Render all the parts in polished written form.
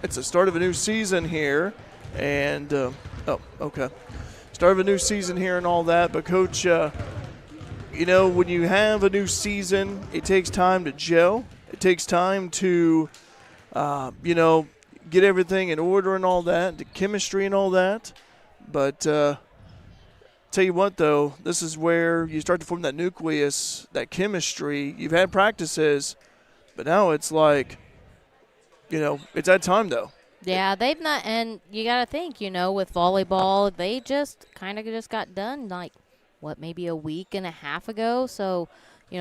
it's the start of a new season here, and okay, start of a new season here and all that. But Coach, when you have a new season, it takes time to gel. It takes time to, get everything in order and all that, the chemistry and all that. But tell you what, though, this is where you start to form that nucleus, that chemistry. You've had practices, but now it's like, it's that time, though. Yeah, they've not, and you got to think, with volleyball, they just kind of just got done, maybe a week and a half ago. So,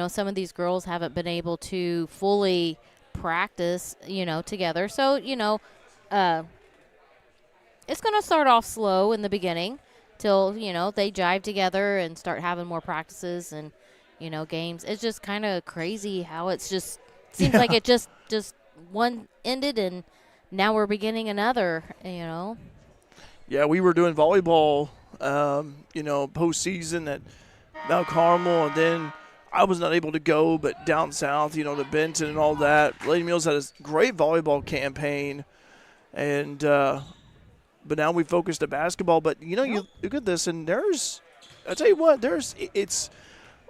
some of these girls haven't been able to fully practice, together. So, it's going to start off slow in the beginning till, they jive together and start having more practices and, games. It's just kind of crazy how it's just seems like it just one ended and now we're beginning another, Yeah, we were doing volleyball, postseason at Mount Carmel, and then I was not able to go, but down south, to Benton and all that. Lady Mules had a great volleyball campaign, and but now we focused on basketball. But, you look at this, and I tell you what, it's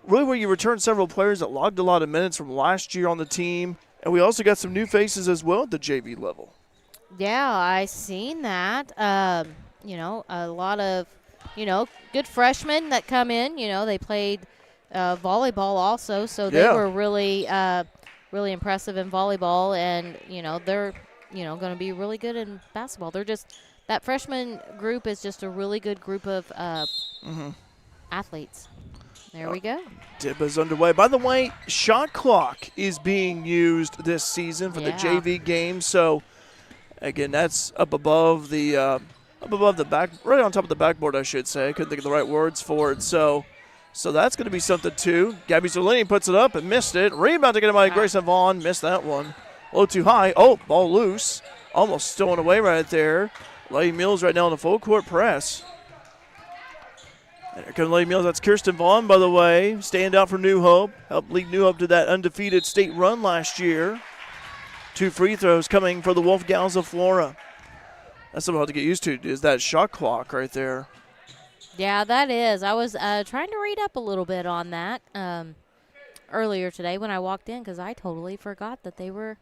really where you return several players that logged a lot of minutes from last year on the team, and we also got some new faces as well at the JV level. Yeah, I seen that. A lot of, good freshmen that come in. They played volleyball also, so they were really, really impressive in volleyball, and they're going to be really good in basketball. That freshman group is just a really good group of athletes. There we go. Dip is underway. By the way, shot clock is being used this season for the JV game. So, again, that's up above the back, right on top of the backboard, I should say. I couldn't think of the right words for it. So that's going to be something too. Gabby Zerlini puts it up and missed it. Rebound to get it by Grayson Vaughn. Missed that one. A little too high. Oh, ball loose. Almost stolen away right there. Lady Mules right now in the full court press. And here comes Lady Mules. That's Kirsten Vaughn, by the way. Stand out for New Hope. Helped lead New Hope to that undefeated state run last year. 2 free throws coming for the Wolfgals of Flora. That's something I'll have to get used to, is that shot clock right there. Yeah, that is. I was trying to read up a little bit on that earlier today when I walked in because I totally forgot that they were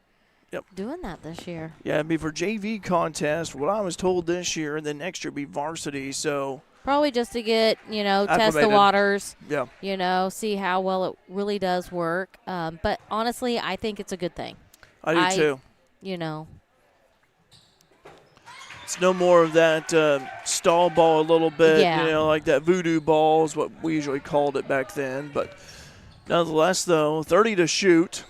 doing that this year. Yeah, it'd be for JV contest, what I was told this year, and then next year be varsity, so. Probably just to get, test the waters, see how well it really does work. But honestly, I think it's a good thing. I do too. It's no more of that stall ball a little bit, like that voodoo ball is what we usually called it back then. But nonetheless, though, 30 to shoot.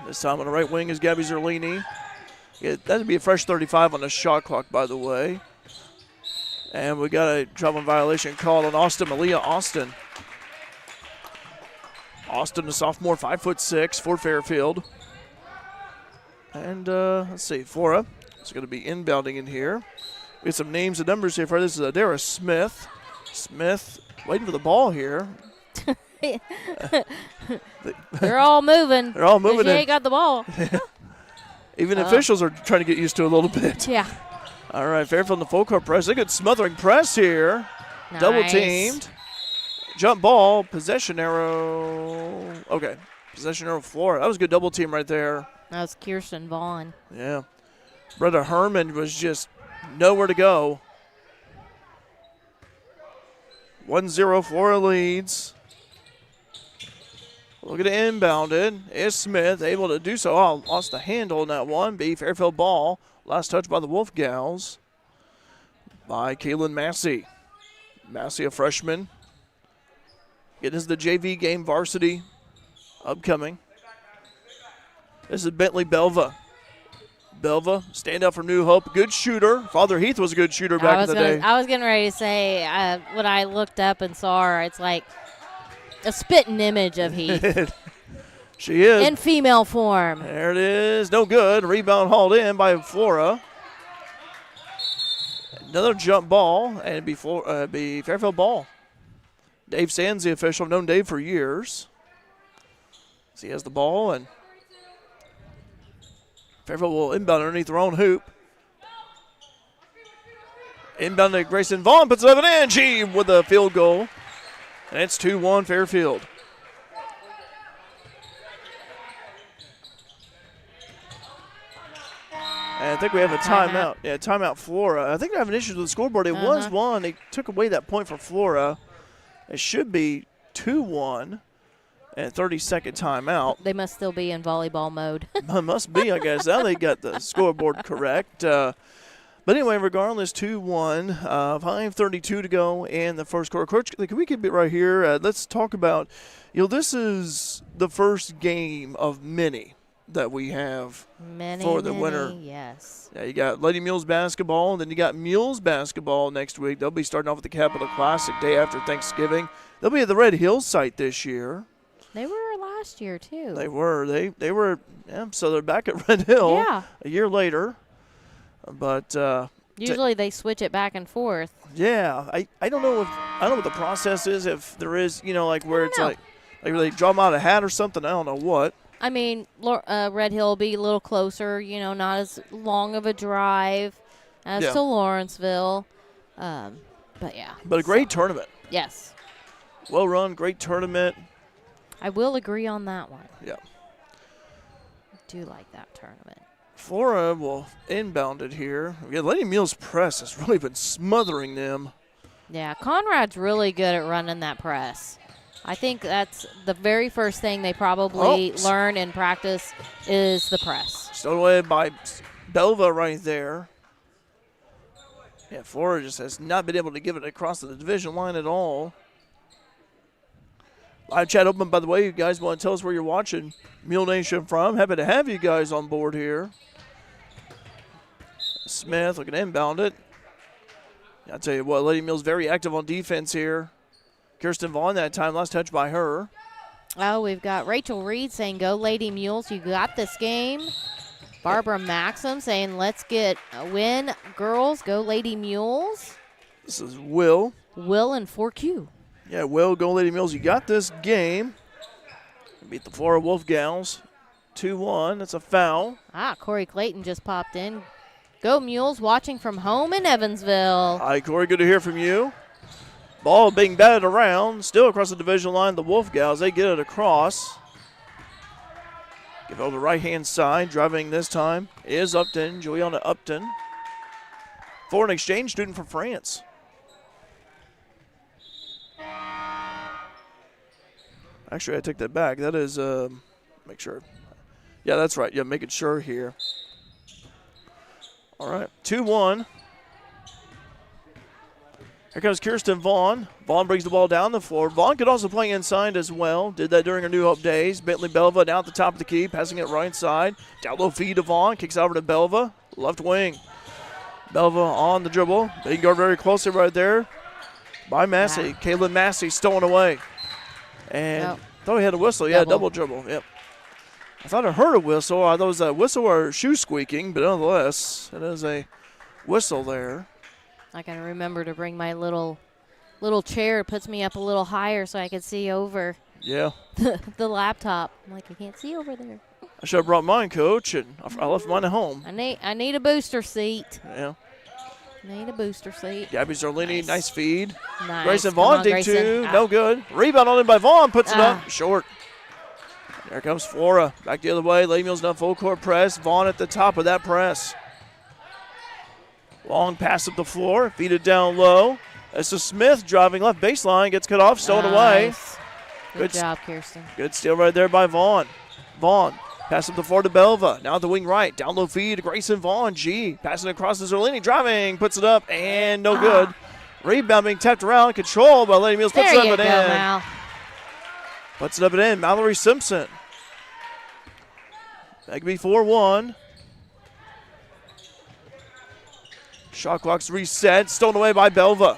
This time on the right wing is Gabby Zerlini. That'd be a fresh 35 on the shot clock, by the way. And we got a traveling violation called on Austin, Malia Austin. Austin, a sophomore, 5'6" for Fairfield. And let's see, Flora is going to be inbounding in here. We have some names and numbers here for this. Is Adara Smith. Smith waiting for the ball here. They're all moving. They're all moving. She ain't got the ball. Even officials are trying to get used to it a little bit. Yeah. All right, Fairfield in the full court press. A good smothering press here. Nice. Double teamed. Jump ball. Possession arrow. Okay. Possession arrow Flora. That was a good double team right there. That was Kirsten Vaughn. Yeah. Brenda Herman was just nowhere to go. 1-0 Flora leads. Look at it inbounded. Is Smith able to do so? Oh, lost the handle in that one. Fairfield ball. Last touch by the Wolfgals by Kaylin Massey. Massey, a freshman. It is the JV game varsity upcoming. This is Bentley Belva. Belva, stand up for New Hope. Good shooter. Father Heath was a good shooter back in the day. I was getting ready to say, when I looked up and saw her, it's like a spitting image of Heath. She is. In female form. There it is. No good. Rebound hauled in by Flora. Another jump ball, and it'd be Fairfield ball. Dave Sands, the official. I've known Dave for years. So he has the ball, and Fairfield will inbound underneath their own hoop. Inbound to Grayson Vaughn, puts it up and in. She with a field goal. And it's 2-1 Fairfield. And I think we have a timeout. Yeah, timeout Flora. I think they're having issues with the scoreboard. It was 1. They took away that point for Flora. It should be 2-1 and 30-second timeout. They must still be in volleyball mode. Must be, I guess. Now they got the scoreboard correct. But anyway, regardless, 2-1, 5:32 to go in the first quarter. Coach, can we keep it right here? Let's talk about, this is the first game of many that we have for the winter. Yes. Yeah, you got Lady Mules basketball, and then you got Mules basketball next week. They'll be starting off with the Capital Classic day after Thanksgiving. They'll be at the Red Hills site this year. They were last year, too. They were. They were, so they're back at Red Hill a year later. But usually they switch it back and forth. Yeah, I don't know what the process is, if there is, where it's like they draw them out a hat or something. I don't know what. I mean, Red Hill will be a little closer, not as long of a drive as to Lawrenceville. But yeah. But a great tournament. Yes. Well run, great tournament. I will agree on that one. Yeah. I do like that tournament. Flora will inbound it here. Yeah, Lady Mules press has really been smothering them. Yeah, Conrad's really good at running that press. I think that's the very first thing they probably learn in practice is the press. Stolen away by Belva right there. Yeah, Flora just has not been able to give it across the division line at all. Live chat open, by the way. You guys want to tell us where you're watching Mule Nation from? Happy to have you guys on board here. Smith looking to inbound it. I'll tell you what, Lady Mule's very active on defense here. Kirsten Vaughn that time, last touch by her. Oh, we've got Rachel Reed saying, go Lady Mules, you got this game. Barbara Maxim saying, let's get a win. Girls, go Lady Mules. This is Will. Will and 4Q. Yeah, Will, go Lady Mules, you got this game. Beat the Flora Wolfgals 2-1. That's a foul. Corey Clayton just popped in. Go Mules, watching from home in Evansville. Hi, Corey, good to hear from you. Ball being batted around, still across the division line. The Wolfgals, they get it across. Give it over the right-hand side. Driving this time is Upton, Juliana Upton. Foreign exchange student from France. Actually, I take that back. That is, make sure. Yeah, that's right. Yeah, making sure here. All right, 2-1. Here comes Kirsten Vaughn. Vaughn brings the ball down the floor. Vaughn could also play inside as well. Did that during her New Hope days. Bentley Belva down at the top of the key, passing it right side. Down low feed to Vaughn. Kicks over to Belva. Left wing. Belva on the dribble. They guard very closely right there by Massey. Caitlin Massey stolen away. And thought he had a whistle. Yeah, double dribble. Yep. I thought I heard a whistle. I thought it was a whistle or shoe squeaking, but nonetheless, it is a whistle there. I can remember to bring my little chair. It puts me up a little higher so I can see over the laptop. I'm like, I can't see over there. I should have brought mine, Coach, and I left mine at home. I need a booster seat. Yeah. Need a booster seat. Gabby Zarlini, nice feed. Nice. Grayson Vaughn, dig two, no good. Rebound on him by Vaughn, puts it up, short. There comes Flora, back the other way. Lady Mules now full court press. Vaughn at the top of that press. Long pass up the floor, feed it down low. This is Smith driving left baseline, gets cut off, stolen away. Good job, Kirsten. Good steal right there by Vaughn. Vaughn, pass up the floor to Belva. Now at the wing right, down low feed to Grayson Vaughn. G, passing across to Zerlini, driving, puts it up, and no good. Rebound being tapped around, control by Lady Mules, puts it up and in. Mal. Puts it up and in, Mallory Simpson. That could be 4-1. Shot clock's reset, stolen away by Belva.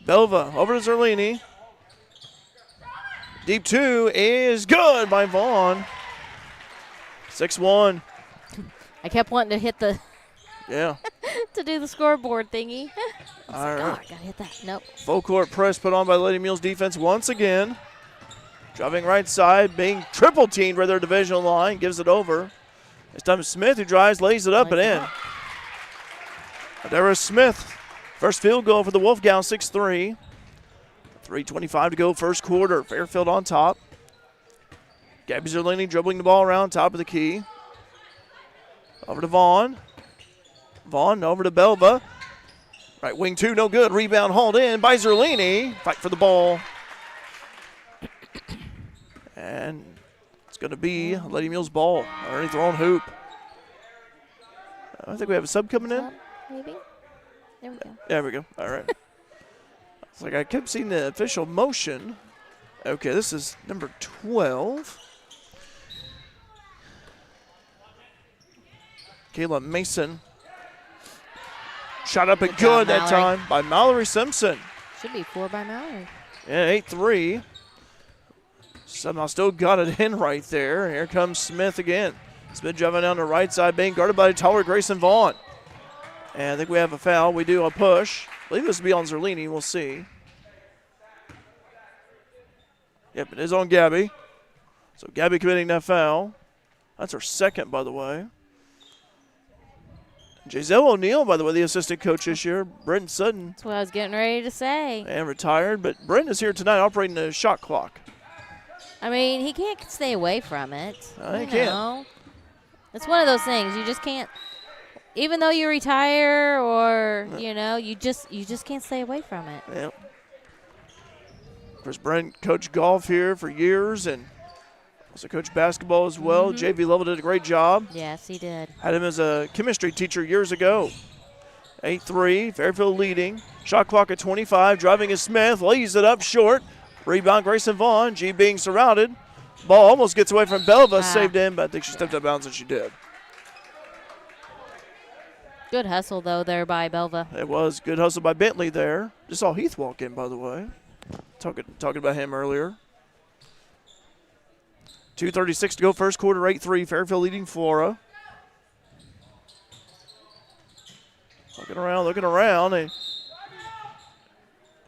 Belva over to Zerlini. Deep two is good by Vaughn. 6-1. I kept wanting to hit the to do the scoreboard thingy. All right. I gotta hit that. Nope. Full court press put on by Lady Mules defense once again. Driving right side, being triple teamed right there divisional line, gives it over. This time Smith who drives, lays it up and in. There is Smith First field goal for the Wolfgals, 6-3. 3:25 to go, first quarter. Fairfield on top. Gabby Zerlini dribbling the ball around top of the key. Over to Vaughn. Vaughn over to Belva. Right wing two, no good. Rebound hauled in by Zerlini. Fight for the ball. And it's going to be Lady Mules ball underneath their own hoop. I think we have a sub coming in. Maybe. There we go. There we go. All right. It's like I kept seeing the official motion. Okay, this is number 12. Kayla Mason. Shot up and good that time by Mallory Simpson. Should be 4 by Mallory. Yeah, 8-3. Somehow still got it in right there. Here comes Smith again. Smith driving down the right side, being guarded by taller Grayson Vaughn. And I think we have a foul. We do a push. I believe this will be on Zerlini. We'll see. Yep, it is on Gabby. So Gabby committing that foul. That's her second, by the way. Giselle O'Neill, by the way, the assistant coach this year. Brenton Sutton. That's what I was getting ready to say. And retired, but Brenton is here tonight operating the shot clock. I mean, he can't stay away from it. He can't. It's one of those things. You just can't, even though you retire or, you just can't stay away from it. Yeah. Of course, Brent coached golf here for years and also coached basketball as well. JV level did a great job. Yes, he did. Had him as a chemistry teacher years ago. 8-3, Fairfield leading. Shot clock at 25, driving is Smith, lays it up short. Rebound, Grayson Vaughn. G being surrounded. Ball almost gets away from Belva, saved in, but I think she stepped out of bounds and she did. Good hustle, though, there by Belva. It was good hustle by Bentley there. Just saw Heath walk in, by the way. Talking about him earlier. 2:36 to go, first quarter, 8-3. Fairfield leading Flora. Looking around. Was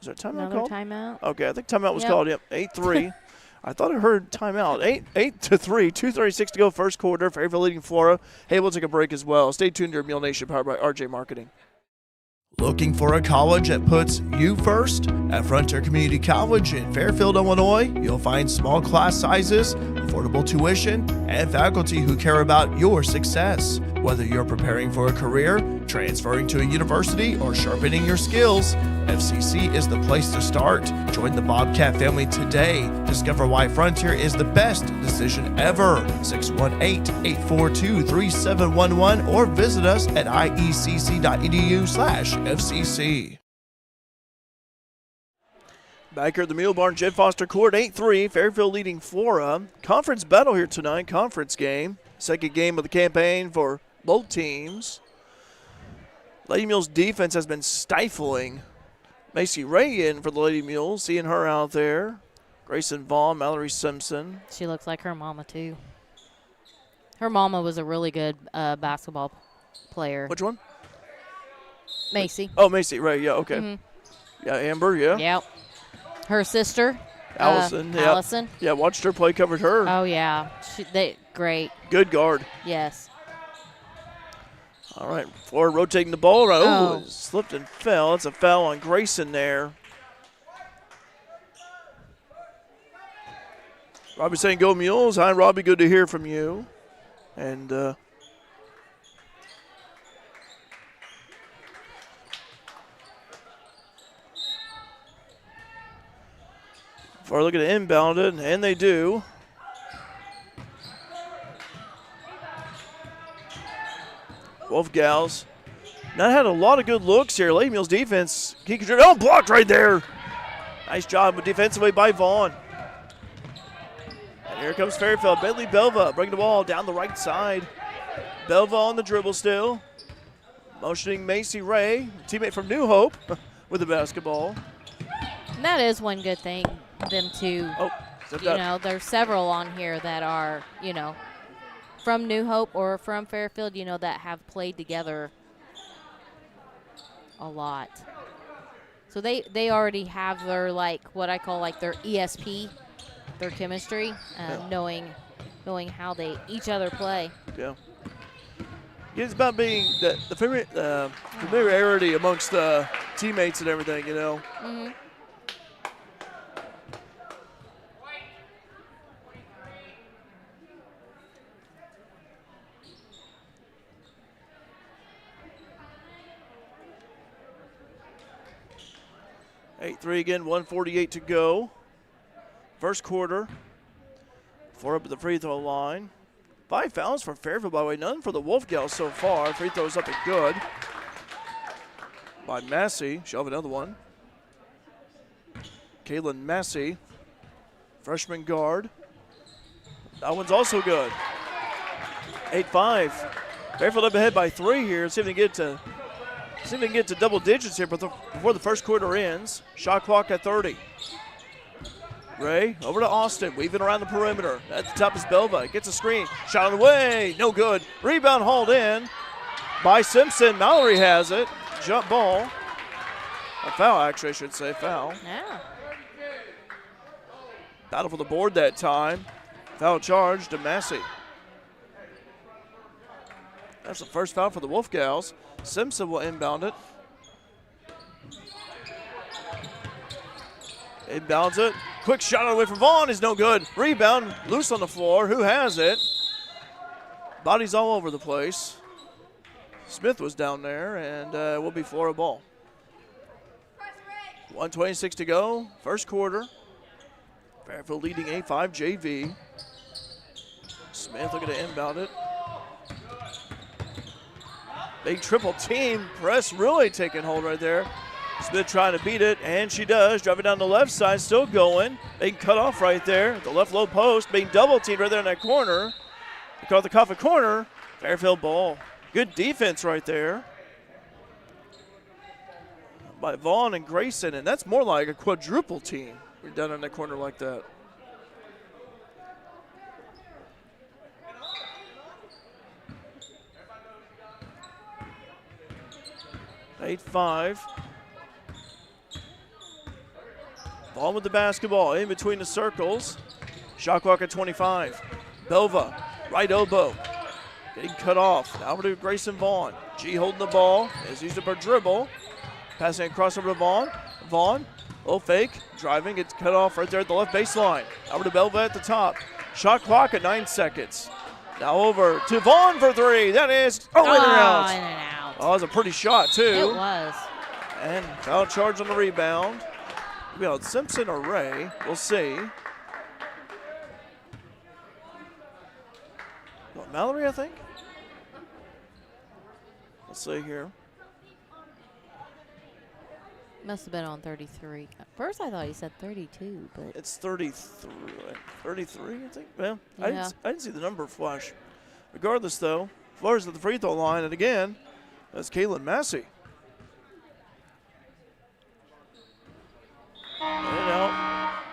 there a timeout Another called? timeout. Okay, I think timeout was called. Yep, 8-3. I thought I heard timeout. 8-3. 2:36 to go, first quarter. Fairfield leading Flora. Hey, we'll take a break as well. Stay tuned to your Mule Nation, powered by RJ Marketing. Looking for a college that puts you first? At Frontier Community College in Fairfield, Illinois, you'll find small class sizes, affordable tuition, and faculty who care about your success. Whether you're preparing for a career, transferring to a university, or sharpening your skills, FCC is the place to start. Join the Bobcat family today. Discover why Frontier is the best decision ever. 618-842-3711 or visit us at iecc.edu/FCC. Back here at the Mule Barn, Jed Foster Court, 8-3. Fairfield leading Flora. Conference battle here tonight, conference game. Second game of the campaign for both teams. Lady Mules defense has been stifling. Macy Ray in for the Lady Mules, seeing her out there. Grayson Vaughn, Mallory Simpson. She looks like her mama, too. Her mama was a really good basketball player. Which one? Macy. Oh, Macy Ray, yeah, okay. Yeah, Amber, yeah. Yep. Her sister. Allison. Yeah. Allison. Yeah, watched her play, covered her. Oh, yeah. Great. Good guard. Yes. All right, Flora rotating the ball around. Oh. It slipped and fell. It's a foul on Grayson there. Robbie saying go Mules. Hi, Robbie. Good to hear from you. And Flora looking to inbound it, and they do. Wolfgals not had a lot of good looks here. Lady Mules defense. Blocked right there. Nice job defensively by Vaughn. And here comes Fairfield. Bentley Belva bringing the ball down the right side. Belva on the dribble still. Motioning Macy Ray, teammate from New Hope, with the basketball. And that is one good thing, them two. Oh, there's several on here that are, from New Hope or from Fairfield, that have played together a lot. So they already have their, what I call, their ESP, their chemistry, knowing how they each other play. Yeah. It's about being the familiarity amongst the teammates and everything, you know. Mm-hmm. Eight 3 again, 1:48 to go. First quarter. 4 up at the free throw line. 5 fouls for Fairfield, by the way. None for the Wolfgals so far. Free throws up and good. By Massey. She'll have another one. Kaylin Massey, freshman guard. That one's also good. 8-5. Fairfield up ahead by 3 here. See if they can get to double digits here before the first quarter ends. Shot clock at 30. Ray over to Austin, weaving around the perimeter. At the top is Belva. Gets a screen. Shot on the way. No good. Rebound hauled in by Simpson. Mallory has it. Jump ball. A foul, actually, I should say. Foul. Yeah. Battle for the board that time. Foul charge to Massey. That's the first foul for the Wolfgals. Simpson will inbound it. Inbounds it. Quick shot away from Vaughn is no good. Rebound loose on the floor. Who has it? Bodies all over the place. Smith was down there, and will be Flora ball. 1:26 to go. First quarter. Fairfield leading 8-5 JV. Smith looking to inbound it. Big triple team press really taking hold right there. Smith trying to beat it, and she does. Driving down the left side, still going. Being cut off right there. The left low post being double teamed right there in that corner. They caught the Coffin corner. Fairfield ball. Good defense right there by Vaughn and Grayson, and that's more like a quadruple team. We're down in that corner like that. Eight 5. Vaughn with the basketball in between the circles. Shot clock at 25. Belva, right elbow. Getting cut off. Now over to Grayson Vaughn. G holding the ball. Has used up her dribble. Passing across over to Vaughn. Vaughn, little fake. Driving. Gets cut off right there at the left baseline. Over to Belva at the top. Shot clock at 9 seconds. Now over to Vaughn for 3. That is, in and out. In and out. Oh, that was a pretty shot, too. It was. And foul charge on the rebound. Maybe Simpson or Ray. We'll see. Well, Mallory, I think. Let's see here. Must have been on 33. At first, I thought he said 32, but It's 33. 33, I think. Well, Yeah. I didn't see the number flash. Regardless, though, Flora's at the free throw line, and again, that's Kaylin Massey. And out.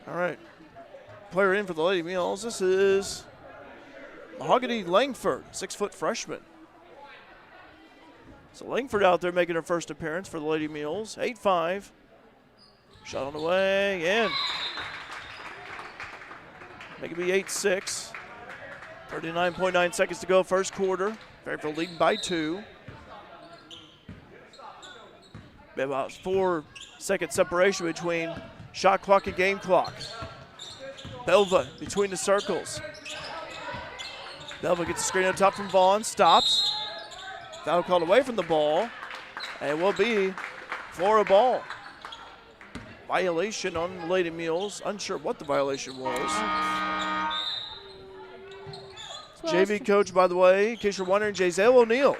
All right. Player in for the Lady Mules. This is Mahogany Langford, 6-foot freshman. So Langford out there making her first appearance for the Lady Mules. 8-5. Shot on the way, in. Make it be 8-6. 39.9 seconds to go, first quarter. Fairfield leading by 2. About 4-second separation between shot clock and game clock. Belva between the circles. Belva gets a screen on top from Vaughn, stops. Foul called away from the ball, and it will be Flora ball. Violation on the Lady Mules. Unsure what the violation was. JV coach, by the way, in case you're wondering, Giselle O'Neill.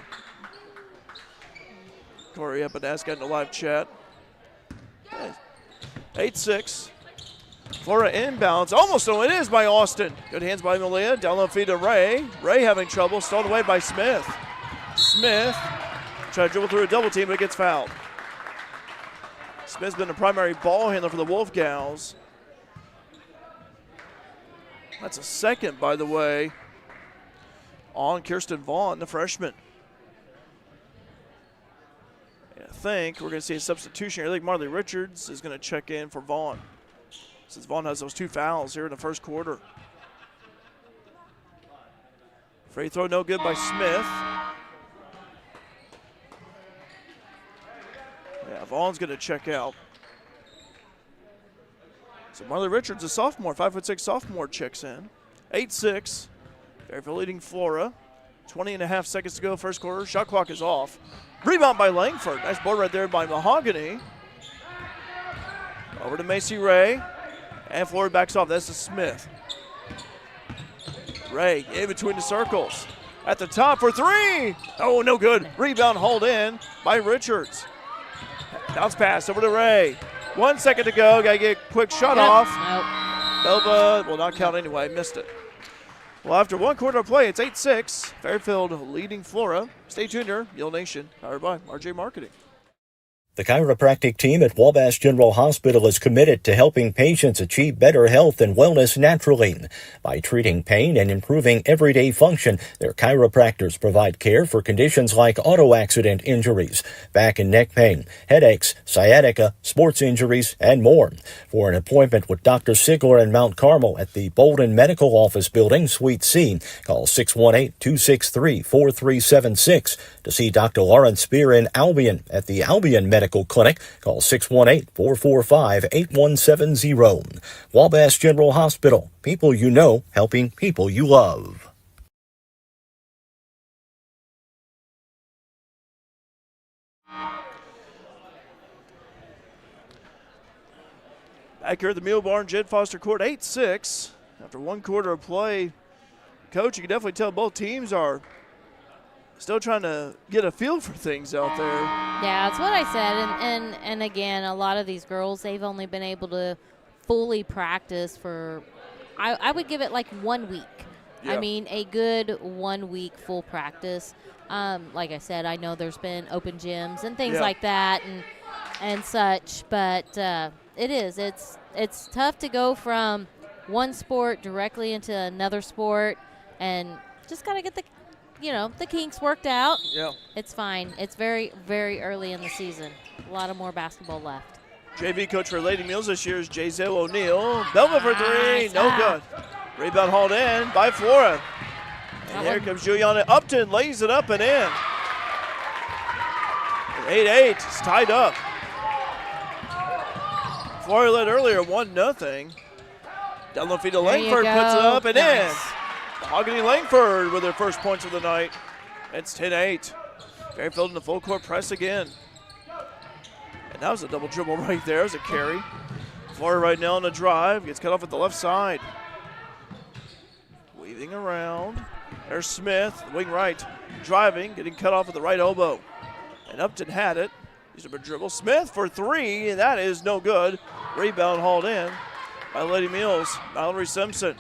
Corey Epinask in the live chat. 8-6. Flora inbounds. Almost no, it is by Austin. Good hands by Malia. Down low feed to Ray. Ray having trouble. Stolen away by Smith. Smith trying to dribble through a double team, but it gets fouled. Smith's been the primary ball handler for the Wolfgals. That's a second, by the way, on Kirsten Vaughn, the freshman. And I think we're going to see a substitution here. I think Marley Richards is going to check in for Vaughn, since Vaughn has those 2 fouls here in the first quarter. Free throw no good by Smith. Yeah, Vaughn's going to check out. So Marley Richards, a sophomore, 5'6" sophomore, checks in. 8-6. Fairfield leading Flora. 20.5 seconds to go, first quarter. Shot clock is off. Rebound by Langford. Nice board right there by Mahogany. Over to Macy Ray. And Flora backs off. That's to Smith. Ray in between the circles. At the top for three. Oh, no good. Rebound hauled in by Richards. Bounce pass over to Ray. 1 second to go. Got to get a quick shot off. Nope. Belva will not count anyway. Missed it. Well, after 1 quarter of play, it's 8-6. Fairfield leading Flora. Stay tuned here. Mule Nation, powered by RJ Marketing. The chiropractic team at Wabash General Hospital is committed to helping patients achieve better health and wellness naturally. By treating pain and improving everyday function, their chiropractors provide care for conditions like auto accident injuries, back and neck pain, headaches, sciatica, sports injuries, and more. For an appointment with Dr. Sigler in Mount Carmel at the Bolden Medical Office Building, Suite C, call 618-263-4376. To see Dr. Lawrence Spear in Albion at the Albion Medical Clinic, call 618-445-8170. Wabash General Hospital. People you know, helping people you love. Back here at the Mule Barn, Jed Foster Court, 8-6. After 1 quarter of play, Coach, you can definitely tell both teams are still trying to get a feel for things out there. Yeah, that's what I said. And again, a lot of these girls, they've only been able to fully practice for, I would give it like 1 week. Yeah. I mean, a good 1 week full practice. Like I said, I know there's been open gyms and things like that and such, but it's tough to go from one sport directly into another sport, and just got to get the kinks worked out. Yeah. It's fine. It's very, very early in the season. A lot of more basketball left. JV coach for Lady Mules this year is Jayzel O'Neal. Belva for three. No good. Rebound hauled in by Flora. And here comes Juliana Upton. Lays it up and in. 8-8. It's tied up. Flora led earlier 1-0. Down the feet to Langford. Puts it up and in. Mahogany Langford with their first points of the night. It's 10-8. Fairfield in the full court press again. And that was a double dribble right there as a carry. Flora right now on the drive. Gets cut off at the left side. Weaving around. There's Smith, wing right. Driving, getting cut off at the right elbow. And Upton had it. He's a dribble. Smith for three. And that is no good. Rebound hauled in by Lady Mules. Mallory Simpson.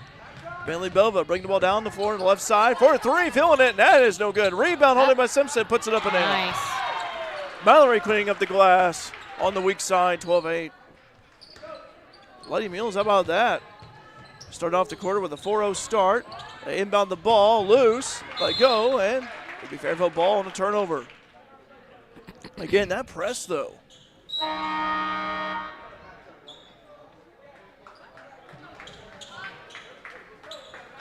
Bentley Belva bring the ball down the floor on the left side for three, feeling it, and that is no good. Rebound holding by Simpson, puts it up and in. Nice. Mallory cleaning up the glass on the weak side, 12-8. Lady Mules, how about that? Start off the quarter with a 4-0 start. They inbound the ball, loose, let go, and it'll be Fairfield ball on a turnover. Again, that press, though.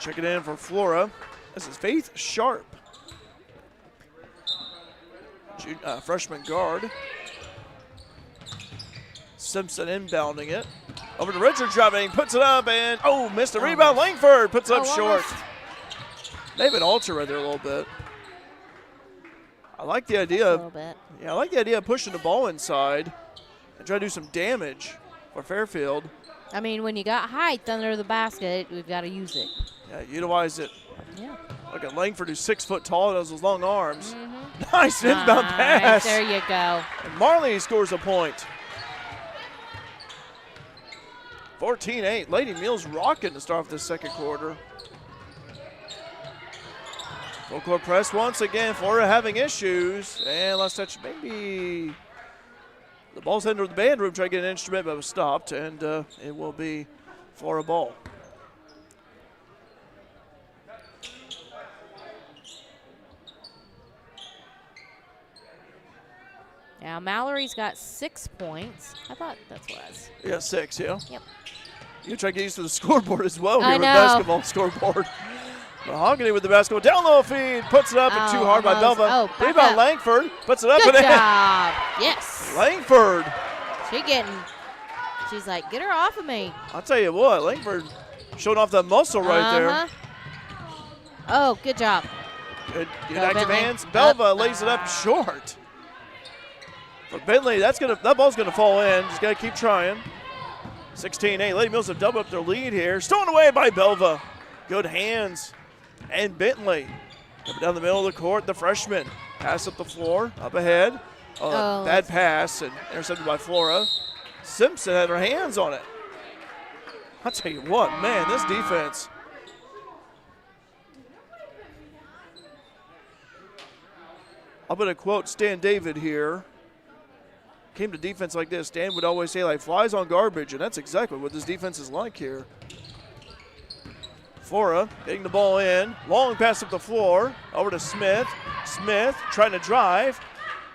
Checking in for Flora. This is Faith Sharp. Freshman guard. Simpson inbounding it. Over to Richard driving, puts it up, and missed a rebound. Langford puts it up short. Maybe an alter right there a little bit. I like the idea of I like the idea of pushing the ball inside and try to do some damage for Fairfield. I mean, when you got height under the basket, we've got to use it. Yeah, utilize it. Yeah. Look at Langford, who's 6 foot tall and has those long arms. Mm-hmm. Nice inbound pass. There you go. And Marley scores a point. 14-8. Lady Mules rocking to start off this second quarter. Full court press once again. Flora having issues. And last touch, maybe the ball's heading to the band room, trying to get an instrument, but was stopped. And it will be Flora ball. Now, Mallory's got 6 points. I thought that's what it was. Yeah, 6, yeah. Yep. You try to get used to the scoreboard as well here I with know. basketball scoreboard. Mahogany with the basketball. Down low feed. Puts it up and too hard by almost. Belva. Oh, back Rebound up. Langford. Puts it up Good and in. job. Yes. Langford. She's like, get her off of me. I'll tell you what, Langford showing off that muscle right there. Oh, good job. Good Go, active Bentley. hands. Belva lays it up short. For Bentley, that ball's gonna fall in. Just gotta keep trying. 16-8. Lady Mules have doubled up their lead here. Stolen away by Belva. Good hands. And Bentley. Coming down the middle of the court, the freshman. Pass up the floor, up ahead. Bad pass and intercepted by Flora. Simpson had her hands on it. I'll tell you what, man, this defense. I'm going to quote Stan David here. Came to defense like this, Stan would always say, like, flies on garbage, and that's exactly what this defense is like here. Flora getting the ball in. Long pass up the floor. Over to Smith. Smith trying to drive.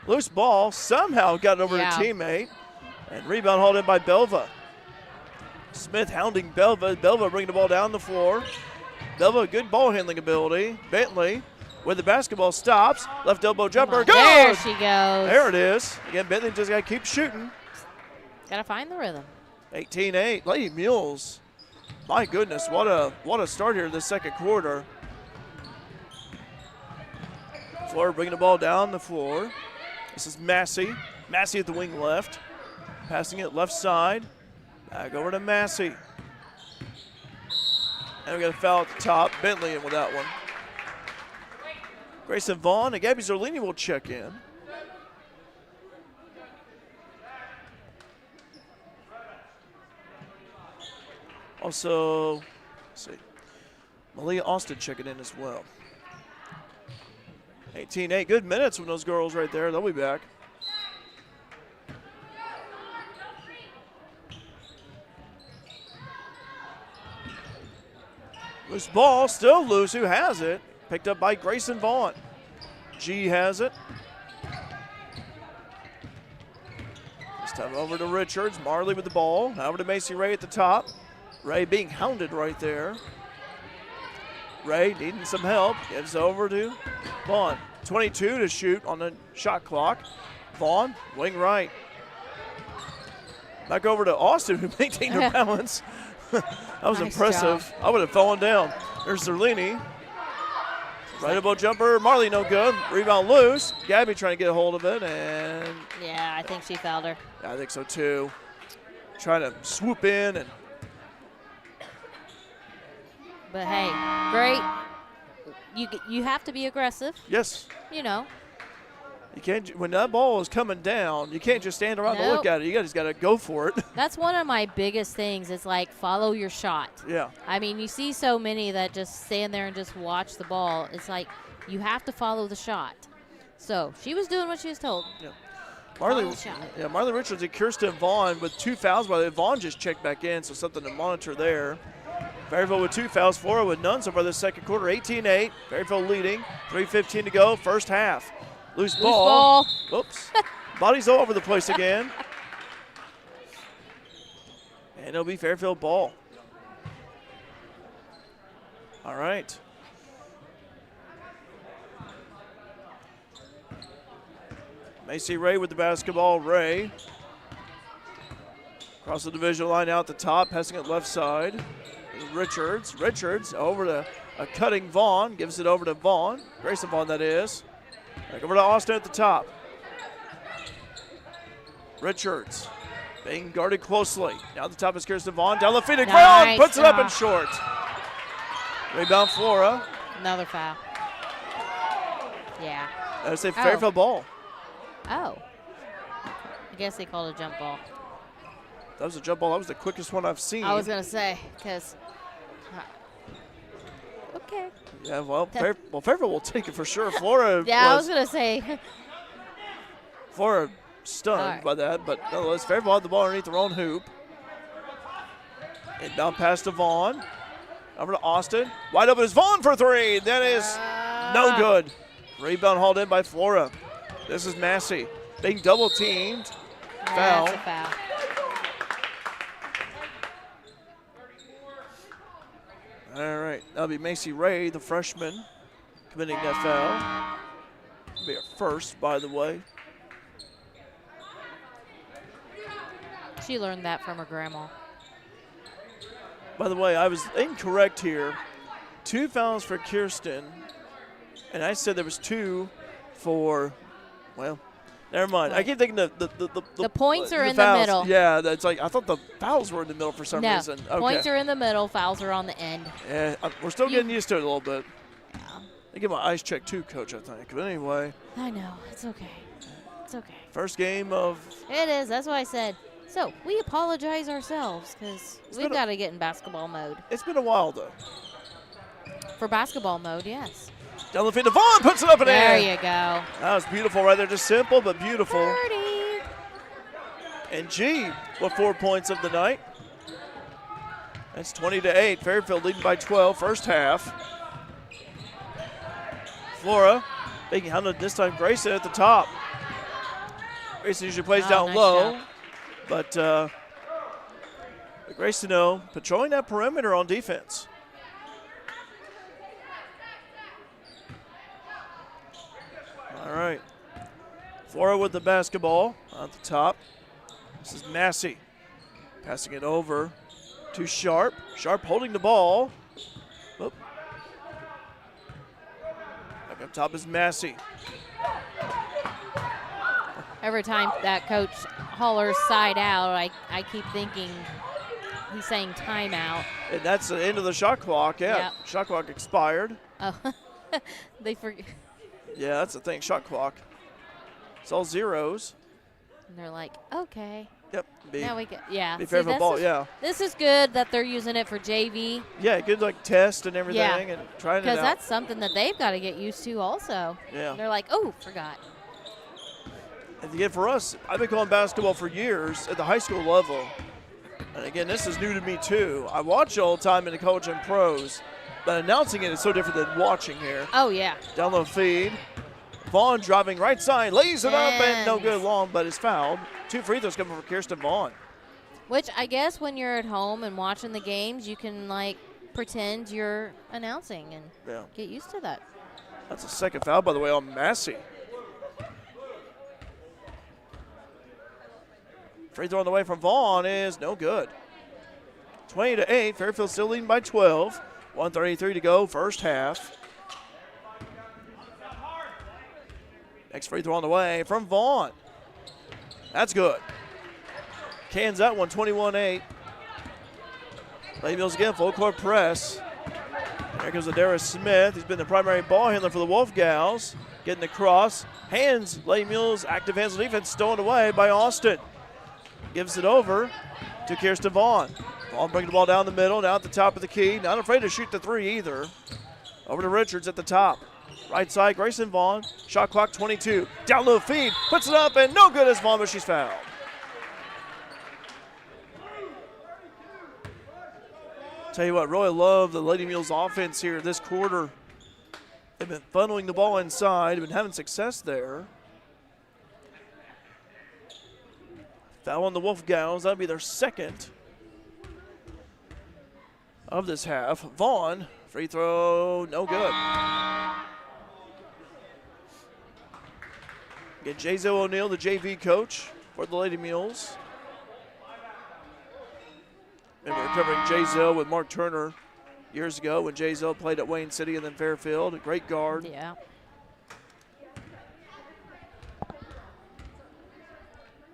Loose ball. Somehow got it over to teammate. And rebound hauled in by Belva. Smith hounding Belva. Belva bringing the ball down the floor. Belva, good ball handling ability. Bentley with the basketball stops. Left elbow jumper. Good! There she goes. There it is. Again, Bentley just got to keep shooting. Got to find the rhythm. 18-8. Lady Mules. My goodness, what a start here in the second quarter. Flora bringing the ball down the floor. This is Massey. Massey at the wing left. Passing it left side. Back over to Massey. And we got a foul at the top. Bentley in with that one. Grayson Vaughn and Gabby Zerlini will check in. Also, let's see, Malia Austin checking in as well. 18-8, good minutes from those girls right there. They'll be back. Loose ball, still loose. Who has it? Picked up by Grayson Vaughn. G has it. This time over to Richards. Marley with the ball. Now over to Macy Ray at the top. Ray being hounded right there. Ray needing some help. Gives over to Vaughn. 22 to shoot on the shot clock. Vaughn, wing right. Back over to Austin, who maintained her balance. That was Nice impressive. job. I would have fallen down. There's Zerlini. Right elbow jumper. Marley no good. Rebound loose. Gabby trying to get a hold of it. And Yeah, I think she fouled her. I think so too. Trying to swoop in and But hey, great. You have to be aggressive, yes. you know. You can't, when that ball is coming down, you can't just stand around to look Nope. at it. You just got to go for it. That's one of my biggest things is like follow your shot. Yeah. I mean, you see so many that just stand there and just watch the ball. It's like you have to follow the shot. So she was doing what she was told. Marley, Follow the shot. yeah, Marley Richards and Kirsten Vaughn with 2 fouls. By the way, Vaughn just checked back in, so something to monitor there. Fairfield with 2 fouls, Flora with none so far this second quarter. 18-8. Fairfield leading. 3:15 to go, first half. Loose ball. Whoops. Bodies all over the place again. And it'll be Fairfield ball. All right. Macy Ray with the basketball. Ray. Across the division line out the top, passing it left side. Richards. Richards over to a cutting Vaughn. Gives it over to Vaughn. Grayson Vaughn, that is. Back over to Austin at the top. Richards being guarded closely. Down the top is Kirsten Vaughn. Down the feet of ground. Nice Puts it up job. and short. Rebound Flora. Another foul. Yeah. I say Fairfield ball. Oh. I guess they called a jump ball. That was a jump ball. That was the quickest one I've seen. I was going to say, because. Okay. Yeah, well, Fairfield will take it for sure. Flora Yeah, I was going to say. Flora stunned All right. by that, but nonetheless, Fairfield had the ball underneath their own hoop. And down pass to Vaughn. Over to Austin. Wide open is Vaughn for 3. That is no good. Rebound hauled in by Flora. This is Massey being double teamed. Foul. That's a foul. All right, that'll be Macy Ray, the freshman, committing that foul. Be her first, by the way. She learned that from her grandma. By the way, I was incorrect here. 2 fouls for Kirsten, and I said there was 2 for, well, never mind. Right. I keep thinking the points are in fouls. the middle. Yeah, that's like I thought the fouls were in the middle for some No, reason. Okay. points are in the middle, fouls are on the end. Yeah, we're still getting used to it a little bit. Yeah. I get my eyes checked too, Coach, I think. But anyway. I know. It's okay. It's okay. First game of. It is. That's why I said. So we apologize ourselves because we've got to get in basketball mode. It's been a while, though. For basketball mode, yes. Down the field, Devon puts it up and in. There you go. That was beautiful right there. Just simple, but beautiful. 30. And G with 4 points of the night. That's 20-8. Fairfield leading by 12, first half. Flora being hounded this time. Grayson at the top. Grayson usually plays down nice low. shot. But Grayson, though, patrolling that perimeter on defense. All right. Flora with the basketball at the top. This is Massey. Passing it over to Sharp. Sharp holding the ball. Oop. Back up top is Massey. Every time that coach hollers side out, I keep thinking he's saying timeout. And that's the end of the shot clock. Yeah, Yep. Shot clock expired. Oh, they forget. Yeah, that's the thing, shot clock. It's all zeros. And they're like, okay. Yep. Now we get, yeah. Be See, Fairfield ball, yeah. This is good that they're using it for JV. Yeah, good like test and everything Yeah. and trying it out. Because that's something that they've got to get used to also. Yeah. They're like, oh, forgot. And again, for us, I've been calling basketball for years at the high school level. And again, this is new to me too. I watch it all the time in the college and pros, but announcing it is so different than watching here. Oh, yeah. Down low feed. Vaughn driving right side, lays it up and no good long, but is fouled. 2 free throws coming for Kirsten Vaughn. Which I guess when you're at home and watching the games, you can like pretend you're announcing and get used to that. That's a second foul, by the way, on Massey. Free throw on the way from Vaughn is no good. 20-8. Fairfield still leading by 12. 1:33 to go, first half. Next free throw on the way from Vaughn. That's good. Cans that one, 21-8. Lady Mules again, full court press. There goes Adara Smith. He's been the primary ball handler for the Wolfgals. Getting the cross. Hands, Lady Mules, active hands of defense, stolen away by Austin. Gives it over to Kirsten Vaughn. Vaughn bringing the ball down the middle, now at the top of the key. Not afraid to shoot the 3 either. Over to Richards at the top. Right side, Grayson Vaughn. Shot clock 22. Down low feed. Puts it up and no good as Vaughn, but she's fouled. Tell you what, really love the Lady Mules offense here this quarter. They've been funneling the ball inside. They've been having success there. Foul on the Wolfgals. That'll be their second of this half. Vaughn, free throw, no good. Again, Jazo O'Neill, the JV coach for the Lady Mules. And we're covering Jazo with Mark Turner years ago when Jazo played at Wayne City and then Fairfield. A great guard. Yeah.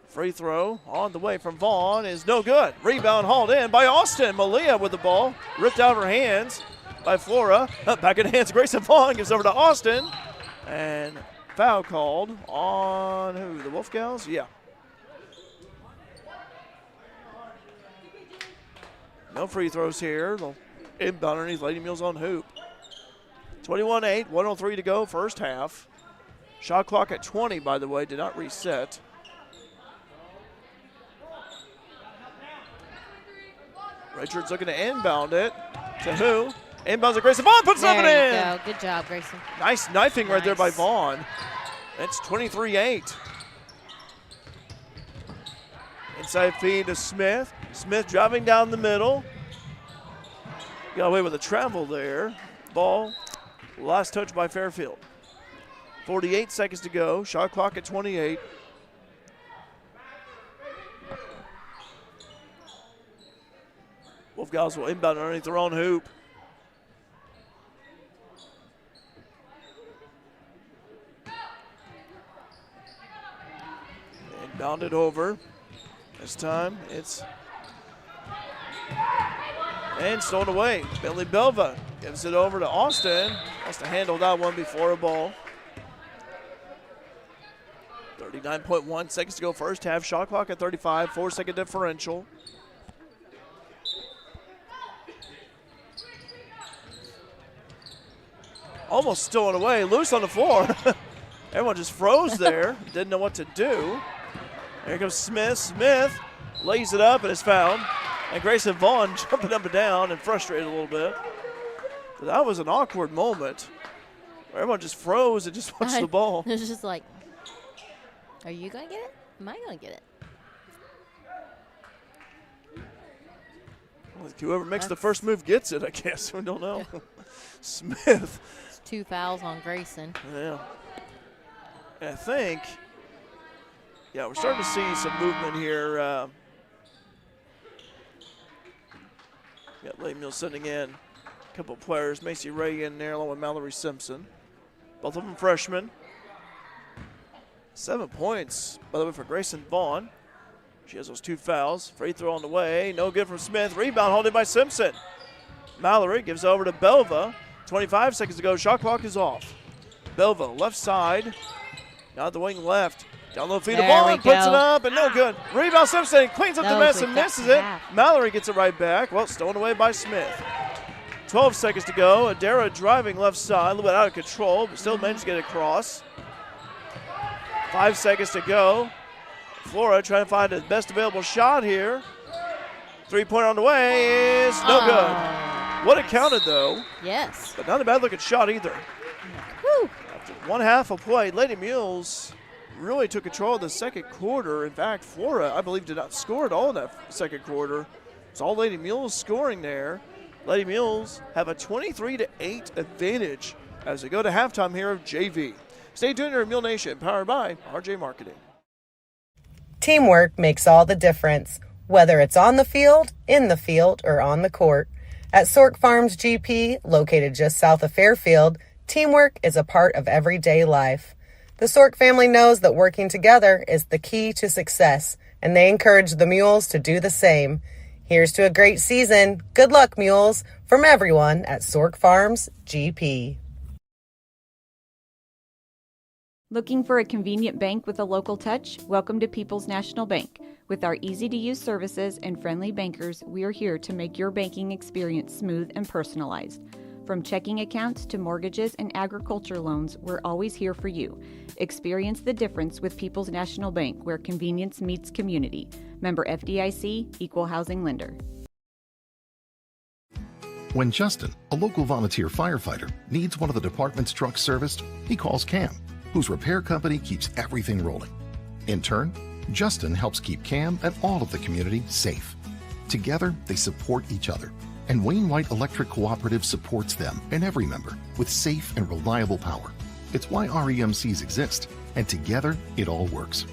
Free throw on the way from Vaughn is no good. Rebound hauled in by Austin. Malia with the ball. Ripped out of her hands by Flora. Back in the hands of Grayson Vaughn. Gives over to Austin. And foul called on who? The Wolfgals? Yeah. No free throws here. They'll inbound underneath Lady Mules on hoop. 21-8, 1:03 to go, first half. Shot clock at 20, by the way, did not reset. Richards looking to inbound it. To who? Inbounds to Grayson. Vaughn puts it up and in. There you go. Good job, Grayson. Nice knifing right there by Nice. Vaughn. It's 23-8. Inside feed to Smith. Smith driving down the middle. Got away with a travel there. Ball, last touch by Fairfield. 48 seconds to go. Shot clock at 28. Wolfgals will inbound underneath their own hoop. Inbound it over. This time it's and stolen away. Billy Belva gives it over to Austin. Must have handled that one before a ball. 39.1 seconds to go first half. Shot clock at 35. 4-second differential. Almost stolen away. Loose on the floor. Everyone just froze there. Didn't know what to do. Here comes Smith. Smith lays it up and is fouled. And Grayson Vaughn jumping up and down and frustrated a little bit. But that was an awkward moment where everyone just froze and just watched the ball. It was just like, are you going to get it? Am I going to get it? Well, whoever makes the first move gets it, I guess. We don't know. Yeah. Smith. It's 2 fouls on Grayson. Yeah. And I think, yeah, we're starting to see some movement here. Got Lady Mule sending in a couple of players. Macy Ray in there along with Mallory Simpson. Both of them freshmen. 7 points, by the way, for Grayson Vaughn. She has those 2 fouls. Free throw on the way. No good from Smith. Rebound holding by Simpson. Mallory gives over to Belva. 25 seconds to go. Shot clock is off. Belva, left side. Now the wing left. Down low feed the ball. Puts it up and no good. Rebound Simpson. Cleans up the mess and misses it. Mallory gets it right back. Well, stolen away by Smith. 12 seconds to go. Adara driving left side. A little bit out of control, but still managed to get it across. 5 seconds to go. Flora trying to find the best available shot here. 3-pointer on the way is no good. What it counted, though. Yes. But not a bad looking shot either. Whew. After 1/2 of play, Lady Mules really took control of the second quarter. In fact, Flora, I believe, did not score at all in that second quarter. It's all Lady Mules scoring there. Lady Mules have a 23-8 advantage as they go to halftime here of JV. Stay tuned to Mule Nation, powered by RJ Marketing. Teamwork makes all the difference, whether it's on the field, in the field, or on the court. At Sork Farms GP, located just south of Fairfield, teamwork is a part of everyday life. The Sork family knows that working together is the key to success, and they encourage the Mules to do the same. Here's to a great season. Good luck, Mules, from everyone at Sork Farms GP. Looking for a convenient bank with a local touch? Welcome to People's National Bank. With our easy-to-use services and friendly bankers, we are here to make your banking experience smooth and personalized. From checking accounts to mortgages and agriculture loans, we're always here for you. Experience the difference with People's National Bank, where convenience meets community. Member FDIC, Equal Housing Lender. When Justin, a local volunteer firefighter, needs one of the department's trucks serviced, he calls Cam, whose repair company keeps everything rolling. In turn, Justin helps keep Cam and all of the community safe. Together, they support each other, and Wayne White Electric Cooperative supports them and every member with safe and reliable power. It's why REMCs exist, and together, it all works.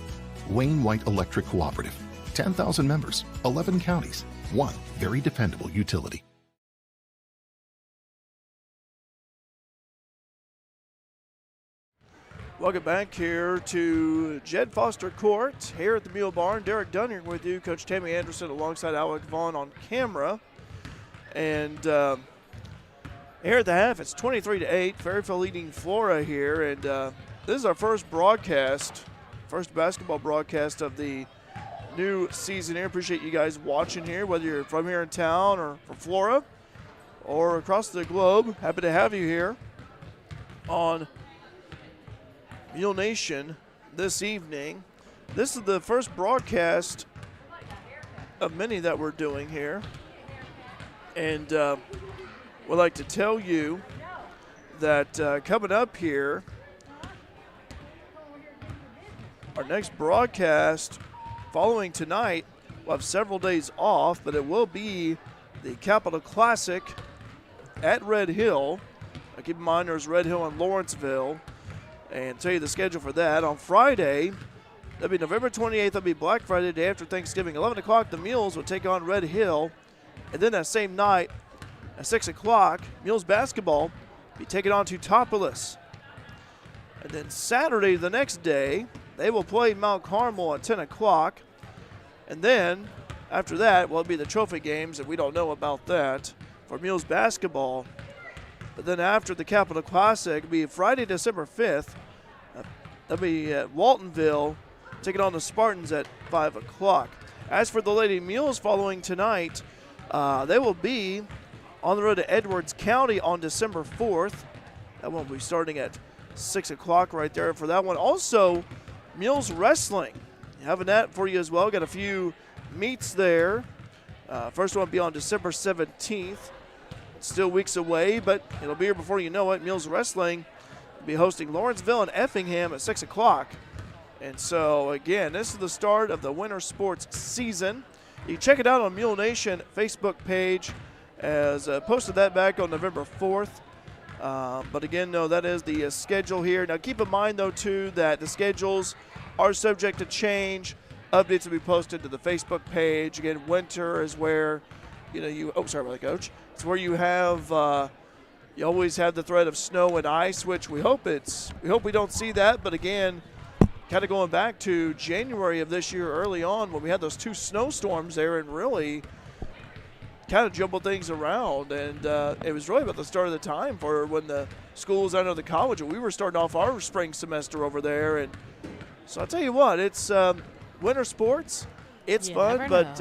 Wayne White Electric Cooperative, 10,000 members, 11 counties, one very dependable utility. Welcome back here to Jed Foster Court here at the Mule Barn. Derek Dunning with you, Coach Tammy Anderson alongside Alec Vaughn on camera. And here at the half, it's 23-8. Fairfield leading Flora here. And this is our first broadcast, first basketball broadcast of the new season here. Appreciate you guys watching here, whether you're from here in town or from Flora or across the globe. Happy to have you here on Mule Nation this evening. This is the first broadcast of many that we're doing here. And we'd like to tell you that coming up here, our next broadcast following tonight, we'll have several days off, but it will be the Capital Classic at Red Hill. Keep in mind there's Red Hill and Lawrenceville. And tell you the schedule for that. On Friday, that'll be November 28th. That'll be Black Friday, day after Thanksgiving. 11 o'clock, the Mules will take on Red Hill. And then that same night, at 6 o'clock, Mules basketball will be taking on to Topolis. And then Saturday, the next day, they will play Mount Carmel at 10 o'clock. And then, after that, will be the trophy games, and we don't know about that, for Mules basketball. But then after the Capital Classic, it'll be Friday, December 5th. That'll be at Waltonville, taking on the Spartans at 5 o'clock. As for the Lady Mules following tonight, they will be on the road to Edwards County on December 4th. That one will be starting at 6 o'clock right there for that one. Also, Mules Wrestling, having that for you as well. Got a few meets there. First one will be on December 17th. It's still weeks away, but it'll be here before you know it. Mules Wrestling will be hosting Lawrenceville and Effingham at 6 o'clock. And so, again, this is the start of the winter sports season. You can check it out on Mule Nation Facebook page, as posted that back on November 4th. But again, no, that is the schedule here. Now, keep in mind, though, too, that the schedules are subject to change. Updates will be posted to the Facebook page. Again, winter is where, sorry about that, Coach. It's where you have, you always have the threat of snow and ice, which we hope we don't see that. But again, kind of going back to January of this year, early on, when we had those 2 snowstorms there and really kind of jumbled things around. And it was really about the start of the time for when the schools, I know the college, we were starting off our spring semester over there. And so I'll tell you what, it's winter sports. It's fun, but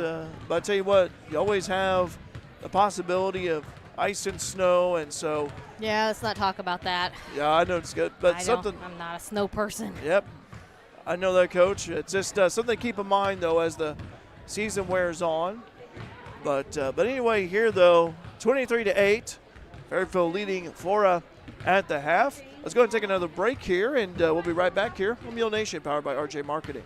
I tell you what, you always have the possibility of ice and snow, and so. Yeah, let's not talk about that. Yeah, I know it's good, but I'm not a snow person. Yep, I know that, Coach. It's just something to keep in mind, though, as the season wears on. But anyway, here though, 23-8, Fairfield leading Flora at the half. Let's go ahead and take another break here, and we'll be right back here on Mule Nation, powered by RJ Marketing.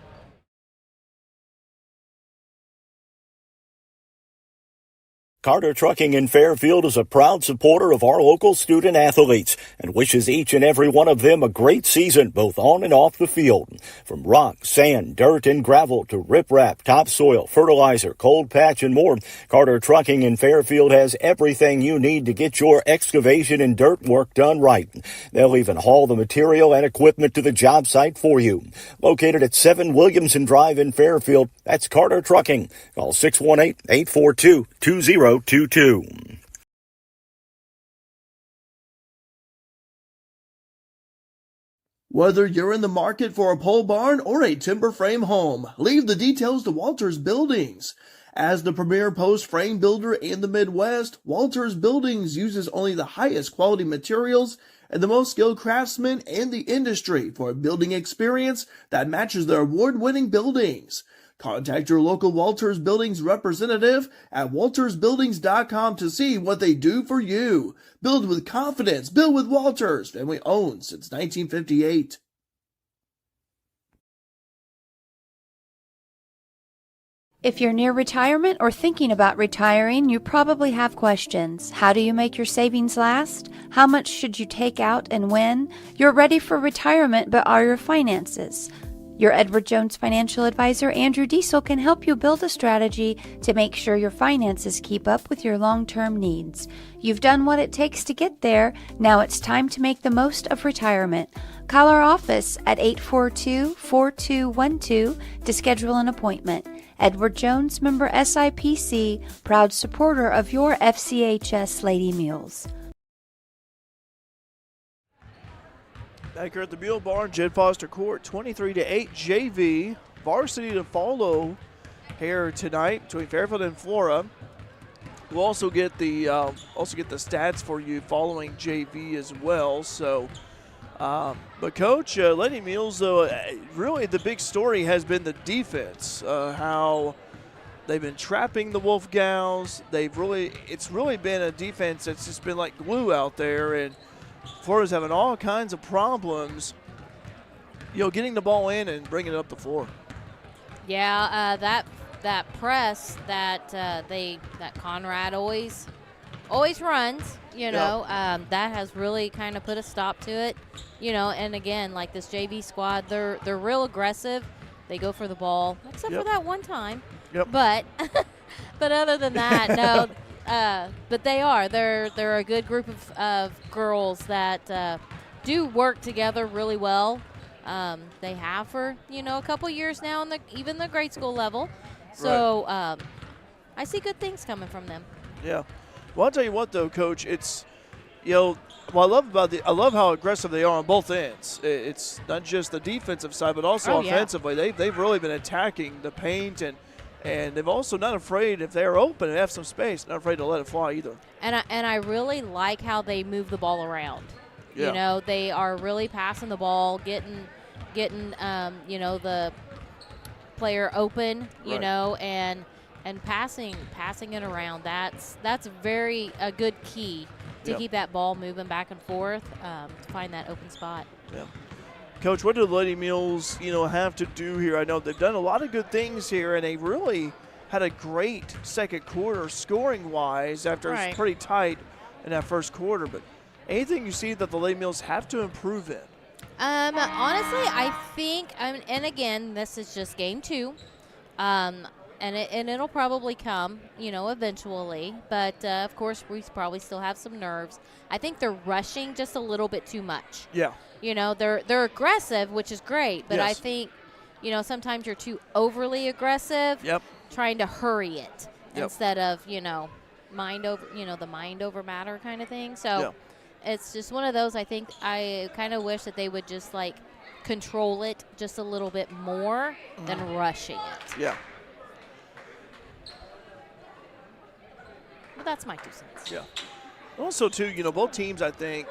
Carter Trucking in Fairfield is a proud supporter of our local student athletes and wishes each and every one of them a great season, both on and off the field. From rock, sand, dirt, and gravel to riprap, topsoil, fertilizer, cold patch, and more, Carter Trucking in Fairfield has everything you need to get your excavation and dirt work done right. They'll even haul the material and equipment to the job site for you. Located at 7 Williamson Drive in Fairfield, that's Carter Trucking. Call 618-842-2022. Whether you're in the market for a pole barn or a timber frame home, leave the details to Walters Buildings. As the premier post frame builder in the Midwest, Walters Buildings uses only the highest quality materials and the most skilled craftsmen in the industry for a building experience that matches their award-winning buildings. Contact your local Walters Buildings representative at waltersbuildings.com to see what they do for you. Build with confidence. Build with Walters. Family owned since 1958. If you're near retirement or thinking about retiring, you probably have questions. How do you make your savings last? How much should you take out and when? You're ready for retirement, but are your finances? Your Edward Jones financial advisor, Andrew Diesel, can help you build a strategy to make sure your finances keep up with your long-term needs. You've done what it takes to get there. Now it's time to make the most of retirement. Call our office at 842-4212 to schedule an appointment. Edward Jones, member SIPC, proud supporter of your FCHS Lady Mules. Back here at the Mule Barn, Jed Foster Court, 23-8 JV. Varsity to follow here tonight between Fairfield and Flora. We'll also get the stats for you following JV as well. So, but Coach, Lady Mules, though, really the big story has been the defense. How they've been trapping the Wolfgals. It's really been a defense that's just been like glue out there, and Flora's having all kinds of problems, getting the ball in and bringing it up the floor. Yeah, that press that Conrad always always runs. That has really kind of put a stop to it. And again, like this JV squad, they're real aggressive. They go for the ball, except for that one time. Yep. But but other than that, no. But they're a good group of girls that do work together really well. They have for a couple years now, even the grade school level. So I see good things coming from them. Yeah. Well, I'll tell you what, though, Coach. It's what I love how aggressive they are on both ends. It's not just the defensive side, but also offensively. Yeah. They've really been attacking the paint and they've also not afraid, if they're open and have some space, not afraid to let it fly either. And I really like how they move the ball around. Yeah. They are really passing the ball, getting the player open, and passing it around. That's a good key to keep that ball moving back and forth, to find that open spot. Yeah. Coach, what do the Lady Mules, have to do here? I know they've done a lot of good things here, and they really had a great second quarter scoring-wise after it was pretty tight in that first quarter. But anything you see that the Lady Mules have to improve in? Honestly, I think, and again, this is just game 2, and it'll probably come, eventually. But of course, we probably still have some nerves. I think they're rushing just a little bit too much. Yeah. They're aggressive, which is great. But yes. I think, sometimes you're too overly aggressive. Yep. Trying to hurry it instead of mind over the mind over matter kind of thing. So it's just one of those. I think I kind of wish that they would just control it just a little bit more than rushing it. Yeah. But that's my 2 cents. Yeah. Also, too, both teams, I think,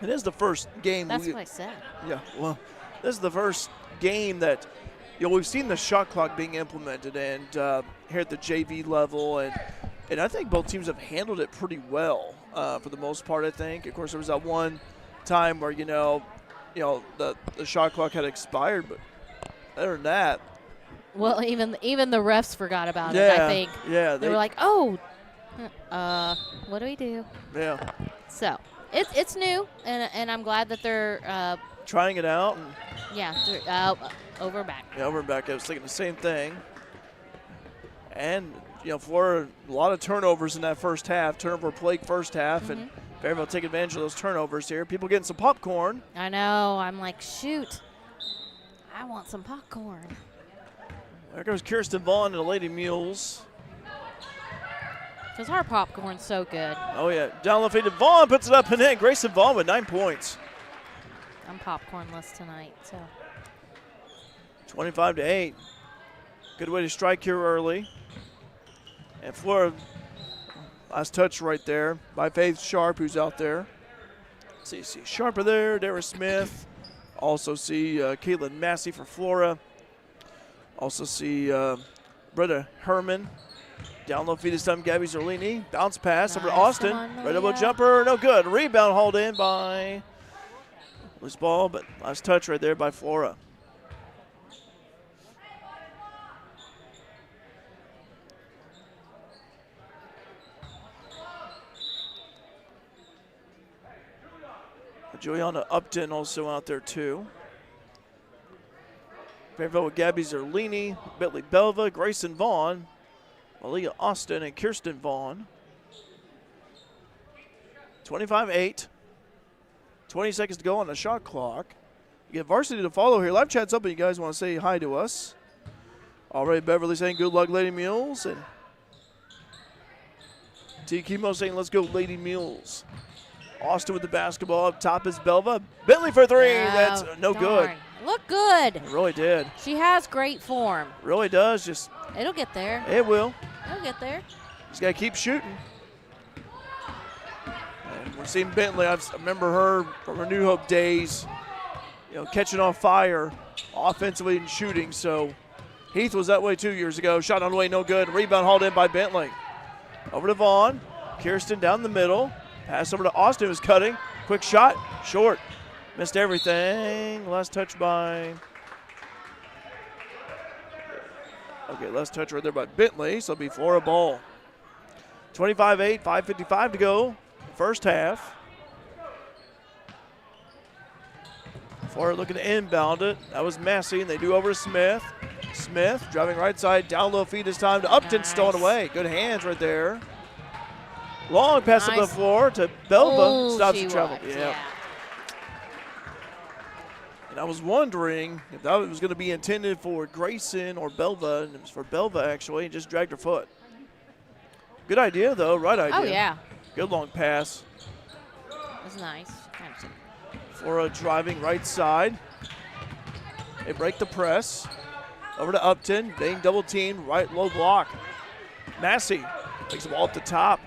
it is the first game. That's what I said. Yeah. Well, this is the first game that, we've seen the shot clock being implemented and here at the JV level, and I think both teams have handled it pretty well for the most part, I think. Of course, there was that one time where, the shot clock had expired, but other than that. Well, even the refs forgot about it, I think. Yeah. They were like, oh, what do we do? Yeah. So it's new, and I'm glad that they're trying it out. Over and back. Yeah, over and back. I was thinking the same thing. And, Flora, a lot of turnovers in that first half. Turnover plague first half, and Fairfield take advantage of those turnovers here. People getting some popcorn. I know. I'm like, shoot, I want some popcorn. There goes Kirsten Vaughn and the Lady Mules. Because our popcorn's so good. Oh, yeah. Down the feed to Vaughn, puts it up and in. Grayson Vaughn with 9 points. I'm popcornless tonight, so. 25-8. Good way to strike here early. And Flora, last touch right there by Faith Sharp, who's out there. See Sharper there, Dara Smith. Also see Caitlin Massey for Flora. Also see Britta Herman. Down low feed this time, Gabby Zerlini. Bounce pass over to Austin. Right elbow jumper, no good. Rebound hauled in by loose ball, but last touch right there by Flora. Juliana Upton also out there too. Fairfield with Gabby Zerlini, Bentley Belva, Grayson Vaughn, Malia Austin, and Kirsten Vaughn. 25-8. 20 seconds to go on the shot clock. You get varsity to follow here. Live chat's up, and you guys want to say hi to us. Already Beverly saying good luck, Lady Mules. And T. Kimo saying let's go, Lady Mules. Austin with the basketball. Up top is Belva. Bentley for three. Oh, that's no good. Look good. It really did. She has great form. Really does. Just it'll get there. It will. It'll get there. Just got to keep shooting. And we're seeing Bentley. I remember her from her New Hope days, catching on fire offensively and shooting. So Heath was that way 2 years ago. Shot on the way, no good. Rebound hauled in by Bentley. Over to Vaughn. Kirsten down the middle. Pass over to Austin, who's cutting. Quick shot, short. Missed everything. Last touch by. Okay, last touch right there by Bentley. So it'll be Flora ball. 25-8, 5:55 to go. First half. Flora looking to inbound it. That was Massey, and they do over to Smith. Smith driving right side, down low feed this time to Upton, stolen away. Good hands right there. Long pass up the floor to Belva. Stops the trouble. Yeah. And I was wondering if that was going to be intended for Grayson or Belva, and it was for Belva actually, and just dragged her foot. Good idea though, right idea. Oh yeah. Good long pass. That was nice. Flora driving right side. They break the press. Over to Upton, being double teamed, right low block. Massey takes the ball up the top.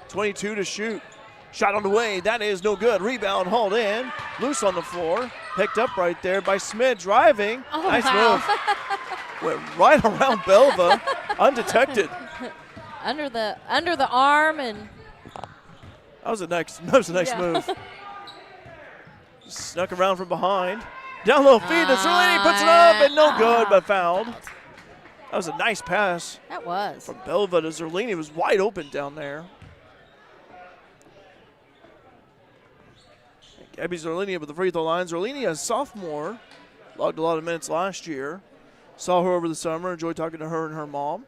22 to shoot. Shot on the way, that is no good. Rebound hauled in, loose on the floor. Picked up right there by Smith driving. Nice move. Went right around Belva, undetected. Under the arm and. That was a nice move. Snuck around from behind. Down low feed to Zerlini, puts it up and no good, but fouled. That was a nice pass. That was. From Belva to Zerlini. It was wide open down there. Gabby Zerlini with the free throw line. Zerlini, a sophomore, logged a lot of minutes last year. Saw her over the summer, enjoyed talking to her and her mom.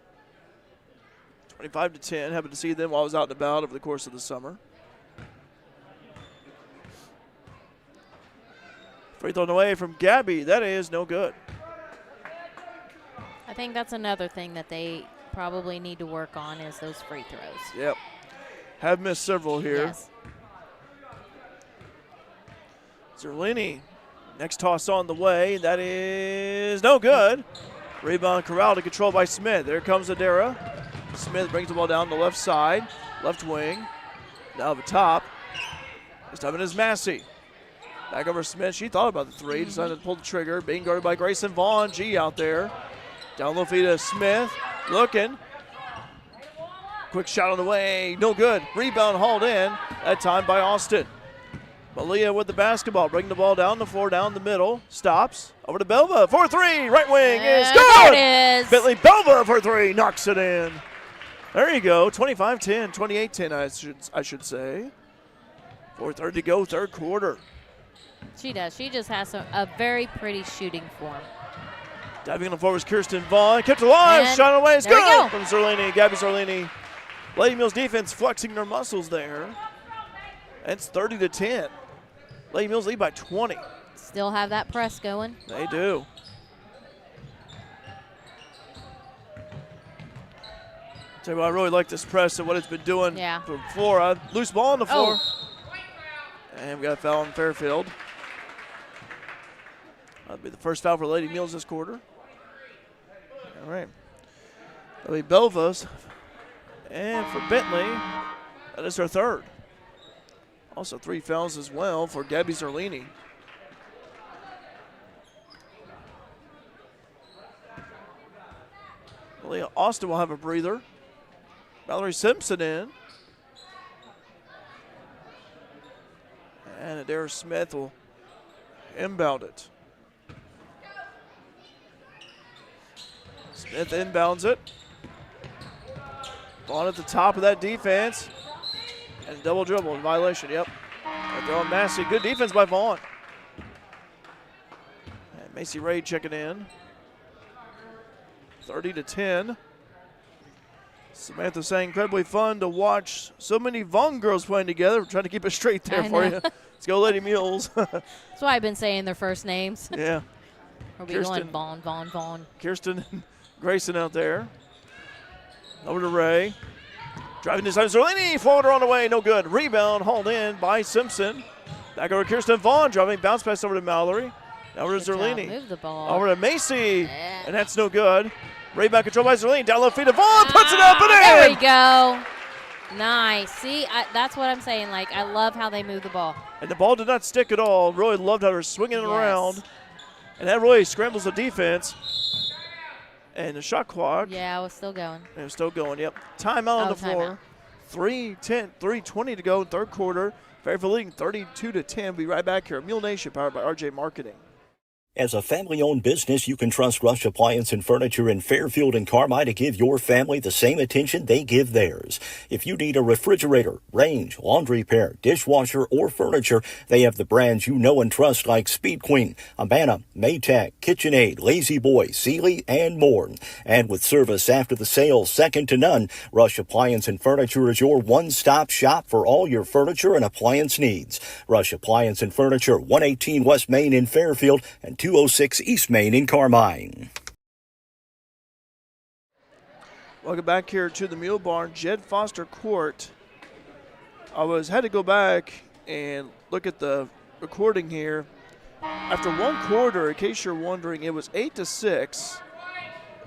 25-10, happened to see them while I was out and about over the course of the summer. Free thrown away from Gabby. That is no good. I think that's another thing that they probably need to work on is those free throws. Yep. Have missed several here. Yes. Zerlini, next toss on the way. That is no good. Rebound corralled to control by Smith. There comes Adara. Smith brings the ball down the left side, left wing. Now the top. This time it is Massey. Back over Smith. She thought about the three, decided to pull the trigger. Being guarded by Grayson Vaughn. G out there. Down low feed to Smith. Looking. Quick shot on the way. No good. Rebound hauled in. That time by Austin. Malia with the basketball. Bring the ball down the floor, down the middle. Stops. Over to Belva. 4-3. Right wing is good. It is. Bentley Belva for three. Knocks it in. There you go. 25-10. 28-10, I should say. 4:30 to go, third quarter. She does. She just has a very pretty shooting form. Diving on the floor was Kirsten Vaughn. Kept alive. And shot away. It's there we good go. from Zerlini. Gabby Zerlini. Lady Mules defense flexing their muscles there. It's 30-10. Lady Mules lead by 20. Still have that press going. They do. Tell you what, I really like this press and what it's been doing for Flora. Loose ball on the floor. And we got a foul on Fairfield. That'll be the first foul for Lady Mules this quarter. All right. That'll be Belva's. And for Bentley, that is her third. Also 3 fouls as well for Gabby Zerlini. Malia Austin will have a breather. Valerie Simpson in. And Adair Smith will inbound it. Smith inbounds it. Vaughn at the top of that defense. And double dribble in violation, yep. And throwing Massey. Good defense by Vaughn. And Macy Ray checking in. 30-10. Samantha saying incredibly fun to watch so many Vaughn girls playing together. We're trying to keep it straight there for you. Let's go Lady Mules. That's why I've been saying their first names. Yeah. We'll be going Vaughn. Kirsten and Grayson out there. Over to Ray. Driving this time, Zerlini, floater on the way, no good. Rebound hauled in by Simpson. Back over to Kirsten Vaughn, driving bounce pass over to Mallory. Now over to Zerlini. Move the ball. Over to Macy, and that's no good. Rebound control by Zerlini, down low feed to Vaughn, puts it up and in. There we go. Nice. See, that's what I'm saying. Like, I love how they move the ball. And the ball did not stick at all. Really loved how they're swinging it around. And that really scrambles the defense. And the shot clock. Yeah, it was still going. It was still going, yep. Timeout on the floor. 3:20 to go in third quarter. Fairfield leading 32-10. Be right back here. Mule Nation powered by RJ Marketing. As a family-owned business, you can trust Rush Appliance and Furniture in Fairfield and Carmi to give your family the same attention they give theirs. If you need a refrigerator, range, laundry repair, dishwasher, or furniture, they have the brands you know and trust like Speed Queen, Amana, Maytag, KitchenAid, Lazy Boy, Sealy, and more. And with service after the sale second to none, Rush Appliance and Furniture is your one-stop shop for all your furniture and appliance needs. Rush Appliance and Furniture, 118 West Main in Fairfield and 206 East Main in Carmine. Welcome back here to the Mule Barn, Jed Foster Court. Had to go back and look at the recording here. After one quarter, in case you're wondering, it was 8-6.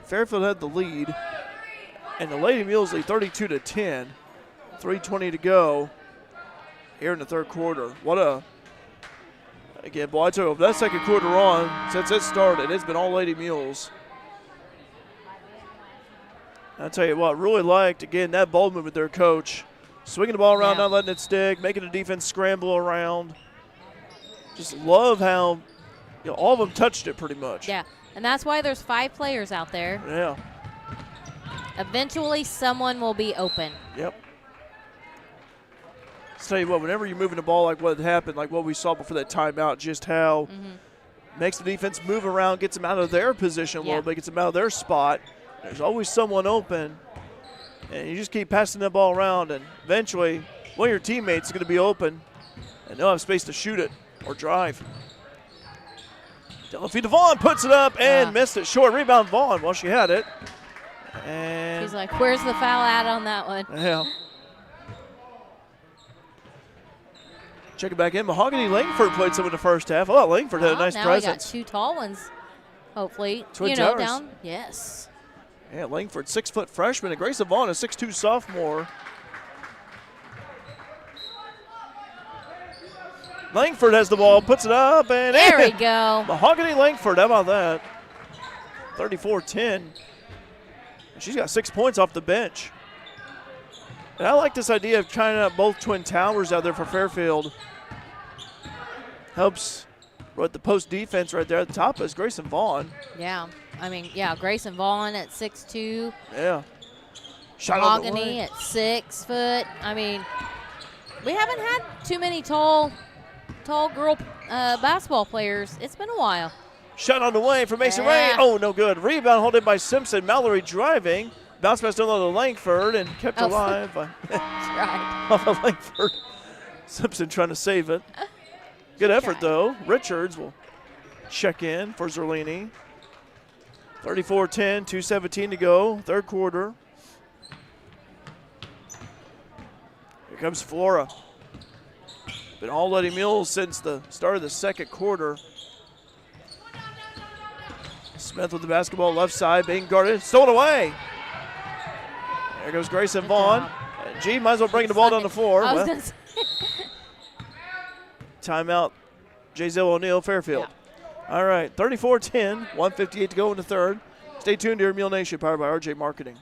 Fairfield had the lead, and the Lady Mules lead 32-10. 3:20 to go here in the third quarter. Again, boy, I tell you, that second quarter on, since it started, it's been all Lady Mules. I'll tell you what, really liked, again, that ball movement there, Coach. Swinging the ball around, not letting it stick, making the defense scramble around. Just love how all of them touched it pretty much. Yeah, and that's why there's 5 players out there. Yeah. Eventually, someone will be open. Yep. I'll tell you what, whenever you're moving the ball like what happened, like what we saw before that timeout, just how makes the defense move around, gets them out of their position a little bit, gets them out of their spot. There's always someone open, and you just keep passing the ball around, and eventually one of your teammates is going to be open, and they'll have space to shoot it or drive. Delafita Vaughn puts it up and missed it short. Rebound Vaughn while she had it. And she's like, where's the foul at on that one? Yeah. Check it back in. Mahogany Langford played some in the first half. Oh, Langford had a nice presence. Now we got 2 tall ones, hopefully. Twin Towers. Down. Yes. Yeah, Langford, 6-foot freshman, and Grayson Vaughn, a 6'2 sophomore. Langford has the ball, puts it up, and there we go. Mahogany Langford, how about that? 34-10. She's got 6 points off the bench. And I like this idea of trying out both Twin Towers out there for Fairfield. Helps with the post defense right there at the top is Grayson Vaughn. Yeah. Grayson Vaughn at 6'2". Yeah. Mahogany at 6 foot. We haven't had too many tall girl basketball players. It's been a while. Shot on the way from Mason Ray. Oh, no good. Rebound holding by Simpson. Mallory driving. Bounce pass down to Langford and kept alive. Right. Off of Langford. Simpson trying to save it. Good effort, though. Richards will check in for Zerlini. 34-10, 2:17 to go, third quarter. Here comes Flora. Been all Lady Mules since the start of the second quarter. Smith with the basketball left side, being guarded, stolen away. There goes Grayson Vaughn. G might as well bring the ball down the floor. I was gonna say. Timeout, J.Zell O'Neill, Fairfield. Yeah. All right, 34-10, 1:58 to go in the third. Stay tuned to your Mule Nation, powered by RJ Marketing.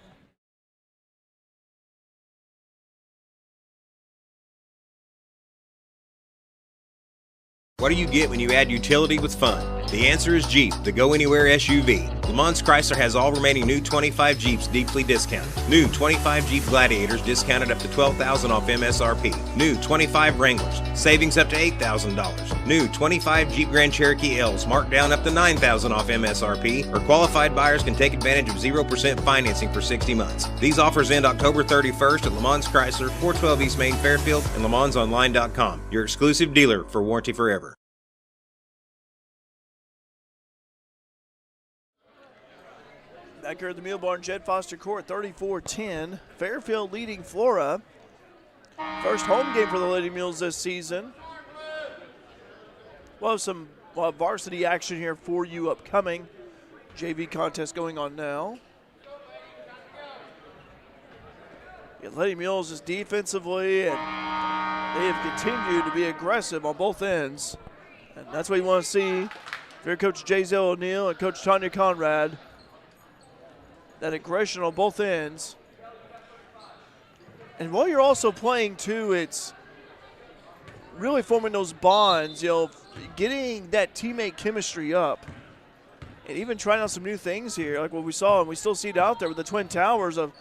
What do you get when you add utility with fun? The answer is Jeep, the go-anywhere SUV. Le Mans Chrysler has all remaining new 25 Jeeps deeply discounted. New 25 Jeep Gladiators discounted up to $12,000 off MSRP. New 25 Wranglers, savings up to $8,000. New 25 Jeep Grand Cherokee L's marked down up to $9,000 off MSRP, or qualified buyers can take advantage of 0% financing for 60 months. These offers end October 31st at Le Mans Chrysler, 412 East Main, Fairfield, and LeMansOnline.com, your exclusive dealer for Warranty Forever. Back here at the Mule Barn, Jed Foster Court, 34-10. Fairfield leading Flora. First home game for the Lady Mules this season. We'll have some varsity action here for you upcoming. JV contest going on now. Yeah, Lady Mules is defensively, and they have continued to be aggressive on both ends. And that's what you want to see. If you're Coach J.Zell O'Neill and Coach Tanya Conrad, that aggression on both ends. And while you're also playing, too, it's really forming those bonds, getting that teammate chemistry up. and even trying out some new things here, like what we saw and we still see it out there with the Twin Towers of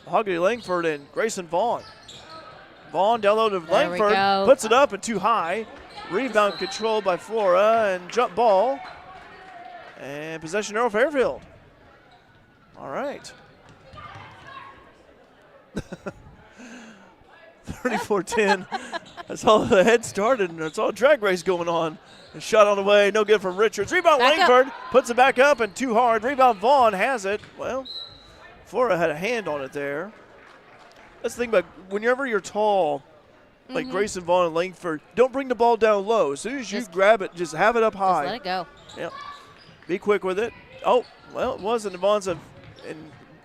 Mahogany Langford and Grayson Vaughn. Vaughn down low to Langford, puts it up and too high. Rebound controlled by Flora and jump ball. And possession arrow Fairfield. All right. 34-10. That's all the head started, and it's all drag race going on. A shot on the way, no good from Richards. Rebound Langford, puts it back up and too hard. Rebound Vaughn has it. Well, Flora had a hand on it there. That's the thing about whenever you're tall, like Grayson Vaughn and Langford, don't bring the ball down low. As soon as you grab it, just have it up high. Just let it go. Yep. Be quick with it. Oh, well, it wasn't in Vaughn's in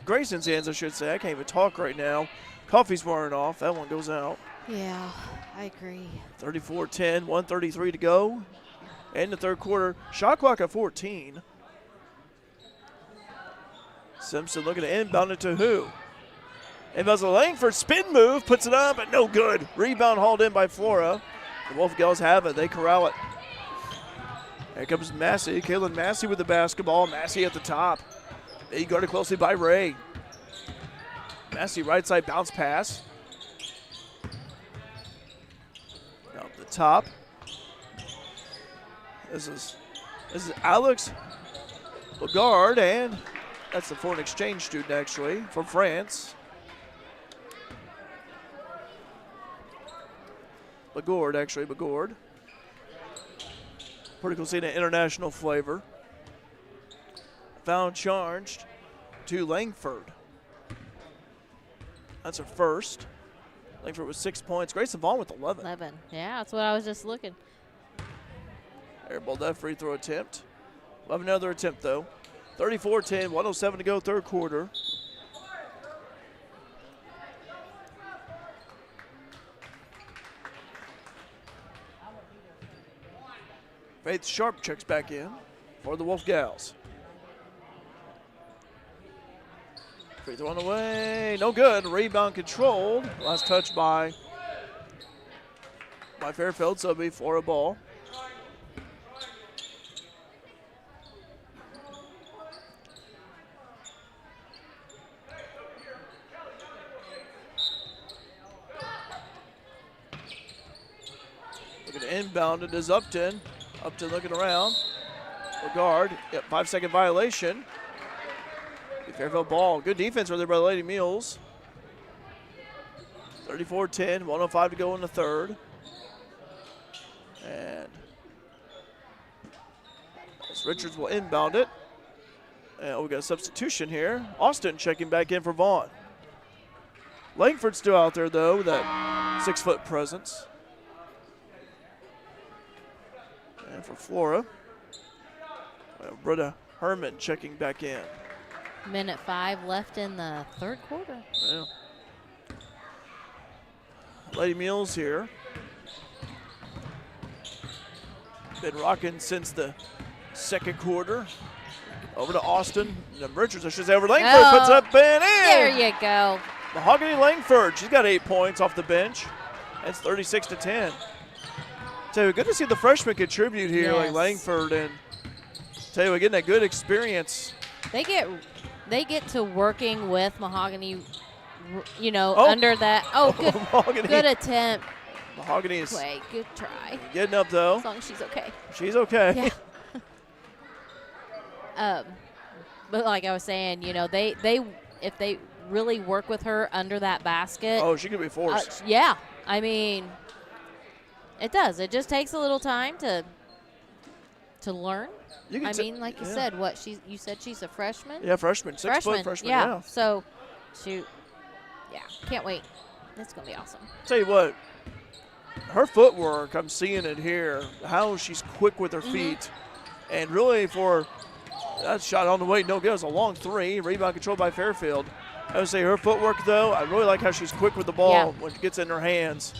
Grayson's hands, I should say. I can't even talk right now. Coffee's wearing off. That one goes out. Yeah, I agree. 34-10, 1:33 to go. In the third quarter, shot clock at 14. Simpson looking to inbound it to who? Inbounds to Langford, spin move, puts it up, and no good. Rebound hauled in by Flora. The Wolfgals have it. They corral it. Here comes Massey. Kaylin Massey with the basketball. Massey at the top. They guarded closely by Ray. Massey right side bounce pass. Up the top. This is Alex Lagarde, and that's the foreign exchange student actually from France. Lagarde. Pretty cool seeing an international flavor. Foul charged to Langford. That's her first. Langford with 6 points. Grayson Vaughn with 11. 11. Yeah, that's what I was just looking. Airball that free throw attempt. We'll have another attempt though. 34-10, 1:07 to go, third quarter. Faith Sharp checks back in for the Wolfgals. Free throw on the way, no good. Rebound controlled. Last touch by Fairfield, so it'll be Flora ball. Looking to inbound it is Upton. Upton looking around. Lagarde, 5-second violation. Fairfield ball. Good defense right there by the Lady Mules. 34-10, 1:05 to go in the third. And Richards will inbound it. And we got a substitution here. Austin checking back in for Vaughn. Langford's still out there though with that 6-foot presence. And for Flora, Britta Herman checking back in. Minute 5 left in the third quarter. Yeah. Lady Mules here. Been rocking since the second quarter. Over to Austin. Richards, I should say, over Langford, puts up and in. There you go. Mahogany Langford, she's got 8 points off the bench. That's 36-10. Tell you, good to see the freshmen contribute here, like Langford, and tell you, we're getting that good experience. They get to working with Mahogany, you know, under that. Oh, good, Mahogany. Good attempt. Mahogany is good try. Getting up though. As long as she's okay. She's okay. Yeah. But like I was saying, you know, if they really work with her under that basket. Oh, she could be forced. Yeah, I mean, it does. It just takes a little time to learn. I mean, like you said, you said she's a freshman? Yeah, freshman. 6-foot freshman, yeah. So, can't wait. It's going to be awesome. Tell you what, her footwork, I'm seeing it here, how she's quick with her feet. And really for that shot on the way, no good. It was a long three. Rebound controlled by Fairfield. I would say her footwork, though, I really like how she's quick with the ball when it gets in her hands.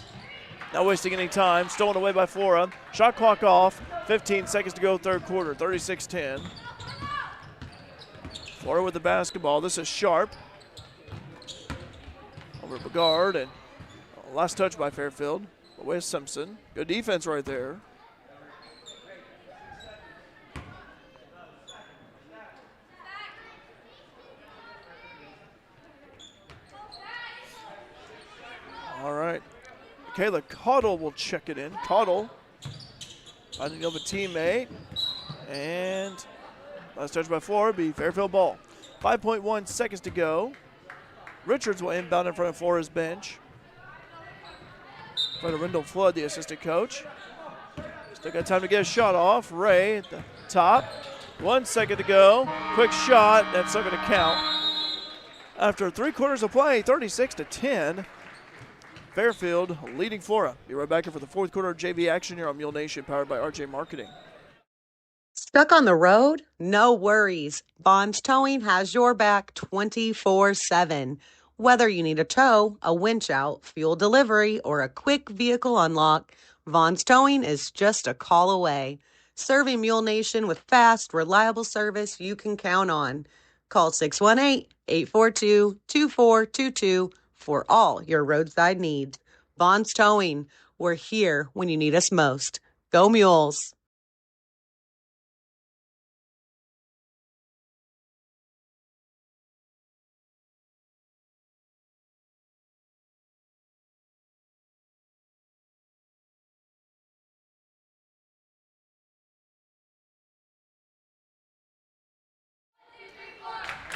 Not wasting any time. Stolen away by Flora. Shot clock off. 15 seconds to go, third quarter. 36-10. Flora with the basketball. This is Sharp. Over to Lagarde. And last touch by Fairfield. Away to Simpson. Good defense right there. Kayla Caudill will check it in. Caudill finding of a teammate. And last touch by Flora be Fairfield ball. 5.1 seconds to go. Richards will inbound in front of Flora's bench. In front of Rendell Flood, the assistant coach. Still got time to get a shot off. Ray at the top. 1 second to go. Quick shot. That's not going to count. After 3 quarters of play, 36-10. Fairfield leading Flora. Be right back here for the fourth quarter of JV action here on Mule Nation, powered by RJ Marketing. Stuck on the road? No worries. Bonds Towing has your back 24/7. Whether you need a tow, a winch out, fuel delivery, or a quick vehicle unlock, Bonds Towing is just a call away. Serving Mule Nation with fast, reliable service you can count on. Call 618-842-2422 for all your roadside needs. Bonds Towing, we're here when you need us most. Go Mules!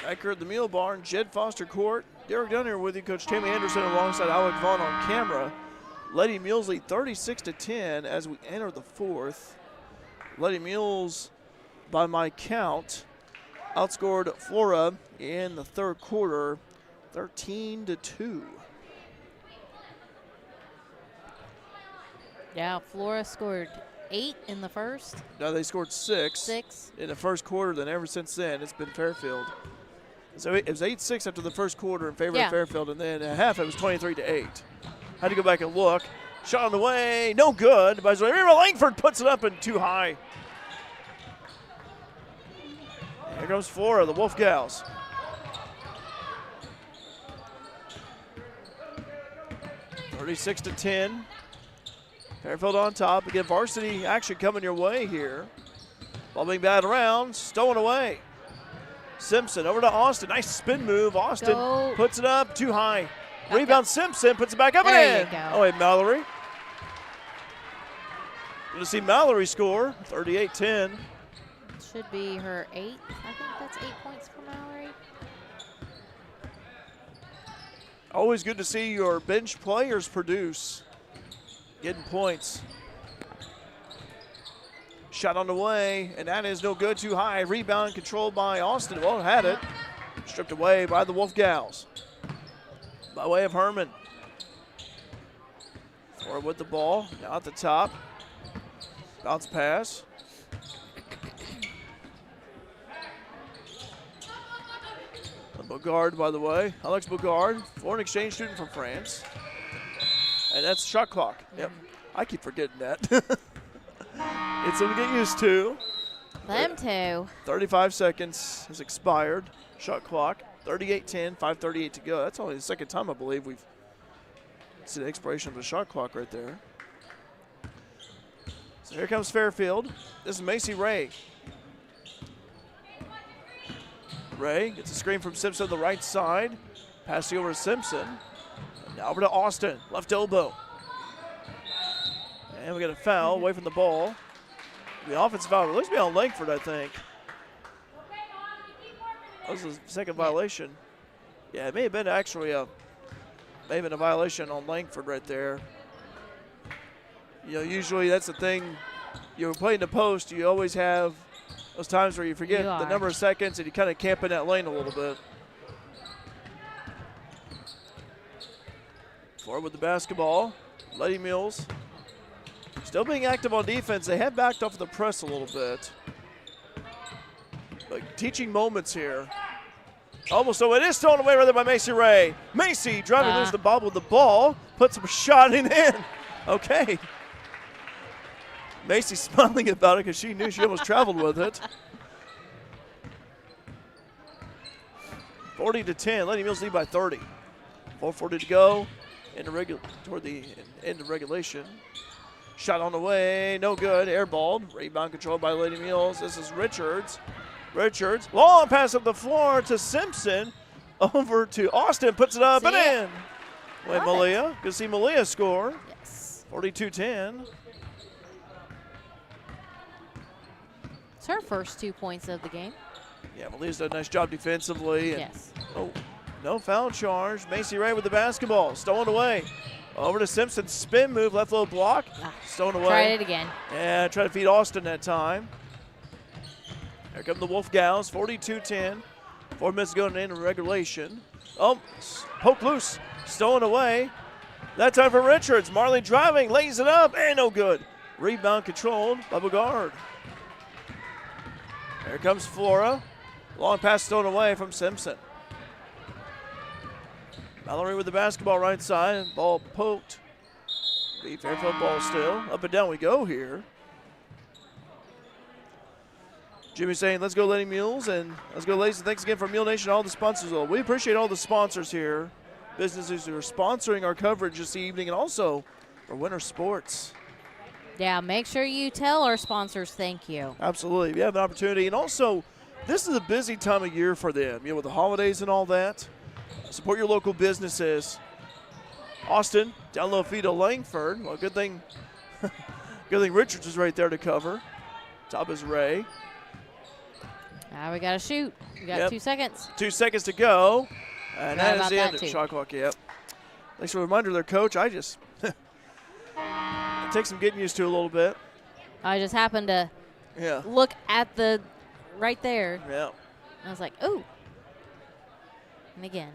Back here at the Mule Barn, Jed Foster Court. Derek Dunn here with you, Coach Tammy Anderson alongside Alec Vaughn on camera. Lady Mules lead 36-10 as we enter the fourth. Lady Mules, by my count, outscored Flora in the third quarter 13-2. Yeah, Flora scored 8 in the first. Now they scored 6 in the first quarter. Then ever since then, it's been Fairfield. So it was 8-6 after the first quarter in favor of Fairfield, and then at half it was 23-8. Had to go back and look. Shot on the way, no good. But Langford puts it up and too high. Here comes Flora, the Wolfgals. (36-10). Fairfield on top. Again, varsity action coming your way here. Ball being batted around, stolen away. Simpson over to Austin. Nice spin move. Austin puts it up too high. Rebound Simpson puts it back up and in. Oh, wait, Mallory. Good to see Mallory score. 38-10. Should be her 8th. I think that's 8 points for Mallory. Always good to see your bench players produce. Getting points. Shot on the way, and that is no good, too high. Rebound controlled by Austin. Well, had it. Stripped away by the Wolfgals. By way of Herman. Flora with the ball, now at the top. Bounce pass. Bogard, by the way. Alex Bogard, foreign exchange student from France. And that's shot clock. Yep, I keep forgetting that. It's something to get used to. Them too. 35 seconds has expired. Shot clock. 38-10, 5:38 to go. That's only the second time I believe we've seen the expiration of the shot clock right there. So here comes Fairfield. This is Macy Ray. Ray gets a screen from Simpson on the right side. Passing over to Simpson. And now over to Austin. Left elbow. And we got a foul away from the ball. The offensive foul. It looks to be on Langford, I think. That was the second violation. Yeah, it may have been actually a violation on Langford right there. You know, usually that's the thing. You're playing the post, you always have those times where you forget the number of seconds and you kind of camp in that lane a little bit. Forward with the basketball. Lady Mules still being active on defense. They have backed off the press a little bit. But teaching moments here. Almost, so it is stolen away rather by Macy Ray. Macy driving loose the ball with the ball. Puts a shot in. Okay. Macy smiling about it because she knew she almost traveled with it. 40-10. Lady Mules lead by 30. 4:40 to go. Toward the end of regulation. Shot on the way, no good. Airballed. Rebound controlled by Lady Mules. This is Richards. Long pass up the floor to Simpson. Over to Austin. Puts it up and in. Wait, Malia. Good to see Malia score. Yes. 42-10. It's her first 2 points of the game. Yeah, Malee's done a nice job defensively. And, Yes. oh, no foul charge. Macy Ray with the basketball. Stolen away. Over to Simpson. Spin move. Left low block. Stolen away. Try it again. Yeah, try to feed Austin that time. Here come the Wolfgals. 42-10. 4 minutes going into regulation. Oh, poke loose. Stolen away. That time for Richards. Marley driving. Lays it up. And no good. Rebound controlled by Bogard. Here comes Flora. Long pass stolen away from Simpson. Mallory with the basketball right side. Ball poked. The Fairfield ball still. Up and down we go here. Jimmy saying, let's go Lady Mules, and let's go ladies. And thanks again for Mule Nation, all the sponsors. We appreciate all the sponsors here. Businesses who are sponsoring our coverage this evening, and also for winter sports. Yeah, make sure you tell our sponsors thank you. Absolutely. We have an opportunity. And also, this is a busy time of year for them, with the holidays and all that. Support your local businesses. Austin, down low feed to Langford. Well, good thing Richards is right there to cover. Top is Ray. Now we got to shoot. We got 2 seconds. 2 seconds to go. And that is about the end that of too. shot clock. Yep. Thanks for the reminder there, Coach. I just it takes some getting used to a little bit. I just happened to Yeah. look at the right there. Yeah. I was like, ooh. And again.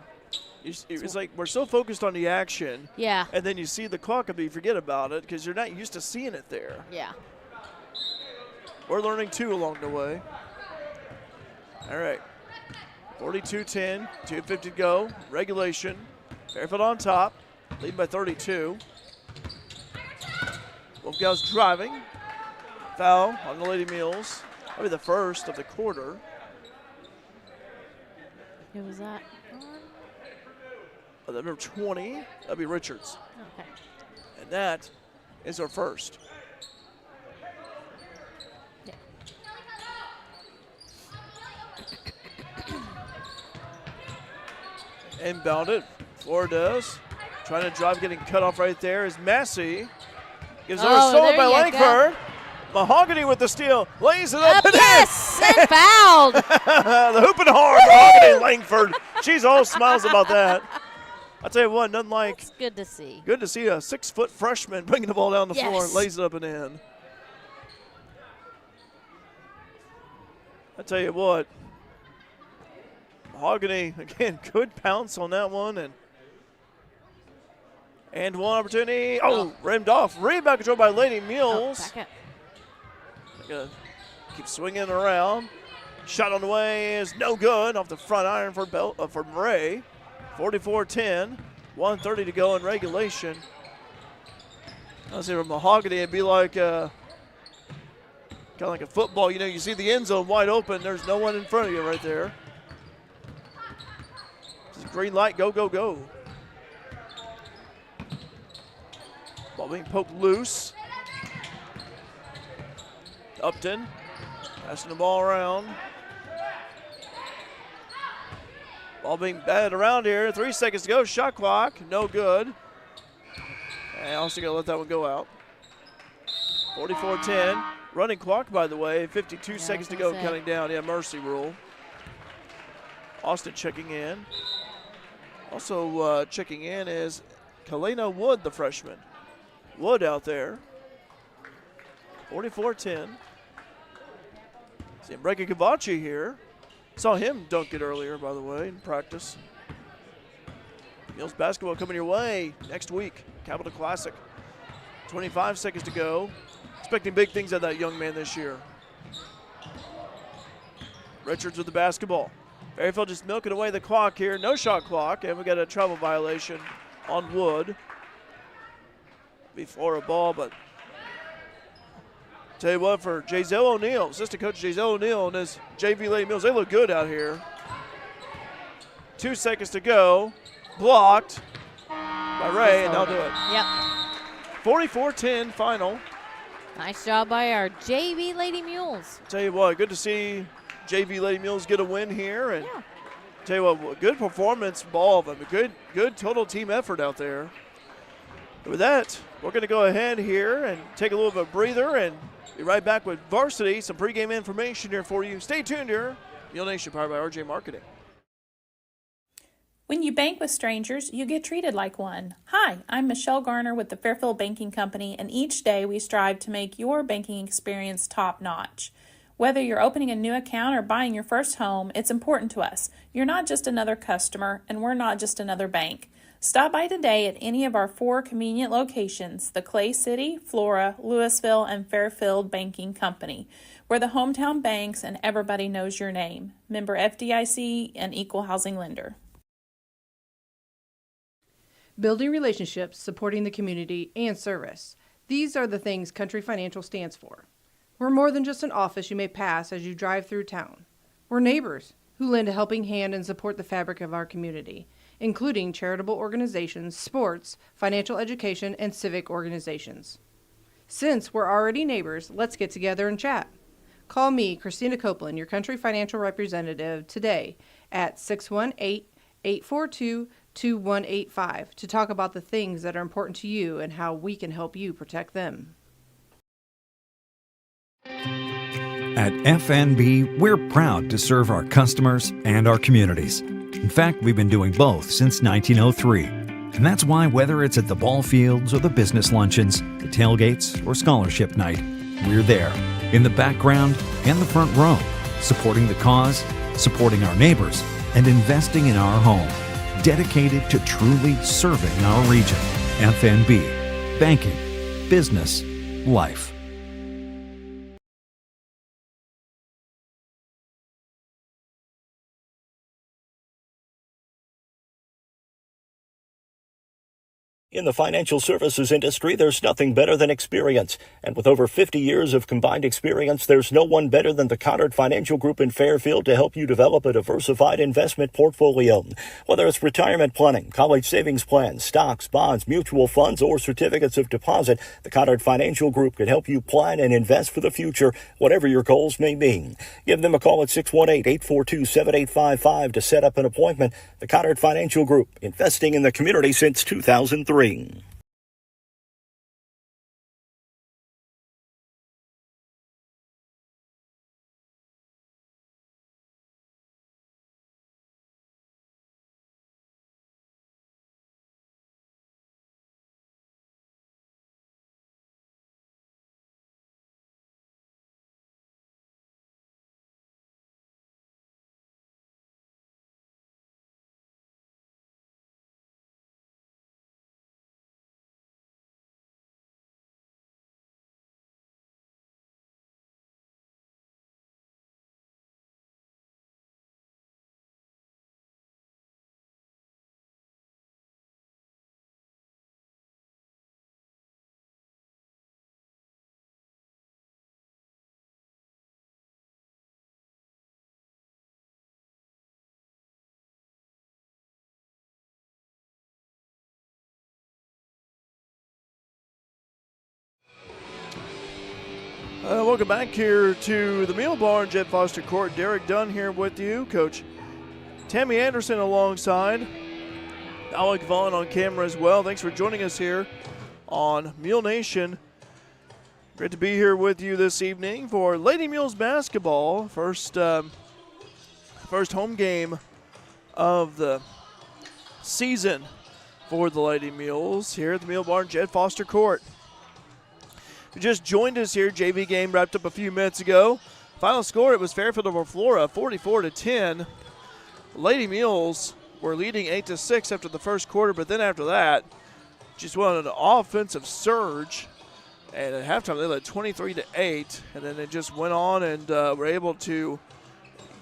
It's like we're so focused on the action. Yeah. And then you see the clock and you forget about it because you're not used to seeing it there. Yeah. We're learning too along the way. All right. 42-10, 2:50 to go. Regulation. Fairfield on top, leading by 32. Wolfgals driving. Foul on the Lady Mules. That'll be the first of the quarter. Who was that? Number 20, that'll be Richards. Okay. And that is our first. Yeah. Inbounded. Flora does. Trying to drive, getting cut off right there is Massey. Gives over stolen there by you Langford. Mahogany with the steal. Lays it up and yes, and fouled. the hooping hard, Mahogany Langford. She's all smiles about that. I'll tell you what, nothing like. It's good to see. Good to see a 6-foot freshman bringing the ball down the floor and Yes. lays it up and in. I tell you what, Mahogany, again, good pounce on that one. And one opportunity. Oh, rimmed off. Rebound control by Lady Mules. Back up. Gonna keep swinging around. Shot on the way is no good off the front iron for Ray. 44-10, 1:30 to go in regulation. I see from Mahogany, it'd be like kind of like a football. You see the end zone wide open. There's no one in front of you right there. Just green light, go, go, go. Ball being poked loose. Upton passing the ball around. Ball being batted around here. 3 seconds to go. Shot clock. No good. And also going to let that one go out. 44-10. Running clock, by the way. 52 seconds to go. Counting down. Yeah, mercy rule. Austin checking in. Also checking in is Kalena Wood, the freshman. Wood out there. 44-10. See Breka Kavachi here. Saw him dunk it earlier, by the way, in practice. Mules basketball coming your way next week. Capital Classic. 25 seconds to go. Expecting big things out of that young man this year. Richards with the basketball. Fairfield just milking away the clock here. No shot clock, and we got a travel violation on Wood. Before a ball, but tell you what, for Giselle O'Neill, assistant coach Giselle O'Neill and his JV Lady Mules, they look good out here. 2 seconds to go. Blocked by Ray, and they'll do it. Yep. 44-10 final. Nice job by our JV Lady Mules. Tell you what, good to see JV Lady Mules get a win here. And Yeah. tell you what, good performance, ball of them. A good total team effort out there. With that, we're going to go ahead here and take a little bit of a breather and be right back with varsity. Some pregame information here for you. Stay tuned here. Mule Nation, powered by RJ Marketing. When you bank with strangers, you get treated like one. Hi, I'm Michelle Garner with the Fairfield Banking Company, and each day we strive to make your banking experience top-notch. Whether you're opening a new account or buying your first home, it's important to us. You're not just another customer, and we're not just another bank. Stop by today at any of our 4 convenient locations, the Clay City, Flora, Louisville, and Fairfield Banking Company. We're the hometown banks and everybody knows your name. Member FDIC and equal housing lender. Building relationships, supporting the community, and service. These are the things Country Financial stands for. We're more than just an office you may pass as you drive through town. We're neighbors who lend a helping hand and support the fabric of our community, including charitable organizations, sports, financial education, and civic organizations. Since we're already neighbors, let's get together and chat. Call me, Christina Copeland, your Country Financial representative, today at 618-842-2185 to talk about the things that are important to you and how we can help you protect them. At FNB, we're proud to serve our customers and our communities. In fact, we've been doing both since 1903. And that's why whether it's at the ball fields or the business luncheons, the tailgates or scholarship night, we're there, in the background and the front row, supporting the cause, supporting our neighbors, and investing in our home, dedicated to truly serving our region. FNB, banking, business, life. In the financial services industry, there's nothing better than experience. And with over 50 years of combined experience, there's no one better than the Connard Financial Group in Fairfield to help you develop a diversified investment portfolio. Whether it's retirement planning, college savings plans, stocks, bonds, mutual funds, or certificates of deposit, the Connard Financial Group can help you plan and invest for the future, whatever your goals may be. Give them a call at 618-842-7855 to set up an appointment. The Connard Financial Group, investing in the community since 2003. Welcome back here to the Mule Barn, Jed Foster Court. Derek Dunn here with you. Coach Tammy Anderson alongside. Alec Vaughn on camera as well. Thanks for joining us here on Mule Nation. Great to be here with you this evening for Lady Mules basketball. First home game of the season for the Lady Mules here at the Mule Barn, Jed Foster Court. Who just joined us here. JV game wrapped up a few minutes ago. Final score, it was Fairfield over Flora, 44-10. Lady Mules were leading 8-6 after the first quarter, but then after that, just went on an offensive surge. And at halftime, they led 23-8, and then they just went on and were able to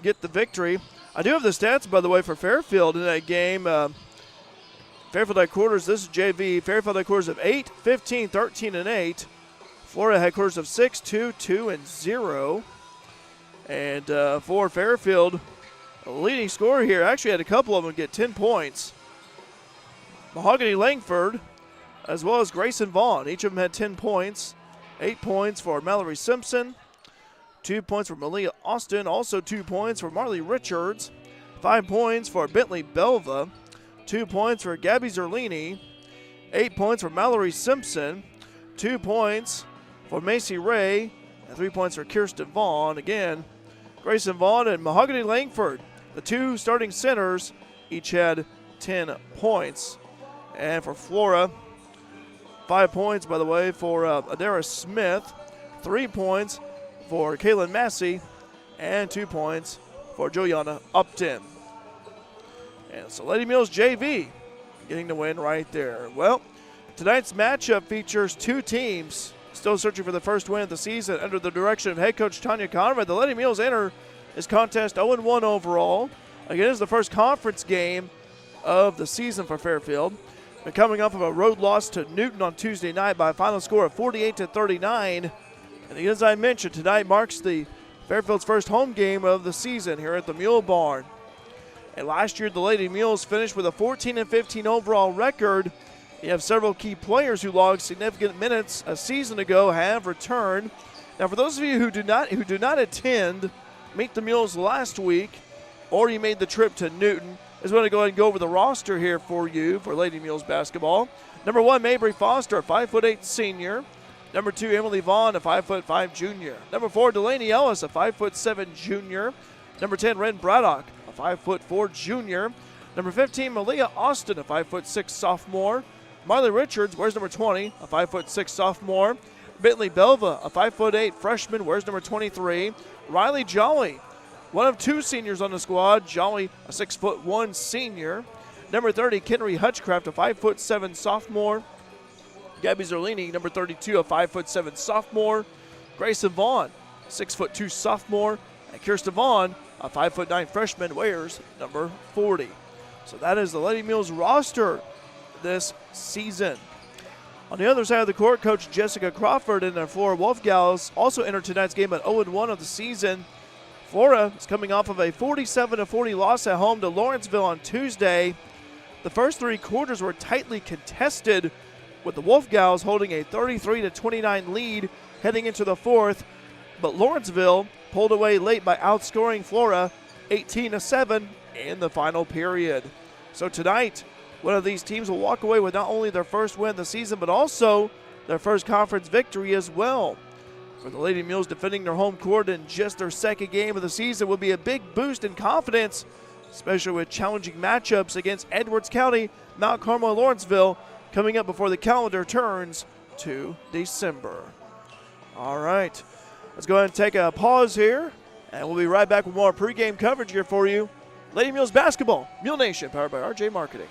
get the victory. I do have the stats, by the way, for Fairfield in that game. Fairfield headquarters, this is JV. Fairfield headquarters of 8, 15, 13, and 8. Florida headquarters of 6, 2, 2, and 0. And for Fairfield, a leading scorer here, actually had a couple of them get 10 points. Mahogany Langford, as well as Grayson Vaughn. Each of them had 10 points. 8 points for Mallory Simpson. 2 points for Malia Austin. Also 2 points for Marley Richards. 5 points for Bentley Belva. 2 points for Gabby Zerlini. 8 points for Mallory Simpson, 2 points for Macy Ray, and 3 points for Kirsten Vaughn. Again, Grayson Vaughn and Mahogany Langford, the two starting centers, each had 10 points. And for Flora, 5 points, by the way, for Adara Smith, 3 points for Kaylin Massey, and 2 points for Juliana Upton. And so Lady Mules JV getting the win right there. Well, tonight's matchup features two teams still searching for the first win of the season under the direction of head coach Tanya Conrad. The Lady Mules enter this contest 0-1 overall. Again, it's the first conference game of the season for Fairfield. They're coming off of a road loss to Newton on Tuesday night by a final score of 48-39. And as I mentioned, tonight marks the Fairfield's first home game of the season here at the Mule Barn. And last year, the Lady Mules finished with a 14-15 overall record. You have several key players who logged significant minutes a season ago have returned. Now, for those of you who did not attend Meet the Mules last week, or you made the trip to Newton, I just want to go ahead and go over the roster here for you for Lady Mules basketball. Number 1, Mabry Foster, a 5'8" senior. Number 2, Emily Vaughn, a 5'5" junior. Number 4, Delaney Ellis, a 5'7" junior. Number 10, Ren Braddock, a 5'4" junior. Number 15, Malia Austin, a 5'6" sophomore. Marley Richards wears number 20, a 5'6" sophomore. Bentley Belva, a 5'8" freshman, wears number 23. Riley Jolly, one of 2 seniors on the squad. Jolly, a 6'1" senior. Number 30, Kenry Hutchcraft, a 5'7" sophomore. Gabby Zerlini, number 32, a 5'7" sophomore. Grayson Vaughn, 6'2" sophomore. And Kirsten Vaughn, a 5'9" freshman, wears number 40. So that is the Lady Mules roster this season. On the other side of the court, Coach Jessica Crawford and the Flora Wolfgals also entered tonight's game at 0-1 of the season. Flora is coming off of a 47-40 loss at home to Lawrenceville on Tuesday. The first 3 quarters were tightly contested, with the Wolfgals holding a 33-29 lead heading into the fourth. But Lawrenceville pulled away late by outscoring Flora 18-7 in the final period. So tonight, one of these teams will walk away with not only their first win of the season, but also their first conference victory as well. For the Lady Mules, defending their home court in just their second game of the season will be a big boost in confidence, especially with challenging matchups against Edwards County, Mount Carmel, and Lawrenceville coming up before the calendar turns to December. All right, let's go ahead and take a pause here, and we'll be right back with more pregame coverage here for you. Lady Mules basketball, Mule Nation, powered by RJ Marketing.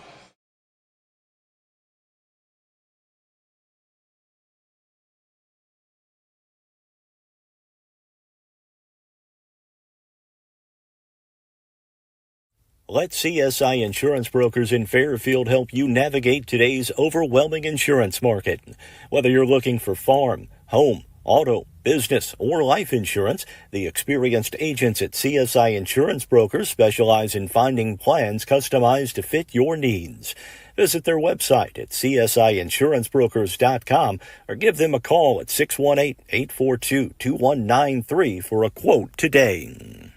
Let CSI Insurance Brokers in Fairfield help you navigate today's overwhelming insurance market. Whether you're looking for farm, home, auto, business, or life insurance, the experienced agents at CSI Insurance Brokers specialize in finding plans customized to fit your needs. Visit their website at csiinsurancebrokers.com or give them a call at 618-842-2193 for a quote today.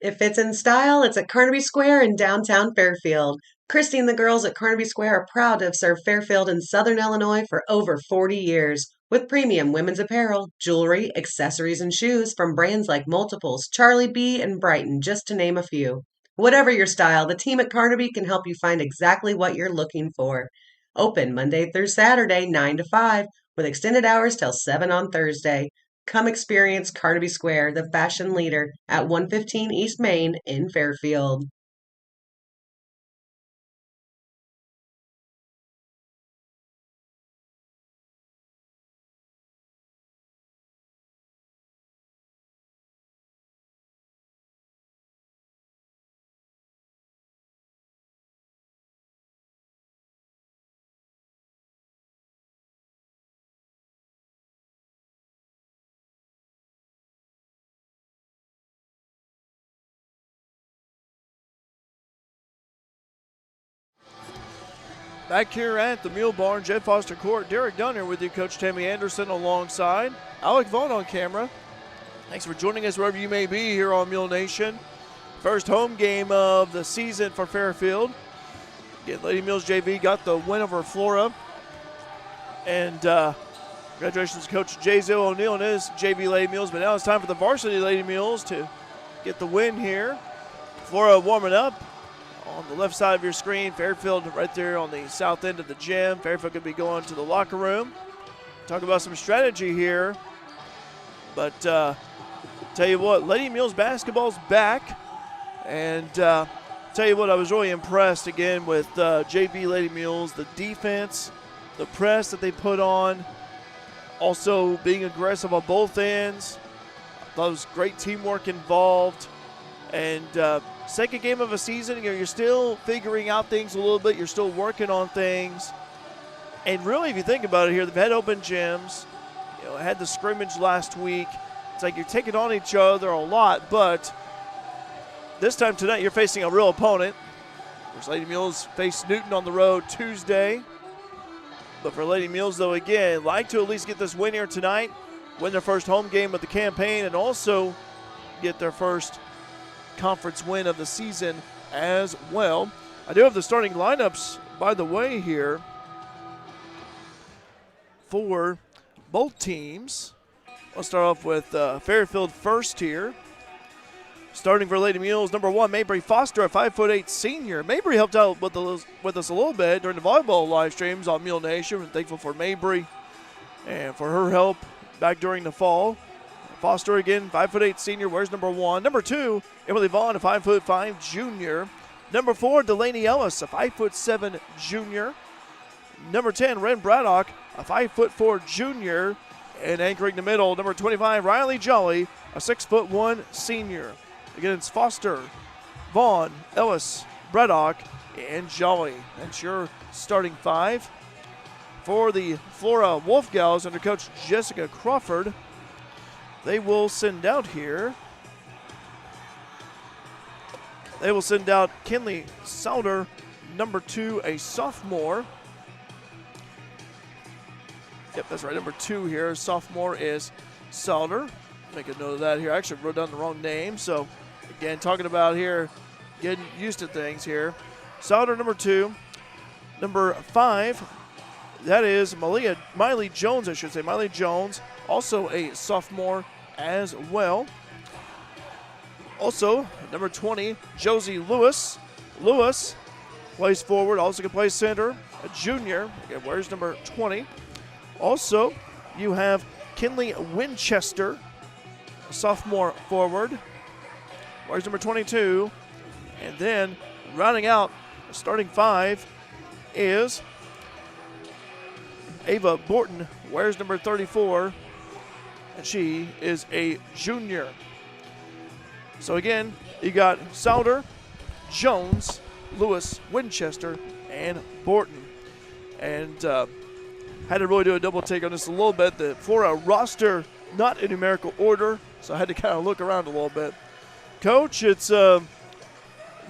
If it's in style, it's at Carnaby Square in downtown Fairfield. Christy and the girls at Carnaby Square are proud to have served Fairfield and Southern Illinois for over 40 years. With premium women's apparel, jewelry, accessories, and shoes from brands like Multiples, Charlie B, and Brighton, just to name a few. Whatever your style, the team at Carnaby can help you find exactly what you're looking for. Open Monday through Saturday, 9 to 5, with extended hours till 7 on Thursday. Come experience Carnaby Square, the fashion leader, at 115 East Main in Fairfield. Back here at the Mule Barn, Jeff Foster Court, Derek Dunn here with you, Coach Tammy Anderson alongside Alec Vaughn on camera. Thanks for joining us wherever you may be here on Mule Nation. First home game of the season for Fairfield. Again, Lady Mules JV got the win over Flora. And congratulations to Coach J.Z. O'Neill and his JV Lady Mules. But now it's time for the varsity Lady Mules to get the win here. Flora warming up on the left side of your screen. Fairfield right there on the south end of the gym. Fairfield could be going to the locker room. Talk about some strategy here. But tell you what, Lady Mules basketball's back. And tell you what, I was really impressed again with JV Lady Mules, the defense, the press that they put on, also being aggressive on both ends. That was great teamwork involved. And second game of a season, you're still figuring out things a little bit. You're still working on things. And really, if you think about it here, they've had open gyms. Had the scrimmage last week. It's like you're taking on each other a lot, but this time tonight you're facing a real opponent. Of course, Lady Mules face Newton on the road Tuesday. But for Lady Mules, though, again, like to at least get this win here tonight, win their first home game of the campaign, and also get their first conference win of the season as well. I do have the starting lineups, by the way, here for both teams. Let's start off with Fairfield first here. Starting for Lady Mules, number 1, Mabry Foster, a 5'8" senior. Mabry helped out with us a little bit during the volleyball live streams on Mule Nation. We're thankful for Mabry and for her help back during the fall. Foster again, 5'8" senior, wears number 1. Number 2, Emily Vaughn, a 5'5" junior. Number 4, Delaney Ellis, a 5'7" junior. Number 10, Ren Braddock, a 5'4" junior. And anchoring the middle, number 25, Riley Jolly, a 6'1" senior. Again, it's Foster, Vaughn, Ellis, Braddock, and Jolly. That's your starting 5. For the Flora Wolfgals under Coach Jessica Crawford, they will send out here. They will send out Kinley Sauter, number 2, a sophomore. Yep, that's right, number 2 here. Sophomore is Sauter. Make a note of that here. I actually wrote down the wrong name, so again, talking about here, getting used to things here. Sauter, number 2. Number 5, that is Miley Jones, I should say. Miley Jones, also a sophomore as well. Also, number 20, Josie Lewis. Lewis plays forward, also can play center, a junior. Again, where's number 20? Also, you have Kinley Winchester, a sophomore forward. Where's number 22? And then rounding out the starting 5 is Ava Borton. Where's number 34? And she is a junior. So again, you got Sauter, Jones, Lewis, Winchester, and Borton. And had to really do a double take on this a little bit. The Flora roster, not in numerical order, so I had to kind of look around a little bit. Coach, it's we've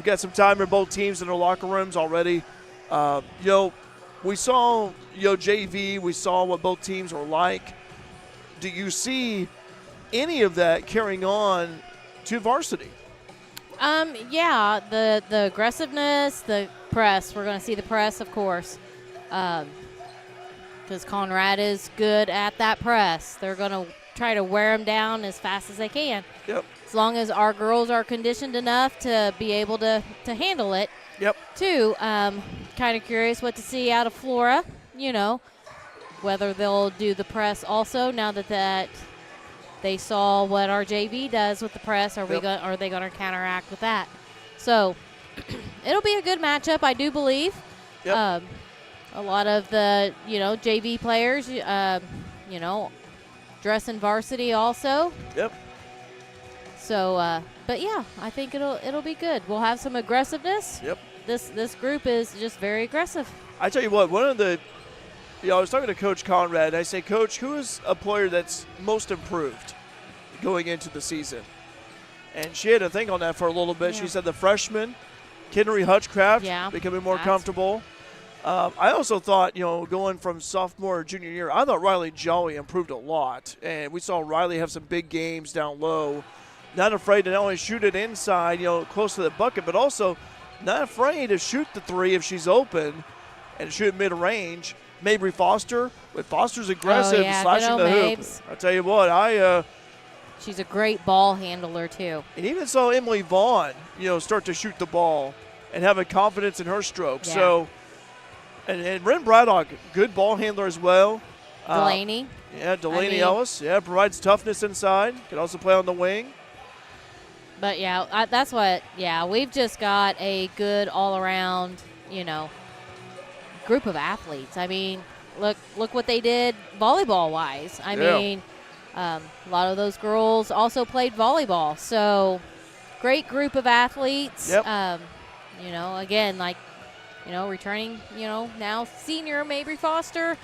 got some time in both teams in their locker rooms already. We saw JV, we saw what both teams were like. Do you see any of that carrying on to varsity? Yeah, the aggressiveness, the press. We're going to see the press, of course. Because Conrad is good at that press. They're going to try to wear them down as fast as they can. Yep. As long as our girls are conditioned enough to be able to handle it. Yep. Too, kind of curious what to see out of Flora, whether they'll do the press also now that they saw what our JV does with the press. Are they going to counteract with that? So it'll be a good matchup, I do believe. Yep. A lot of the, JV players, dress in varsity also. Yep. So, but yeah, I think it'll be good. We'll have some aggressiveness. Yep. This group is just very aggressive. I tell you what, one of the, I was talking to Coach Conrad. I say, Coach, who is a player that's most improved going into the season? And she had to think on that for a little bit. Yeah. She said the freshman, Kinnery Hutchcraft, becoming more comfortable. I also thought, going from sophomore to junior year, I thought Riley Jolly improved a lot. And we saw Riley have some big games down low. Not afraid to not only shoot it inside, close to the bucket, but also not afraid to shoot the three if she's open and shoot mid-range. Mabry Foster, but Foster's aggressive, slashing the hoop. I tell you what, she's a great ball handler too. And even saw Emily Vaughn, start to shoot the ball and have a confidence in her stroke. Yeah. So, and Ren Braddock, good ball handler as well. Delaney. Delaney Ellis. Yeah, provides toughness inside. Can also play on the wing. But that's what. Yeah, we've just got a good all-around, group of athletes. I mean, look what they did volleyball-wise. I mean, a lot of those girls also played volleyball. So, great group of athletes. Yep. Again, returning, now senior Mabry Foster.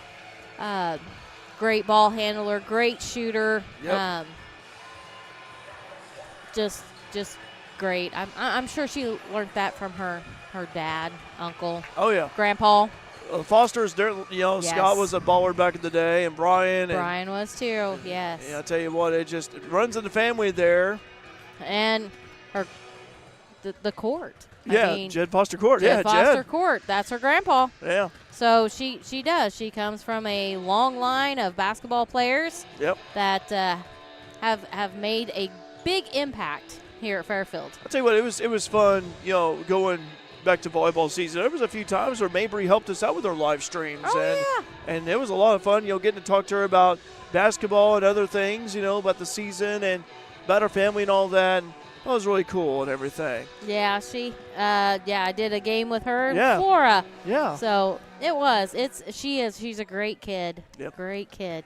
Great ball handler, great shooter. Yep. Just great. I'm sure she learned that from her dad, uncle. Oh yeah. Grandpa. Foster's there. Yes. Scott was a baller back in the day, and Brian. Brian was too. Yes. Yeah, I tell you what, it runs in the family there. And the court. Jed Foster Court. Jed Foster Court. That's her grandpa. Yeah. So she does. She comes from a long line of basketball players. Yep. That have made a big impact here at Fairfield. I'll tell you what, it was fun, going back to volleyball season. There was a few times where Mabry helped us out with our live streams. And it was a lot of fun, getting to talk to her about basketball and other things, about the season and about her family and all that. And that was really cool and everything. Yeah, I did a game with her and Yeah. Flora. Yeah. So it was. She's a great kid. Yep. Great kid.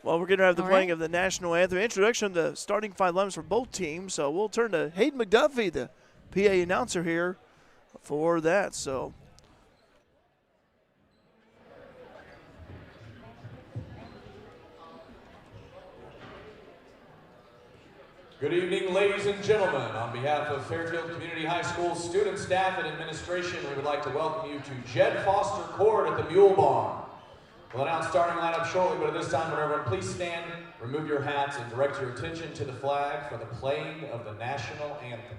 Well, we're going to have the All playing right. of the national anthem. Introduction to starting five lineups for both teams. So we'll turn to Hayden McDuffie, the PA announcer here, for that. So. Good evening, ladies and gentlemen. On behalf of Fairfield Community High School student, staff, and administration, we would like to welcome you to Jed Foster Court at the Mule Barn. We'll announce starting lineup shortly, but at this time, would everyone please stand, remove your hats, and direct your attention to the flag for the playing of the national anthem.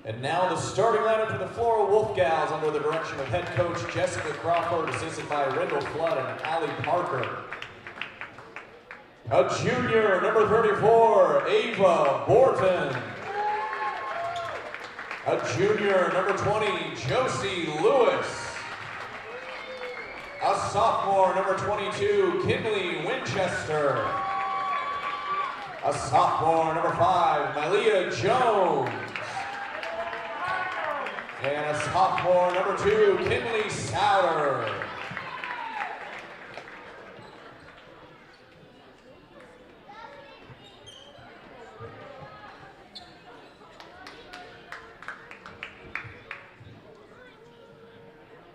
And now the starting lineup for the Flora Wolfgals under the direction of head coach Jessica Crawford, assisted by Rendell Flood and Allie Parker. A junior, number 34, Ava Borton. A junior, number 20, Josie Lewis. A sophomore, number 22, Kinley Winchester. A sophomore, number 5, Malia Jones. And a sophomore, number 2, Kinley Souter.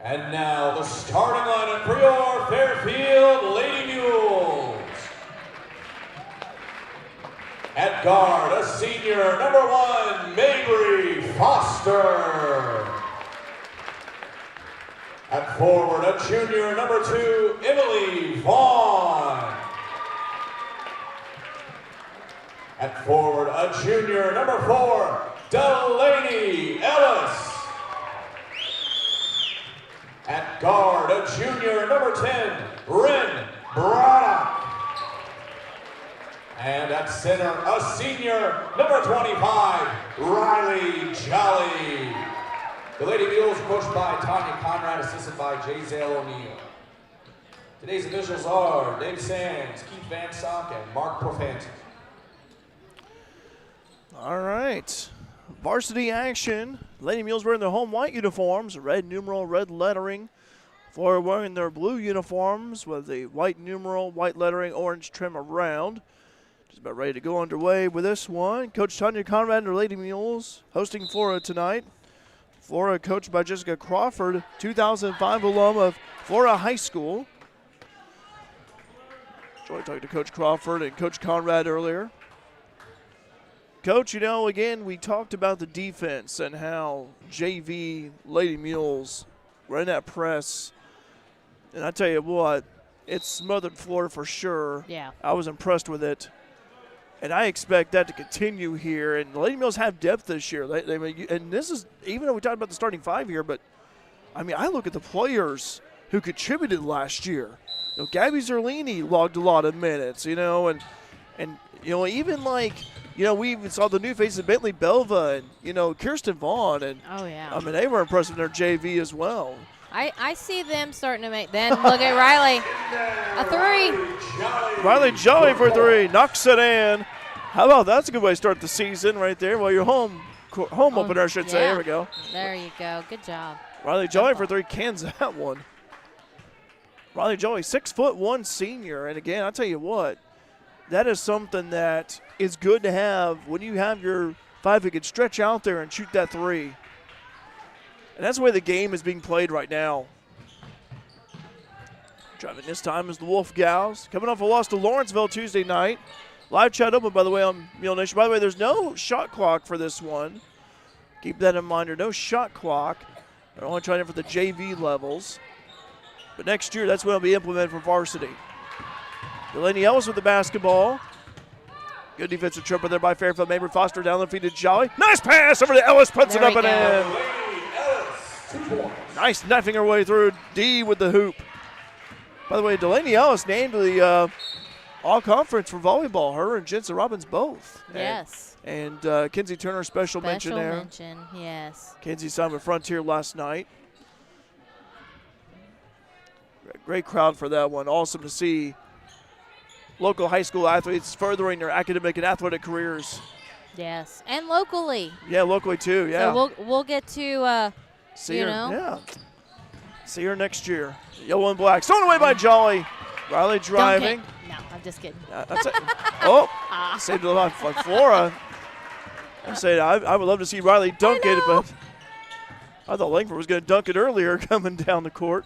And now the starting lineup for your Fairfield Lady Mules. At guard, a senior, number 1, Mabry Foster. At forward, a junior, number 2, Emily Vaughn. At forward, a junior, number 4, Delaney Ellis. junior, number 10, Ren Braddock. And at center, a senior, number 25, Riley Jolly. The Lady Mules coached by Tanya Conrad, assisted by J. Zale O'Neill. Today's officials are Dave Sands, Keith Van Sock, and Mark Porfanti. All right. Varsity action. Lady Mules wearing their home white uniforms, red numeral, red lettering. Flora wearing their blue uniforms with the white numeral, white lettering, orange trim around. Just about ready to go underway with this one. Coach Tanya Conrad and her Lady Mules hosting Flora tonight. Flora coached by Jessica Crawford, 2005 alum of Flora High School. Joy talking to Coach Crawford and Coach Conrad earlier. Coach, you know, again, we talked about the defense and how JV Lady Mules were in that press. And I tell you what, it smothered Florida for sure. Yeah. I was impressed with it. And I expect that to continue here. And the Lady Mules have depth this year. And this is, even though we talked about the starting five here, but, I mean, I look at the players who contributed last year. You know, Gabby Zerlini logged a lot of minutes, you know, and you know, even like, you know, we even saw the new faces of Bentley Belva and, you know, Kirsten Vaughn. And, oh, yeah. I mean, they were impressive in their JV as well. I see them starting to make. Then look at Riley. A three. Riley Jolly for three. Knocks it in. How about that's a good way to start the season right there? Well, your home opener, I should say. There we go. There you go. Good job. Riley Jolly for three. Cans that one. Riley Jolly, 6'1" senior. And again, I'll tell you what, that is something that is good to have when you have your five who can stretch out there and shoot that three. And that's the way the game is being played right now. Driving this time is the Wolfgals. Coming off a loss to Lawrenceville Tuesday night. Live chat open, by the way, on Mule Nation. By the way, there's no shot clock for this one. Keep that in mind. There's no shot clock. They're only trying it for the JV levels. But next year, that's when it'll be implemented for varsity. Delaney Ellis with the basketball. Good defensive tripper there by Fairfield. Mabry Foster down the feet to Jolly. Nice pass over to Ellis. Puts it up and in. Nice knifing her way through. D with the hoop. By the way, Delaney Ellis named the all-conference for volleyball. Her and Jensen Robbins both. Yes. And Kinsey Turner, special mention there. Special mention, yes. Kinsey signed with Frontier last night. Great crowd for that one. Awesome to see local high school athletes furthering their academic and athletic careers. Yes, and locally. Yeah, locally too, yeah. So we'll get to, see you her, know. Yeah. See her next year. Yellow and black. Stolen away by Jolly. Riley driving. No, I'm just kidding. That's it. Oh, saved it by Flora. I'm saying I would love to see Riley dunk it, but I thought Langford was going to dunk it earlier coming down the court.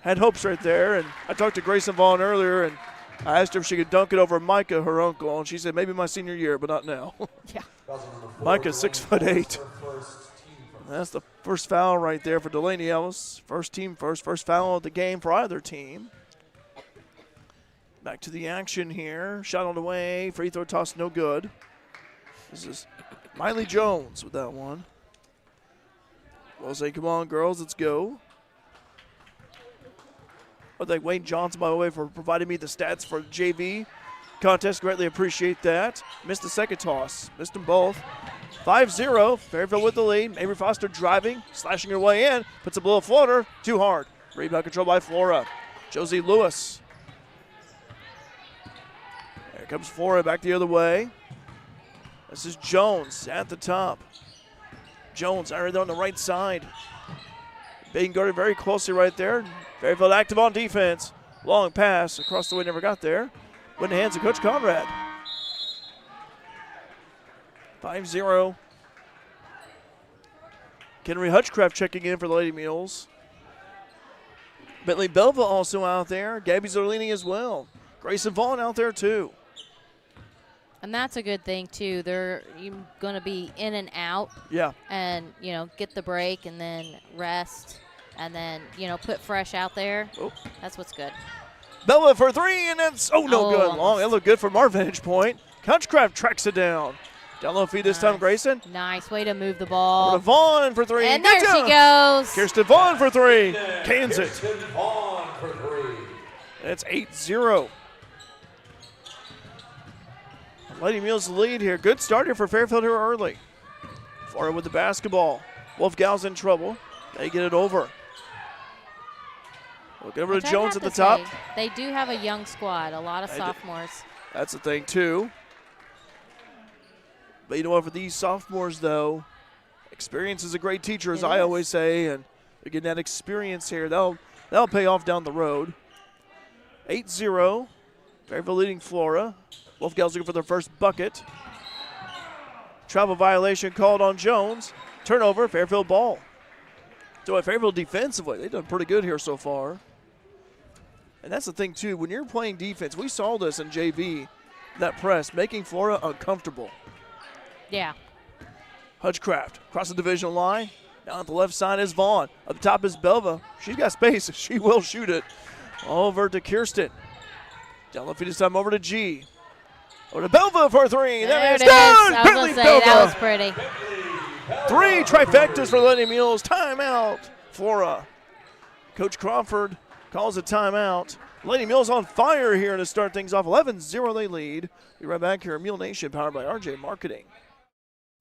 Had hopes right there, and I talked to Grayson Vaughn earlier, and I asked her if she could dunk it over Micah, her uncle, and she said maybe my senior year, but not now. Yeah. Micah's 6'8". That's the first foul right there for Delaney Ellis. First foul of the game for either team. Back to the action here. Shot on the way. Free throw toss, no good. This is Miley Jones with that one. We'll say, come on, girls, let's go. I'd like Wayne Johnson, by the way, for providing me the stats for the JV contest. Greatly appreciate that. Missed the second toss. Missed them both. 5-0. Fairfield with the lead. Mabry Foster driving, slashing her way in. Puts a below floater. Too hard. Rebound control by Flora. Josie Lewis. There comes Flora back the other way. This is Jones at the top. Jones out there on the right side. Being guarded very closely right there. Fairfield active on defense. Long pass across the way, never got there. Went in the hands of Coach Conrad. 5-0. Henry Hutchcraft checking in for the Lady Mules. Bentley Belva also out there. Gabby Zerlini as well. Grayson Vaughn out there too. And that's a good thing too. They're going to be in and out. Yeah. And, you know, get the break and then rest and then, you know, put fresh out there. Oh. That's what's good. Belva for three, and it's, no good. Long. It looked good from our vantage point. Hutchcraft tracks it down. Down low feed this time, Grayson. Nice way to move the ball. Over to Vaughn for three. And there she goes. Kirsten Vaughn for three. Cans it. Kirsten Vaughn for three. It's 8-0. Lady Mules lead here. Good start here for Fairfield here early. Flora with the basketball. Wolfgals in trouble. They get it over. Look over to Jones at the top. They do have a young squad, a lot of sophomores. That's the thing, too. But you know what, for these sophomores, though, experience is a great teacher, as I always say, and they're getting that experience here. That'll pay off down the road. 8-0. Fairfield leading Flora. Wolfgals looking for their first bucket. Travel violation called on Jones. Turnover, Fairfield ball. So at Fairfield defensively, they've done pretty good here so far. And that's the thing, too. When you're playing defense, we saw this in JV, that press, making Flora uncomfortable. Yeah. Hutchcraft across the divisional line. Down at the left side is Vaughn. Up the top is Belva. She's got space. She will shoot it. Over to Kirsten. Down left feed this time over to G. Over to Belva for three. There it is. I was going to say, that was pretty. Three trifectas for Lady Mules. Timeout, Flora. Coach Crawford calls a timeout. Lady Mules on fire here to start things off. 11-0 they lead. Be right back here at Mule Nation, powered by RJ Marketing.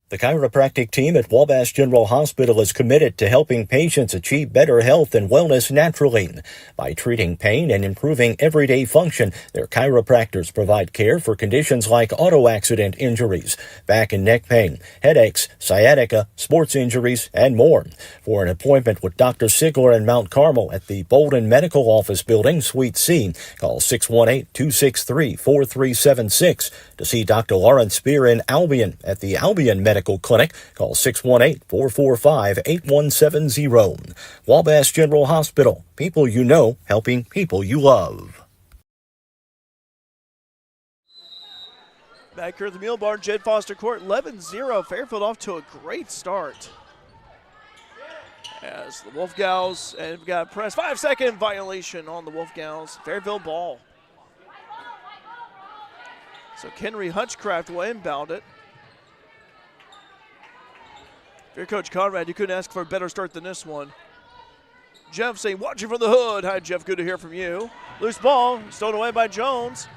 The chiropractic team at Wabash General Hospital is committed to helping patients achieve better health and wellness naturally. By treating pain and improving everyday function, their chiropractors provide care for conditions like auto accident injuries, back and neck pain, headaches, sciatica, sports injuries, and more. For an appointment with Dr. Sigler in Mount Carmel at the Bolden Medical Office Building, Suite C, call 618-263-4376. To see Dr. Lawrence Spear in Albion at the Albion Medical Clinic, call 618-445-8170. Wabash General Hospital. People you know, helping people you love. Back here at the Mule Barn, Jed Foster Court, 11-0. Fairfield off to a great start. As the Wolfgals, and we've got a press 5-second violation on the Wolfgals. Fairfield ball. So Kenry Hutchcraft will inbound it. If you're Coach Conrad, you couldn't ask for a better start than this one. Jeff saying, watching from the hood. Hi, Jeff, good to hear from you. Loose ball, stolen away by Jones.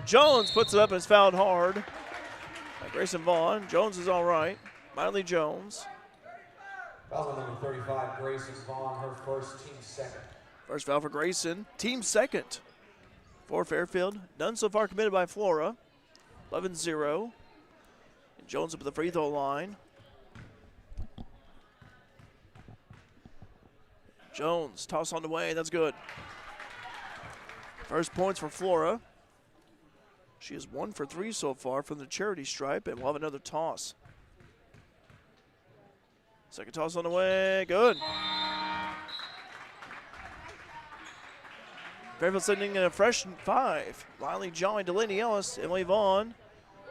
Jones puts it up and is fouled hard by Grayson Vaughn. Jones is all right. Miley Jones. Foul on number 35, Grayson Vaughn, her first, team second. First foul for Grayson, team second for Fairfield. None so far committed by Flora. 11-0. And Jones up at the free throw line. Jones, toss on the way, that's good. First points for Flora. She is 1 for 3 so far from the charity stripe, and we'll have another toss. Second toss on the way, good. Fairfield sending in a fresh 5. Riley Jolly, Delaney Ellis, Emily Vaughn,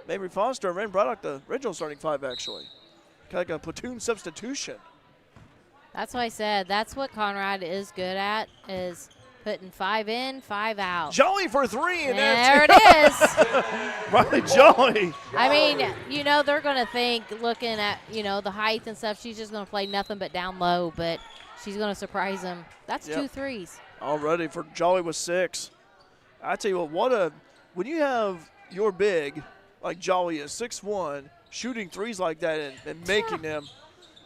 Mabry Foster, and Ren Braddock, the original starting 5 actually. Kind of like a platoon substitution. That's what I said. That's what Conrad is good at, is putting 5 in, 5 out. Jolly for 3. And there it is. Riley Jolly. I mean, you know, they're going to think, looking at, you know, the height and stuff, she's just going to play nothing but down low, but she's going to surprise them. That's 2 threes. Already for Jolly with 6. I tell you what, when you have your big, like Jolly is, 6'1", shooting threes like that and making them,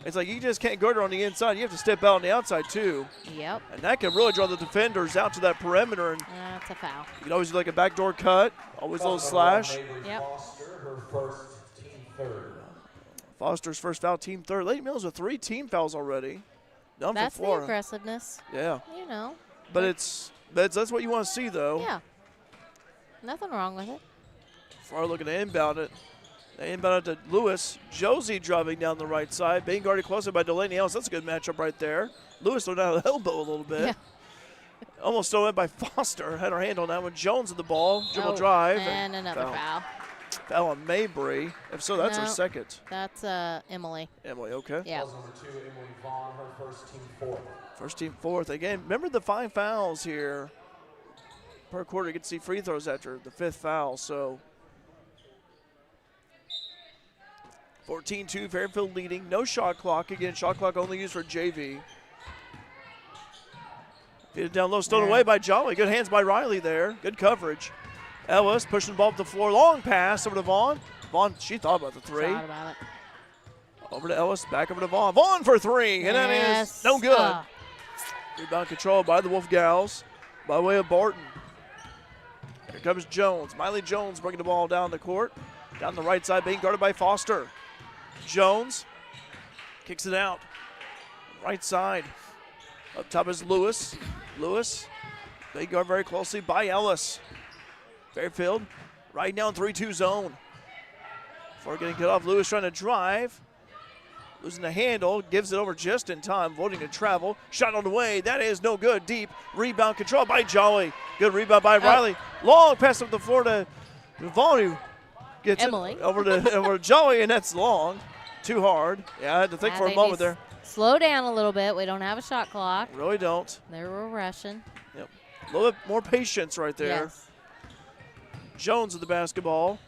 it's like you just can't guard her on the inside. You have to step out on the outside, too. Yep. And that can really draw the defenders out to that perimeter. And that's a foul. You can always do like a backdoor cut, always a little slash. Yep. Foster, her first, team third. Foster's first foul, team third. Lady Mills with 3 team fouls already. None That's for Flora. the aggressiveness. Yeah. You know. But that's what you want to see, though. Yeah. Nothing wrong with it. Flora looking to inbound it. They inbound it to Lewis. Josie driving down the right side. Being guarded closely by Delaney Ellis. That's a good matchup right there. Lewis threw down the elbow a little bit. Yeah. Almost thrown in by Foster. Had her hand on that one. Jones at the ball. Dribble drive. And another foul. Foul on Mabry. If so, that's her second. That's Emily. Emily, okay. Yeah. Number 2, Emily Vaughn, her first, team fourth. First team fourth. Again, remember the 5 fouls here per quarter. You get to see free throws after the 5th foul. So 14-2, Fairfield leading. No shot clock. Again, shot clock only used for JV. Feed it down low, stolen away by Jolly. Good hands by Riley there. Good coverage. Ellis pushing the ball up the floor. Long pass over to Vaughn. Vaughn, she thought about the three. Thought about it. Over to Ellis, back over to Vaughn. Vaughn for three, and that is no good. Rebound control by the Wolfgals by way of Barton. Here comes Jones. Miley Jones bringing the ball down the court. Down the right side, being guarded by Foster. Jones kicks it out. Right side. Up top is Lewis. Lewis being guarded very closely by Ellis. Fairfield right now in 3-2 zone. Before getting cut off, Lewis trying to drive. Losing the handle, gives it over just in time, avoiding to travel. Shot on the way, that is no good. Deep rebound control by Jolly. Good rebound by Riley. Long pass up the floor to Vaughn, who gets Emily. it over to Jolly, and that's long. Too hard. Yeah, I had to think for a moment there. Slow down a little bit. We don't have a shot clock. Really don't. They were rushing. Yep. A little bit more patience right there. Yes. Jones with the basketball.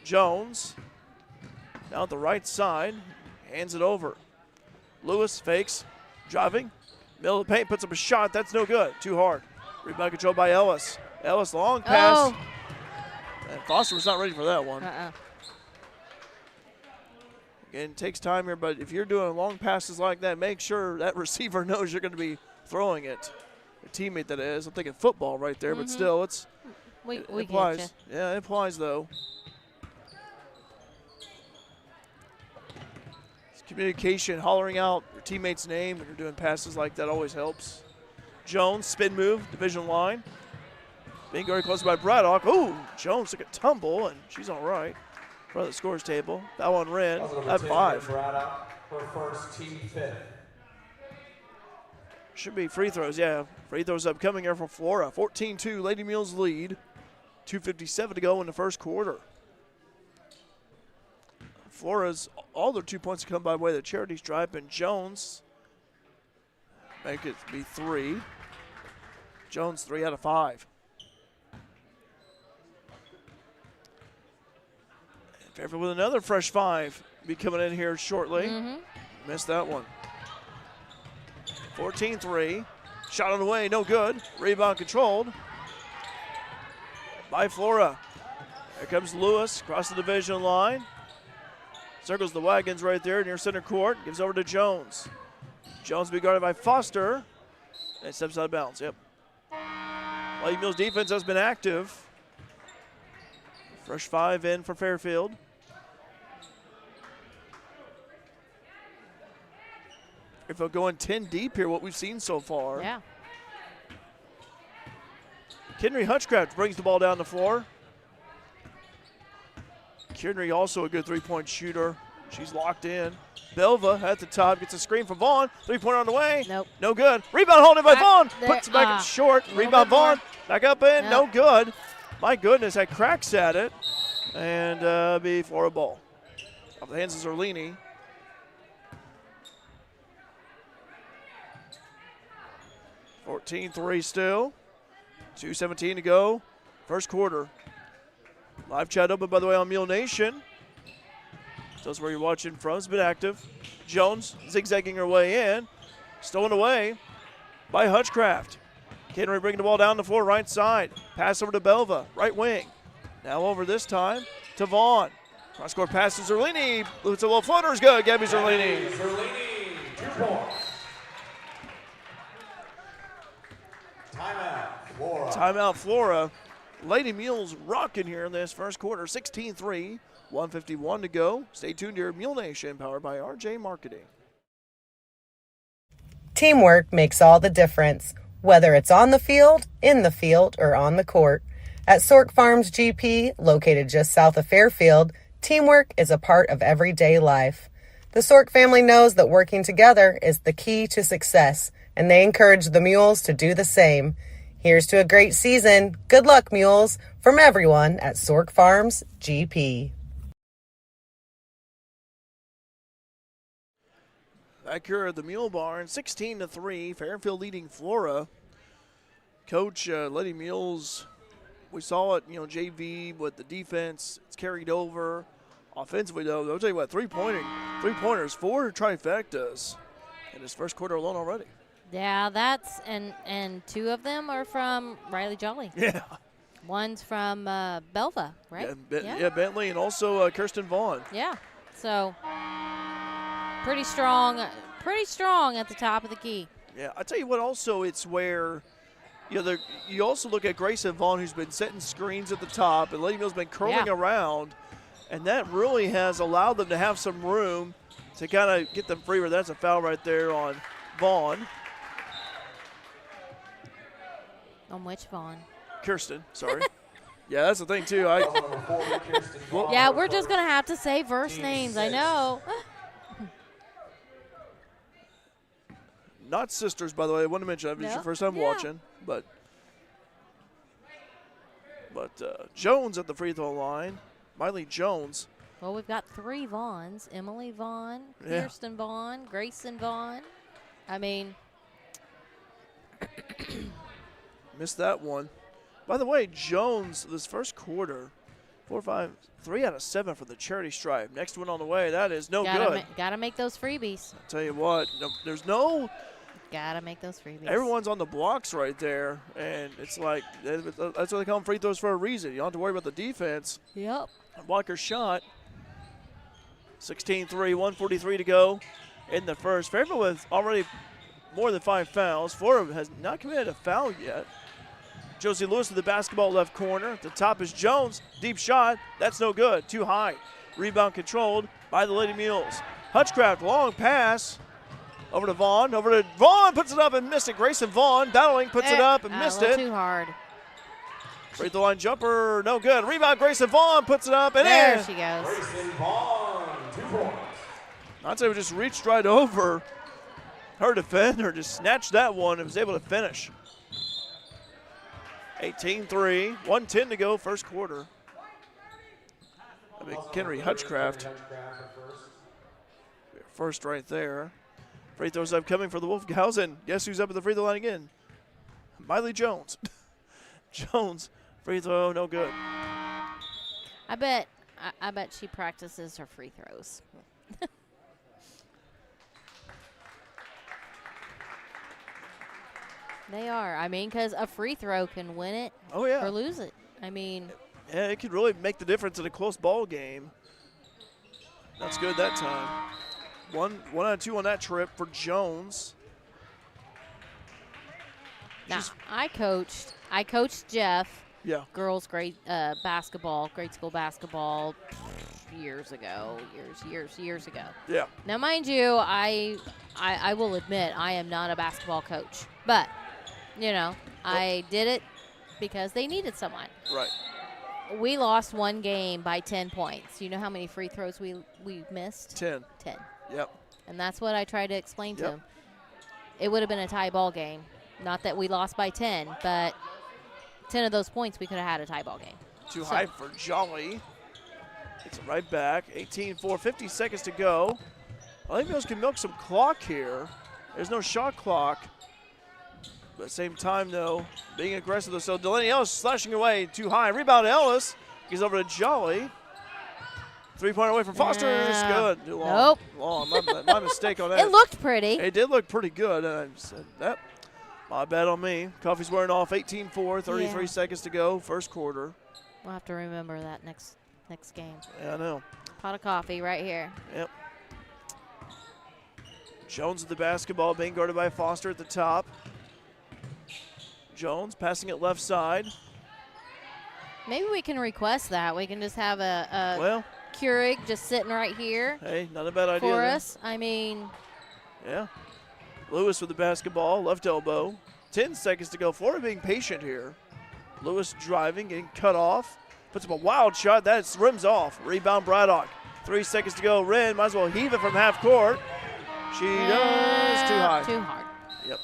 Jones down at the right side. Hands it over. Lewis fakes, driving. Middle of the paint, puts up a shot. That's no good. Too hard. Rebound control by Ellis. Ellis, long pass. And Foster was not ready for that one. Again, it takes time here, but if you're doing long passes like that, make sure that receiver knows you're going to be throwing it. A teammate that is. I'm thinking football right there, but still, it applies. Get you. Yeah, it applies though. Communication, hollering out your teammate's name when you're doing passes like that always helps. Jones, spin move, division line. Being very close by Braddock. Ooh, Jones took a tumble, and she's all right. In front of the scores table. That one ran at 5. Braddock, her first, team 5th. Should be free throws, yeah. Free throws upcoming here for Flora. 14-2, Lady Mules lead. 2:57 to go in the first quarter. Flora's, all their 2 points come by way of the charity stripe, and Jones make it be 3. Jones 3 out of 5. And Fairfield with another fresh 5 be coming in here shortly. Missed that one. 14-3. Shot on the way, no good. Rebound controlled by Flora. Here comes Lewis across the division line. Circles the wagons right there near center court. Gives over to Jones. Jones be guarded by Foster. And steps out of bounds. Yep. Lady Mules defense has been active. Fresh 5 in for Fairfield. If they're going 10 deep here, what we've seen so far. Yeah. Henry Hutchcraft brings the ball down the floor. Henry also a good three-point shooter. She's locked in. Belva at the top gets a screen from Vaughn. Three-pointer on the way. Nope. No good. Rebound holding by Vaughn. Puts it back up short. Rebound Vaughn. Back up in. No good. My goodness, had cracks at it. And be Flora ball. Off the hands of Zerlini. (14-3) still. 2:17 to go. First quarter. Live chat open, by the way, on Mule Nation. Tell us where you're watching from. It's been active. Jones zigzagging her way in. Stolen away by Hutchcraft. Henry bringing the ball down the floor, right side. Pass over to Belva, right wing. Now over this time to Vaughn. Cross-court pass to Zerlini. It's a little floater is good. Gabby Zerlini. Zerlini, 2 points. Timeout, Flora. Timeout, Flora. Lady Mules rocking here in this first quarter. 16-3, 1:51 to go. Stay tuned to your Mule Nation, powered by RJ Marketing. Teamwork makes all the difference, whether it's on the field, in the field, or on the court. At Sork Farms GP, located just south of Fairfield, teamwork is a part of everyday life. The Sork family knows that working together is the key to success, and they encourage the Mules to do the same. Here's to a great season. Good luck, Mules, from everyone at Sork Farms GP. Back here at the Mule Barn, 16-3, Fairfield leading Flora. Coach, Lady Mules, we saw it, JV with the defense. It's carried over. Offensively, though, I'll tell you what, three-pointers, 4 trifectas in his first quarter alone already. Yeah, that's and 2 of them are from Riley Jolly. Yeah. One's from Belva, right? Yeah, Bentley and also Kirsten Vaughn. Yeah. So pretty strong at the top of the key. Yeah, I tell you what. Also, it's where you also look at Grayson Vaughn, who's been setting screens at the top, and Lady Mule's been curling around, and that really has allowed them to have some room to kind of get them free. Where that's a foul right there on Vaughn. On which Vaughn? Kirsten, sorry. Yeah, that's the thing too. Yeah, we're just gonna have to say verse names. I know. Not sisters, by the way. I want to mention that. It's your first time watching, but Jones at the free throw line. Miley Jones. Well, we've got 3 Vaughns: Emily Vaughn, Kirsten Vaughn, Grayson Vaughn. I mean, missed that one. By the way, Jones this first quarter, 3 out of 7 for the charity stripe. Next one on the way. That is no good. Gotta make those freebies. I'll tell you what, there's no. Gotta make those freebies. Everyone's on the blocks right there, and it's like that's why they call them free throws for a reason. You don't have to worry about the defense. Yep. Blocker shot. 16-3, 1:43 to go in the first. Fairfield with already more than 5 fouls. Flora has not committed a foul yet. Josie Lewis with the basketball left corner. At the top is Jones. Deep shot. That's no good. Too high. Rebound controlled by the Lady Mules. Hutchcraft, long pass. Over to Vaughn. Puts it up and missed it. Grayson Vaughn, Dowling puts it up and missed it. Too hard. Free throw line jumper, no good. Rebound, Grayson Vaughn puts it up and there in. She goes. Grayson Vaughn, 2 points. I'd say we just reached right over her defender, just snatched that one and was able to finish. 18-3, 1:10 to go, first quarter. Henry Hutchcraft. First right there. Free throws upcoming for the Wolfgals, and guess who's up at the free throw line again? Miley Jones. Jones, free throw, no good. I bet she practices her free throws. They are. I mean, because a free throw can win it or lose it. I mean. Yeah, it could really make the difference in a close ball game. That's good that time. One out of 2 on that trip for Jones. Now, I coached Jeff. Yeah. Girls grade basketball, grade school basketball years ago. Yeah. Now, mind you, I will admit I am not a basketball coach, but I did it because they needed someone. Right. We lost 1 game by 10 points. You know how many free throws we missed? 10. 10. Yep. And that's what I tried to explain to him. It would have been a tie ball game. Not that we lost by 10, but 10 of those points we could have had a tie ball game. Too high for Jolly. Gets it right back. 18-4, 50 seconds to go. I think Mules can milk some clock here. There's no shot clock. But at the same time, though, being aggressive. So Delaney Ellis slashing away too high. Rebound Ellis. He's over to Jolly. 3-pointer away from Foster. It's good. Too long. Nope. Long. My mistake on that. It looked pretty. It did look pretty good. And I said that. My bad on me. Coffee's wearing off. 18-4, 33 seconds to go. First quarter. We'll have to remember that next game. Yeah, I know. Pot of coffee right here. Yep. Jones with the basketball, being guarded by Foster at the top. Jones passing it left side. Maybe we can request that. We can just have a Keurig just sitting right here. Hey, not a bad idea. For us. I mean. Yeah. Lewis with the basketball, left elbow. 10 seconds to go. Flora being patient here. Lewis driving, getting cut off. Puts up a wild shot. That rims off. Rebound Braddock. 3 seconds to go. Wren might as well heave it from half court. She does. Too high. Too hard. Yep.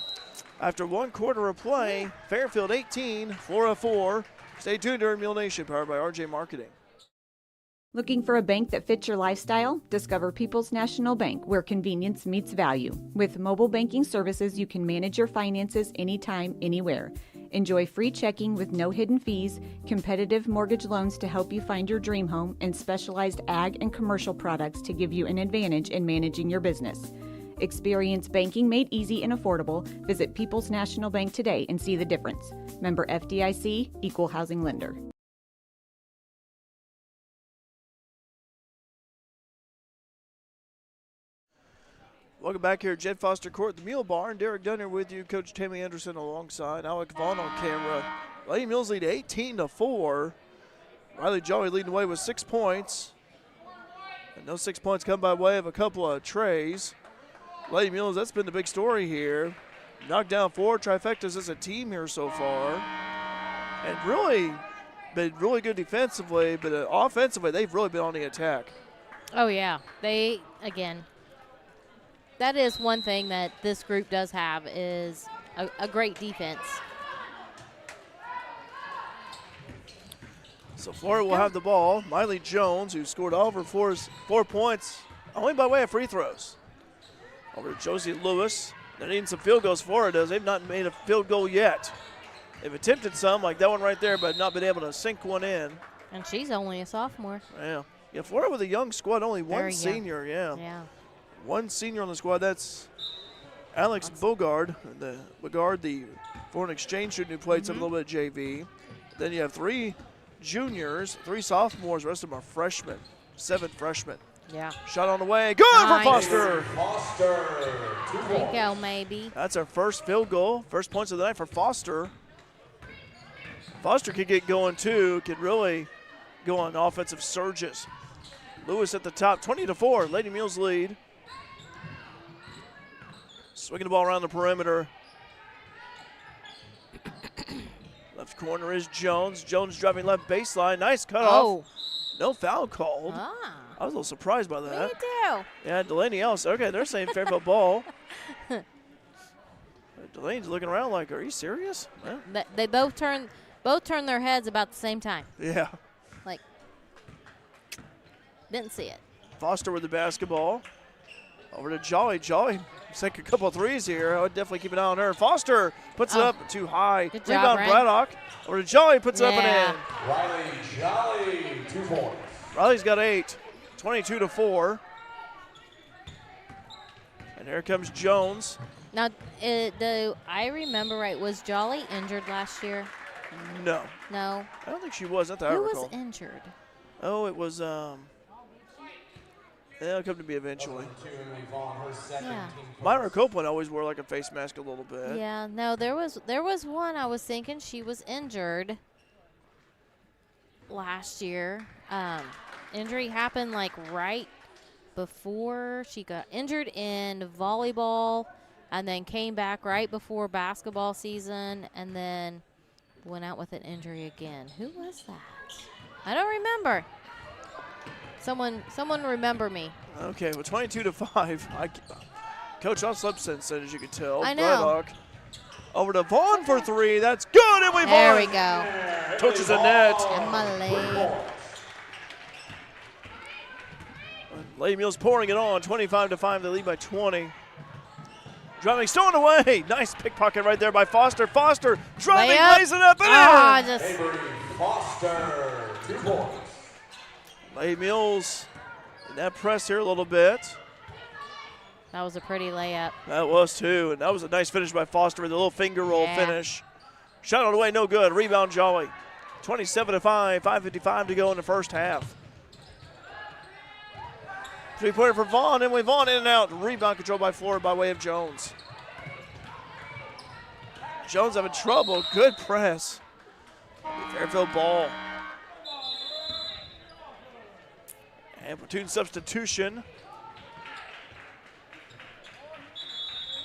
After 1 quarter of play, Fairfield 18, Flora 4. Stay tuned during Mule Nation, powered by RJ Marketing. Looking for a bank that fits your lifestyle? Discover People's National Bank, where convenience meets value. With mobile banking services, you can manage your finances anytime, anywhere. Enjoy free checking with no hidden fees, competitive mortgage loans to help you find your dream home, and specialized ag and commercial products to give you an advantage in managing your business. Experience banking made easy and affordable. Visit People's National Bank today and see the difference. Member FDIC, Equal Housing Lender. Welcome back here at Jed Foster Court, the Mule Barn. Derek Dunner with you, Coach Tammy Anderson alongside Alec Vaughn on camera. Lady Mules lead 18-4. Riley Jolly leading the way with 6 points. And those 6 points come by way of a couple of trays. Lady Mules, that's been the big story here. Knocked down 4 trifectas as a team here so far. And really been really good defensively, but offensively, they've really been on the attack. Oh, yeah. They, again, that is one thing that this group does have is a great defense. So Flora will have the ball. Miley Jones, who scored all of her 4 points, only by way of free throws. Over to Josie Lewis. They're needing some field goals. Flora does. They've not made a field goal yet. They've attempted some, like that one right there, but not been able to sink one in. And she's only a sophomore. Yeah, Flora with a young squad, only one Very senior, young. yeah. One senior on the squad. That's Alex Bogard, the foreign exchange student who played some little bit of JV. Then you have 3 juniors, 3 sophomores. The rest of them are freshmen, 7 freshmen. Yeah. Shot on the way. Good for Foster. Foster, 2 There you points. go, maybe. That's our first field goal. First points of the night for Foster. Foster could get going too. Could really go on offensive surges. Lewis at the top, 20-4. Lady Mules lead. Swinging the ball around the perimeter. Left corner is Jones. Jones driving left baseline. Nice cutoff. Oh. No foul called. Ah. I was a little surprised by that. Me too. Yeah, Delaney else. Okay, they're saying Fairfield ball. Delaney's looking around like, are you serious? Yeah. They both turn their heads about the same time. Yeah. Like, didn't see it. Foster with the basketball. Over to Jolly. Jolly take a couple of threes here. I would definitely keep an eye on her. Foster puts it up too high. Good job, Rebound Ren. Braddock. Over to Jolly, puts it up and in. Riley Jolly, 2 points. Riley's got 8. 22-4. And here comes Jones. Now, I remember right, was Jolly injured last year? No. No. I don't think she was. Not that I Who recall. was injured? Oh, it was, it'll come to me eventually. Yeah. Myra Copeland always wore like a face mask a little bit. Yeah, no, there was one I was thinking she was injured last year. Injury happened like right before she got injured in volleyball and then came back right before basketball season and then went out with an injury again. Who was that? I don't remember. Someone remember me. Okay, well, 22-5. Coach, I'll slept since then, as you can tell. I know. Braddock. Over to Vaughn for 3. That's good, and we've There won. we go. Touches the net. Emily. Lady Mules pouring it on. 25-5. They lead by 20. Driving, stolen away. Nice pickpocket right there by Foster. Foster driving, Layup. lays it up and in. Just Avery Foster, 2 points. Lady Mules in that press here a little bit. that was a pretty layup. That was too, and that was a nice finish by Foster with a little finger roll finish. Shot on the way, no good. Rebound, Jolly. 27-5, 5:55 to go in the first half. 3-pointer for Vaughn, and Vaughn in and out. Rebound control by Flora by way of Jones. Jones having trouble. Good press. Fairfield ball. And platoon substitution.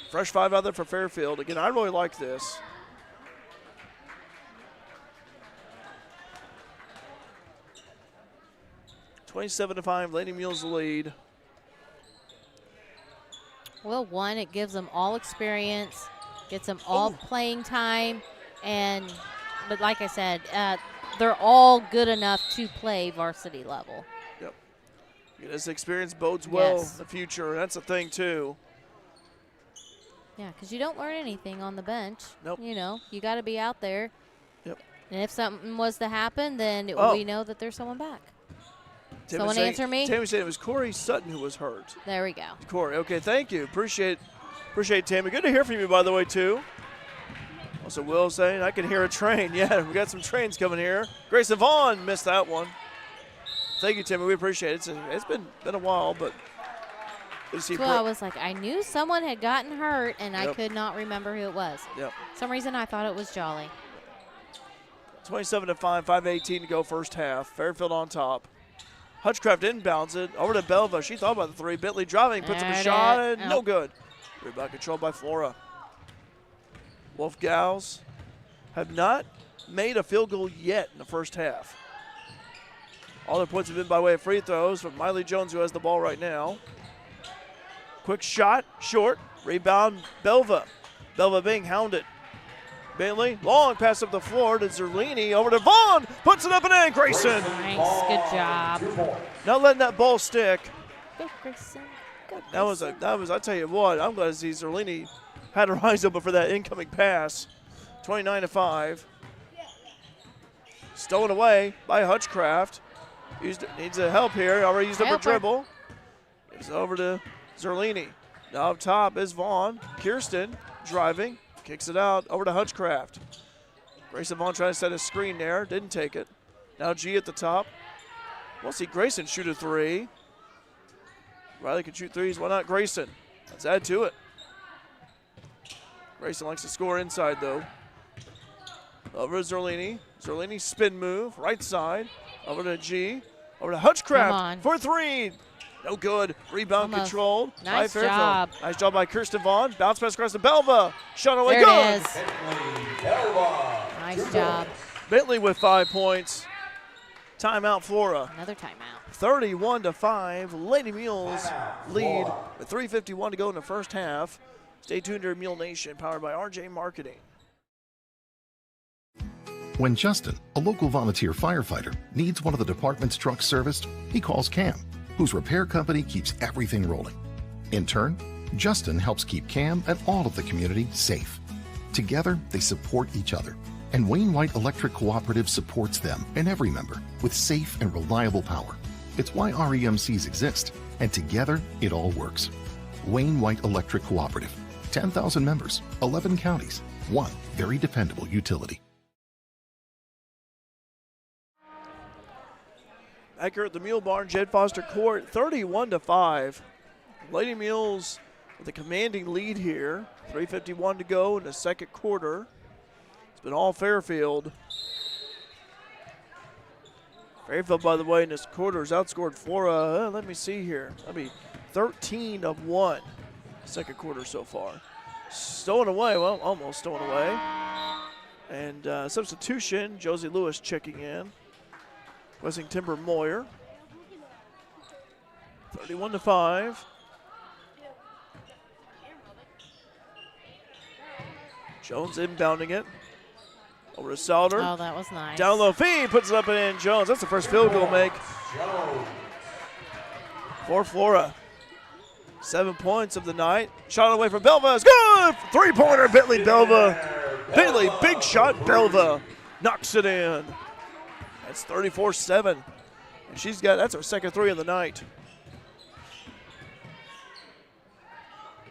Fresh 5 out there for Fairfield. Again, I really like this. (27-5), Lady Mules lead. Well, one, it gives them all experience, gets them all playing time, but like I said, they're all good enough to play varsity level. Yep. This experience bodes well Yes. in the future. That's a thing too. Yeah, because you don't learn anything on the bench. Nope. You know, you got to be out there. Yep. And if something was to happen, then we know that there's someone back. Someone answer me? Tammy said it was Corey Sutton who was hurt. There we go. Corey, okay, thank you. Appreciate Tammy. Good to hear from you, by the way, too. Also, Will saying, I can hear a train. Yeah, we got some trains coming here. Grayson Vaughn missed that one. Thank you, Tammy. We appreciate it. It's been a while, but good to see Well, I was like, I knew someone had gotten hurt, and I could not remember who it was. Yep. For some reason, I thought it was Jolly. 27-5, 5:18 to go first half. Fairfield on top. Hutchcraft inbounds it over to Belva. She thought about the three. Bentley driving, puts up a shot, and no good. Rebound controlled by Flora. Wolfgals have not made a field goal yet in the first half. All their points have been by way of free throws from Miley Jones, who has the ball right now. Quick shot, short. Rebound, Belva. Belva being hounded. Bentley, long pass up the floor to Zerlini, over to Vaughn, puts it up and in. Grayson. Nice, good job. Not letting that ball stick. Go, Grayson. Go, That was. I tell you what, I'm glad to see Zerlini had her eyes open for that incoming pass. 29-5. Stolen away by Hutchcraft. Needs a help here. Already used up her dribble. It's over to Zerlini. Now up top is Vaughn. Kirsten driving. Kicks it out over to Hutchcraft. Grayson Vaughn trying to set a screen there. Didn't take it. Now G at the top. We'll see Grayson shoot a three. Riley can shoot threes. Why not Grayson? Let's add to it. Grayson likes to score inside, though. Over to Zerlini. Zerlini spin move. Right side. Over to G. Over to Hutchcraft for three. No good. Rebound controlled. Nice by job. Nice job by Kirsten Vaughn. Bounce pass across to Belva. Shot away. There good. it is. Nice job. Bentley with 5 points. Timeout, Flora. Another timeout. 31-5. Lady Mules lead with 3:51 to go in the first half. Stay tuned to Mule Nation, powered by RJ Marketing. When Justin, a local volunteer firefighter, needs one of the department's trucks serviced, he calls Cam, whose repair company keeps everything rolling. In turn, Justin helps keep Cam and all of the community safe. Together, they support each other, and Wayne White Electric Cooperative supports them and every member with safe and reliable power. It's why REMCs exist, and together, it all works. Wayne White Electric Cooperative, 10,000 members, 11 counties, one very dependable utility. Back here at the Mule Barn, Jed Foster Court, 31-5. Lady Mules with a commanding lead here. 3:51 to go in the second quarter. It's been all Fairfield. Fairfield, by the way, in this quarter has outscored Flora. Let me see here. That'd be 13-1. Second quarter so far. Stolen away, well, almost stolen away. And substitution, Josie Lewis checking in. Wessing Timber Moyer. 31-5. Jones inbounding it. Over to Sauter. Oh, that was nice. Down low feed, puts it up and in. Jones, that's the first field goal make for Flora. 7 points of the night. Shot away from Belva. It's good! Three-pointer, Bentley Belva. Bentley, big shot, Belva. Knocks it in. That's 34-7. And that's her second three of the night.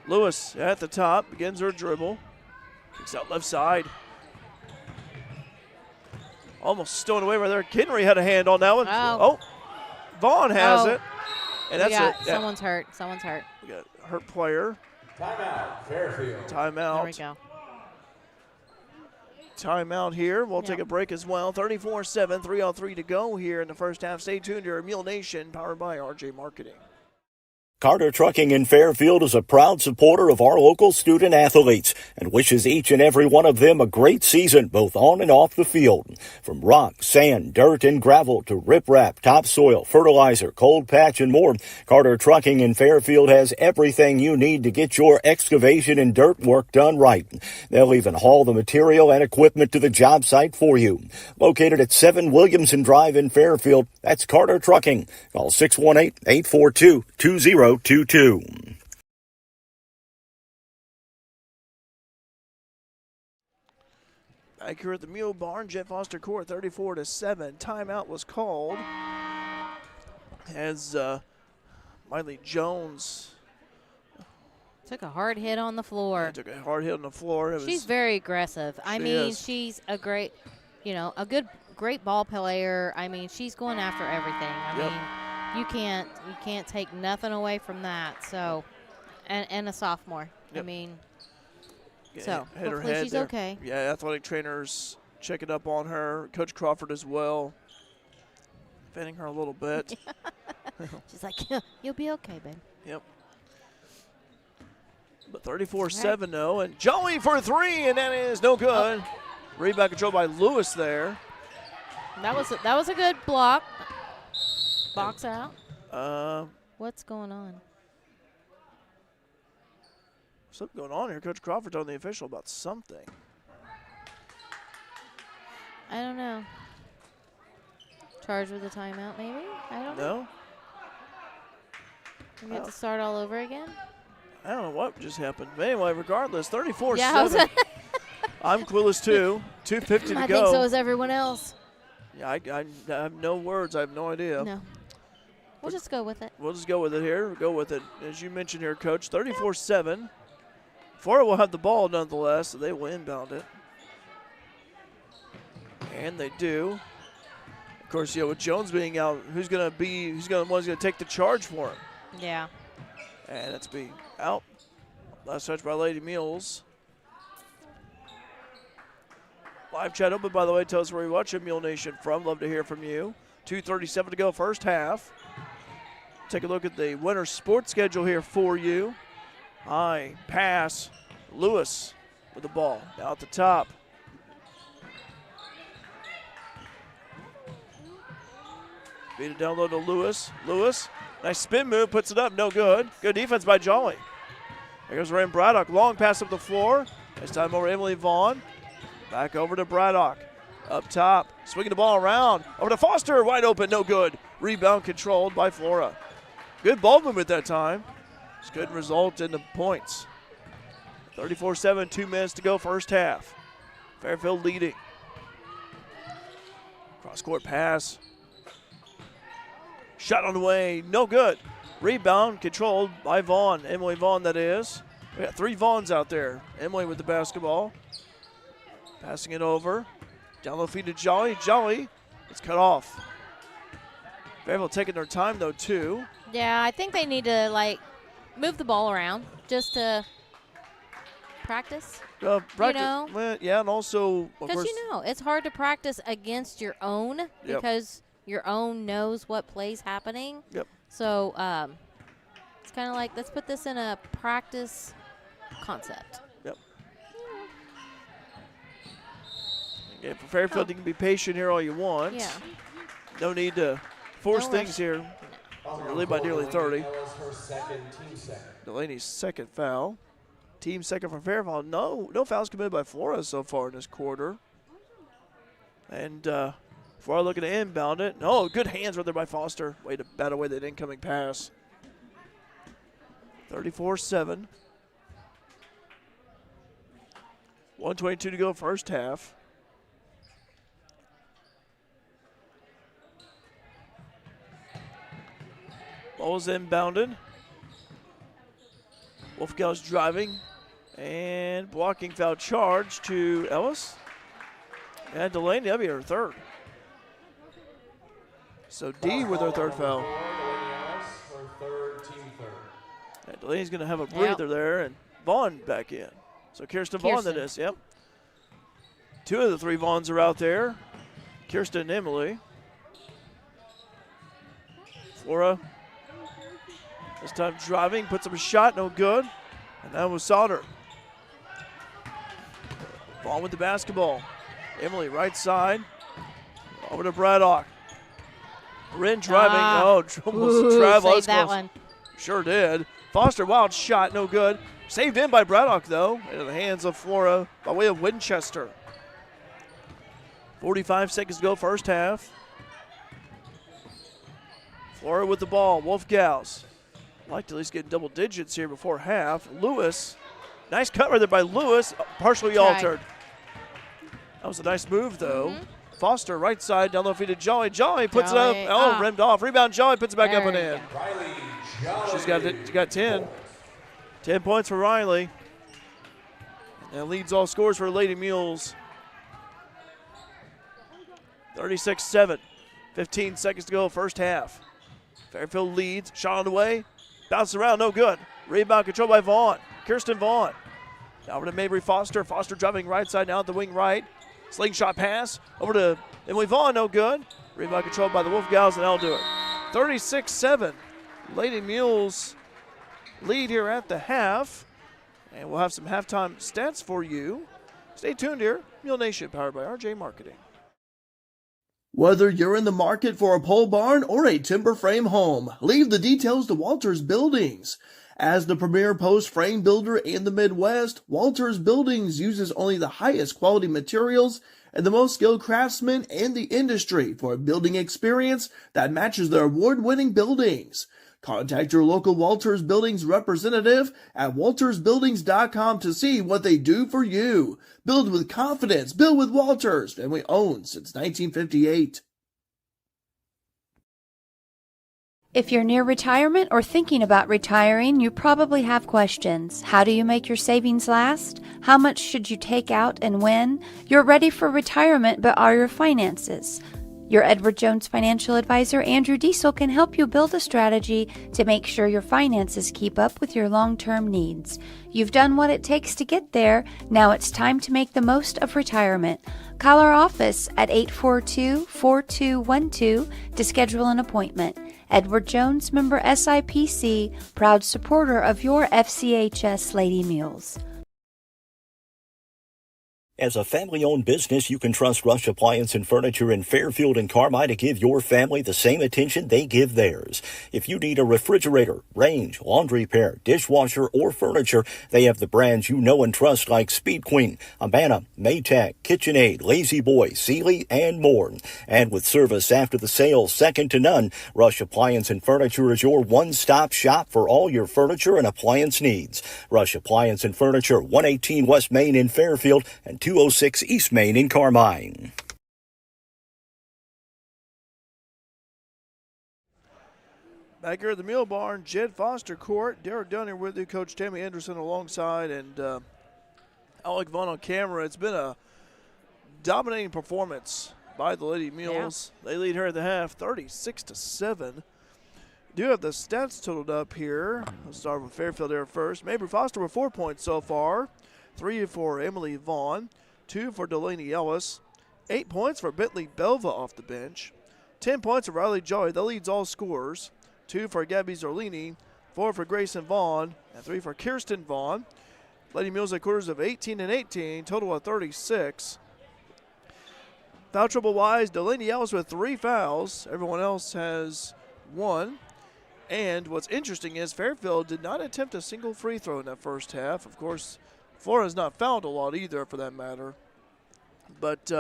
Lewis at the top, begins her dribble. Kicks out left side. Almost stolen away right there. Henry had a hand on that one. Oh, Vaughn has it. And that's it. Someone's hurt. Someone's hurt. We got a hurt player. Timeout, Fairfield. Timeout. There we go. Timeout here. We'll take a break as well. 34-7, 3:03 to go here in the first half. Stay tuned to our Mule Nation, powered by RJ Marketing. Carter Trucking in Fairfield is a proud supporter of our local student athletes and wishes each and every one of them a great season, both on and off the field. From rock, sand, dirt, and gravel to riprap, topsoil, fertilizer, cold patch, and more, Carter Trucking in Fairfield has everything you need to get your excavation and dirt work done right. They'll even haul the material and equipment to the job site for you. Located at 7 Williamson Drive in Fairfield, that's Carter Trucking. Call 618-842-2022. Back here at the Mule Barn, Jed Foster Court 34-7. Timeout was called as Miley Jones took a hard hit on the floor. took a hard hit on the floor. She's very aggressive. I mean, she's a great, great ball player. I mean, she's going after everything. I mean, you can't take nothing away from that. So, and a sophomore. I mean, so hit her hopefully head she's there. okay. Yeah, athletic trainers checking up on her. Coach Crawford as well, fanning her a little bit. She's like, you'll be okay, babe. Yep. But 34-7 though, and Jolly for 3, and that is no good. Rebound control by Lewis there. That was a good block. Box out. What's going on? Something going on here. Coach Crawford told the official about something. I don't know. Charged with a timeout, maybe? I don't know. No? We have to start all over again? I don't know what just happened. But anyway, regardless, 34-7. Yeah, I'm clueless too. 2:50 to go. I think so is everyone else. Yeah, I have no words. I have no idea. No. We'll just go with it. We'll just go with it here. Go with it. As you mentioned here, Coach, 34-7. Flora will have the ball nonetheless, so they will inbound it. And they do. Of course, with Jones being out, who's going to take the charge for him? Yeah. And it's being out. Last touch by Lady Mules. Live chat open, by the way. Tell us where you're watching Mule Nation from. Love to hear from you. 2:37 to go, first half. Take a look at the winter sports schedule here for you. High pass. Lewis with the ball. Now at the top. Feed it down low to Lewis. Lewis, nice spin move, puts it up, no good. Good defense by Jolly. There goes Ryan Braddock. Long pass up the floor. This time over Emily Vaughn. Back over to Braddock. Up top, swinging the ball around. Over to Foster, wide open, no good. Rebound controlled by Flora. Good ball movement that time. This couldn't result in the points. 34-7, 2 minutes to go, first half. Fairfield leading. Cross-court pass. Shot on the way, no good. Rebound controlled by Vaughn, Emily Vaughn that is. We got 3 Vaughns out there. Emily with the basketball. Passing it over. Down low feed to Jolly. Jolly, it's cut off. Fairfield taking their time though too. Yeah, I think they need to move the ball around just to practice. Practice, Well, yeah, and also of because course, it's hard to practice against your own because your own knows what play's happening. Yep. So it's kind of like, let's put this in a practice concept. Yep. Yeah, for Fairfield, you can be patient here all you want. Yeah. No need to force things here. You're lead by nearly 30. Delaney's second foul. Team second for Fairfield. No fouls committed by Flora so far in this quarter. And Flora looking to inbound it. No, good hands right there by Foster. Way to bat away that incoming pass. 34-7. 1:22 to go, first half. Ball is inbounded. Wolfgals driving and blocking foul charge to Ellis. And Delaney, that'll be her third. So D with her third foul. And Delaney's going to have a breather there, and Vaughn back in. So Kirsten Vaughn that is, yep. 2 of the 3 Vaughns are out there. Kirsten and Emily. Flora. This time driving, puts up a shot, no good. And that was Sauter. Vaughn with the basketball. Emily right side. Over to Braddock. Rin driving. Almost travel. Saved that one. Sure did. Foster, wild shot, no good. Saved in by Braddock, though, into the hands of Flora by way of Winchester. 45 seconds to go, first half. Flora with the ball. Wolfgals. Like to at least get double digits here before half. Lewis, nice cut right there by Lewis, partially altered. That was a nice move, though. Foster, right side, down low feet to Jolly. Jolly puts it up. Oh, rimmed off. Rebound, Jolly puts it back up and in. She's got 10. 10 points for Riley. And leads all scores for Lady Mules. 36-7. 15 seconds to go, first half. Fairfield leads. Shot on the way. Bounces around, no good. Rebound controlled by Vaughn. Kirsten Vaughn. Now over to Mabry Foster. Foster driving right side, now at the wing right. Slingshot pass. Over to Emily Vaughn, no good. Rebound controlled by the Wolfgals, and that'll do it. 36-7. Lady Mules lead here at the half. And we'll have some halftime stats for you. Stay tuned here. Mule Nation, powered by RJ Marketing. Whether you're in the market for a pole barn or a timber frame home, leave the details to Walters Buildings. As the premier post frame builder in the Midwest, Walters Buildings uses only the highest quality materials and the most skilled craftsmen in the industry for a building experience that matches their award-winning buildings. Contact your local Walters Buildings representative at waltersbuildings.com to see what they do for you. Build with confidence. Build with Walters. Family owned since 1958. If you're near retirement or thinking about retiring, you probably have questions. How do you make your savings last? How much should you take out and when? You're ready for retirement, but are your finances? Your Edward Jones financial advisor, Andrew Diesel, can help you build a strategy to make sure your finances keep up with your long-term needs. You've done what it takes to get there. Now it's time to make the most of retirement. Call our office at 842-4212 to schedule an appointment. Edward Jones, member SIPC, proud supporter of your FCHS Lady Mules. As a family-owned business, you can trust Rush Appliance and Furniture in Fairfield and Carmi to give your family the same attention they give theirs. If you need a refrigerator, range, laundry pair, dishwasher, or furniture, they have the brands you know and trust like Speed Queen, Amana, Maytag, KitchenAid, Lazy Boy, Sealy, and more. And with service after the sale second to none, Rush Appliance and Furniture is your one-stop shop for all your furniture and appliance needs. Rush Appliance and Furniture, 118 West Main in Fairfield and 206 East Main in Carmine. Back here at the Mule Barn, Jed Foster Court. Derek Dunn here with you, Coach Tammy Anderson alongside, and Alec Vaughn on camera. It's been a dominating performance by the Lady Mules. Yeah. They lead here at the half, 36-7. Do have the stats totaled up here. Let's start with Fairfield there first. Mabry Foster with 4 points so far. 3 for Emily Vaughn, 2 for Delaney Ellis, 8 points for Bentley Belva off the bench, 10 points for Riley Joy, that leads all scorers, 2 for Gabby Zorlini, 4 for Grayson Vaughn, and 3 for Kirsten Vaughn. Lady Mules at quarters of 18 and 18, total of 36. Foul trouble-wise, Delaney Ellis with 3 fouls. Everyone else has 1. And what's interesting is Fairfield did not attempt a single free throw in that first half. Of course, Flora has not fouled a lot either, for that matter. But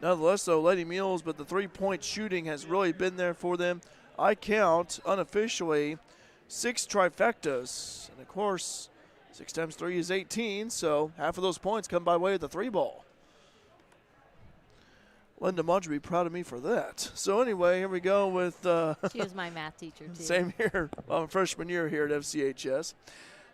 nonetheless, though, Lady Mules, but the three-point shooting has really been there for them. I count, unofficially, 6 trifectas. And, of course, 6 times 3 is 18, so half of those points come by way of the 3-ball. Linda Mudge would be proud of me for that. So, anyway, here we go with she was my math teacher, too. Same here. I'm freshman year here at FCHS.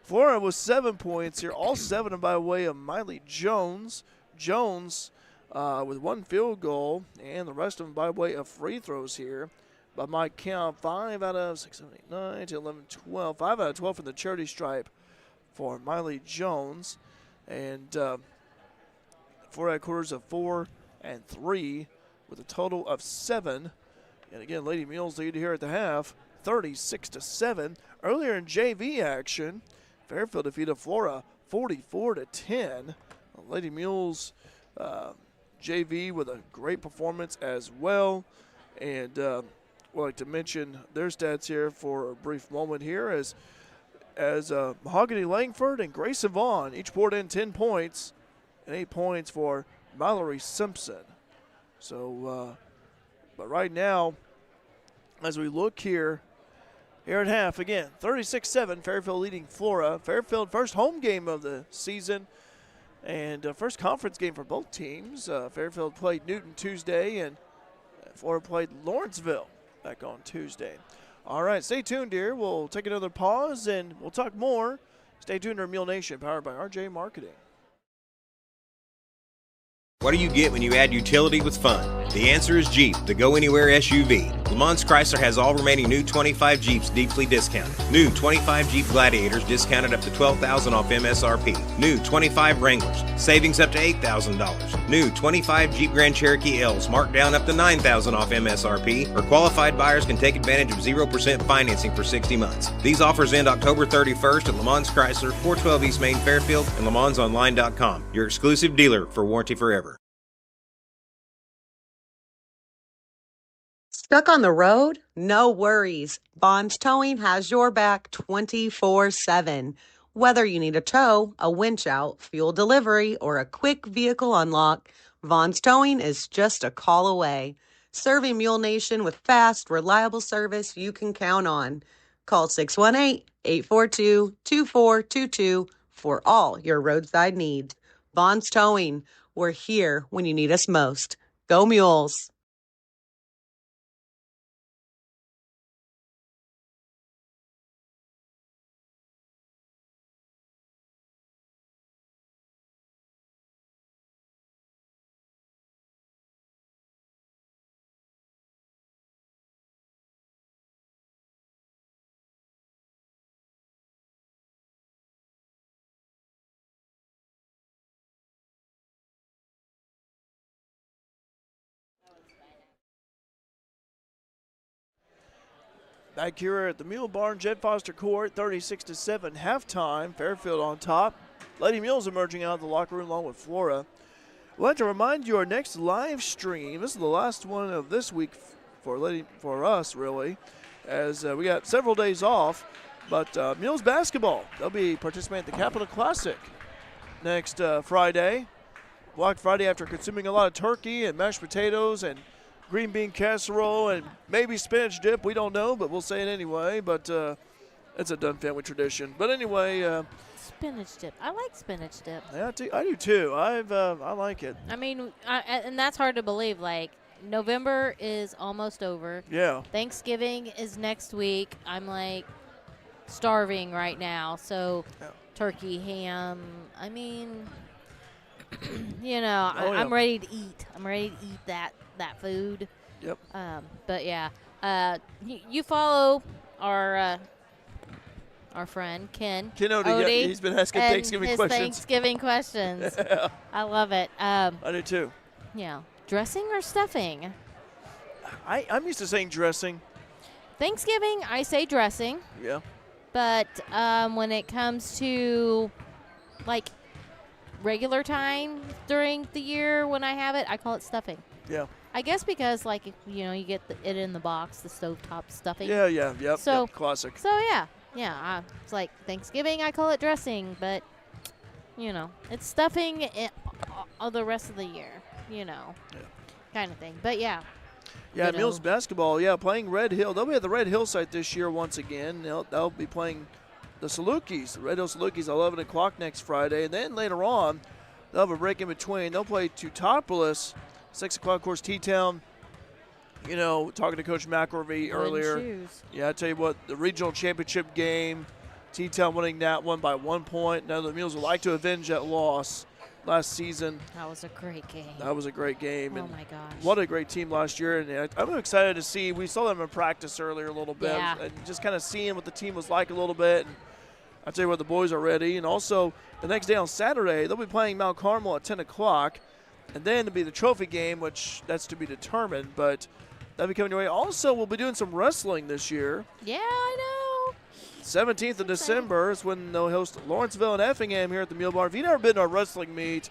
Flora was 7 points here, all 7 by way of Miley Jones. Jones with 1 field goal, and the rest of them by way of free throws here. By my count, 5 out of 6, 7, 8, 9, 10, 11, 12. 5 out of 12 from the charity stripe for Miley Jones. And Flora at quarters of 4 and 3 with a total of 7. And again, Lady Mules lead here at the half, 36-7. Earlier in JV action, Fairfield defeated Flora 44-10. Lady Mules JV with a great performance as well. And I'd like to mention their stats here for a brief moment here as Mahogany Langford and Grayson Vaughn each poured in 10 points and 8 points for Mallory Simpson. So, but right now, as we look here at half, again, 36-7, Fairfield leading Flora. Fairfield first home game of the season. And first conference game for both teams. Fairfield played Newton Tuesday, and Flora played Lawrenceville back on Tuesday. All right, stay tuned here. We'll take another pause, and we'll talk more. Stay tuned to Mule Nation, powered by RJ Marketing. What do you get when you add utility with fun? The answer is Jeep, the go-anywhere SUV. Lamons Chrysler has all remaining new 25 Jeeps deeply discounted. New 25 Jeep Gladiators discounted up to $12,000 off MSRP. New 25 Wranglers, savings up to $8,000. New 25 Jeep Grand Cherokee L's marked down up to $9,000 off MSRP, or qualified buyers can take advantage of 0% financing for 60 months. These offers end October 31st at Lamons Chrysler, 412 East Main Fairfield, and LamonsOnline.com, your exclusive dealer for Warranty Forever. Stuck on the road? No worries. Bonds Towing has your back 24/7. Whether you need a tow, a winch out, fuel delivery, or a quick vehicle unlock, Vaughn's Towing is just a call away. Serving Mule Nation with fast, reliable service you can count on. Call 618-842-2422 for all your roadside needs. Vaughn's Towing, we're here when you need us most. Go Mules! Back here at the Mule Barn, Jed Foster Court, 36-7 halftime. Fairfield on top. Lady Mules emerging out of the locker room along with Flora. We'd like to remind you our next live stream. This is the last one of this week for us, really, as we got several days off. But Mules basketball, they'll be participating at the Capital Classic next Friday. Black Friday after consuming a lot of turkey and mashed potatoes and green bean casserole and maybe spinach dip. We don't know, but we'll say it anyway. But it's a Dunn family tradition. But anyway. Spinach dip. I like spinach dip. Yeah, I do too. I like it. I mean, and that's hard to believe. Like, November is almost over. Yeah. Thanksgiving is next week. I'm like starving right now. So turkey, ham. I mean, you know, I'm ready to eat. I'm ready to eat that food. Yep. But yeah, you follow our friend Ken Odie. He's been asking Thanksgiving questions. Thanksgiving questions. Yeah. I love it. I do too. Yeah. Dressing or stuffing? I'm used to saying dressing. Thanksgiving, I say dressing. Yeah. But when it comes to like regular time during the year when I have it, I call it stuffing. Yeah. I guess because, like, you know, you get it in the box, the stovetop stuffing. Yeah, yep. So, yep, classic. So, yeah. It's like Thanksgiving, I call it dressing, but, you know, it's stuffing all the rest of the year, you know, kind of thing. But, yeah. Yeah, Mules basketball, playing Red Hill. They'll be at the Red Hill site this year once again. They'll be playing the Salukis, the Red Hill Salukis, 11 o'clock next Friday. And then later on, they'll have a break in between. They'll play Teutopolis. 6 o'clock, of course, T-Town, you know, talking to Coach McElvey earlier. Yeah, I tell you what, the regional championship game, T-Town winning that one by 1 point. Now the Mules would like to avenge that loss last season. That was a great game. Oh, my gosh. What a great team last year. And I'm excited to see. We saw them in practice earlier a little bit. Yeah. And just kind of seeing what the team was like a little bit. And I tell you what, the boys are ready. And also, the next day on Saturday, they'll be playing Mount Carmel at 10 o'clock. And then to be the trophy game, which that's to be determined, but that'll be coming your way. Also, we'll be doing some wrestling this year. Yeah, I know. 17th of December is when they'll host Lawrenceville and Effingham here at the Mule Bar. If you've never been to a wrestling meet,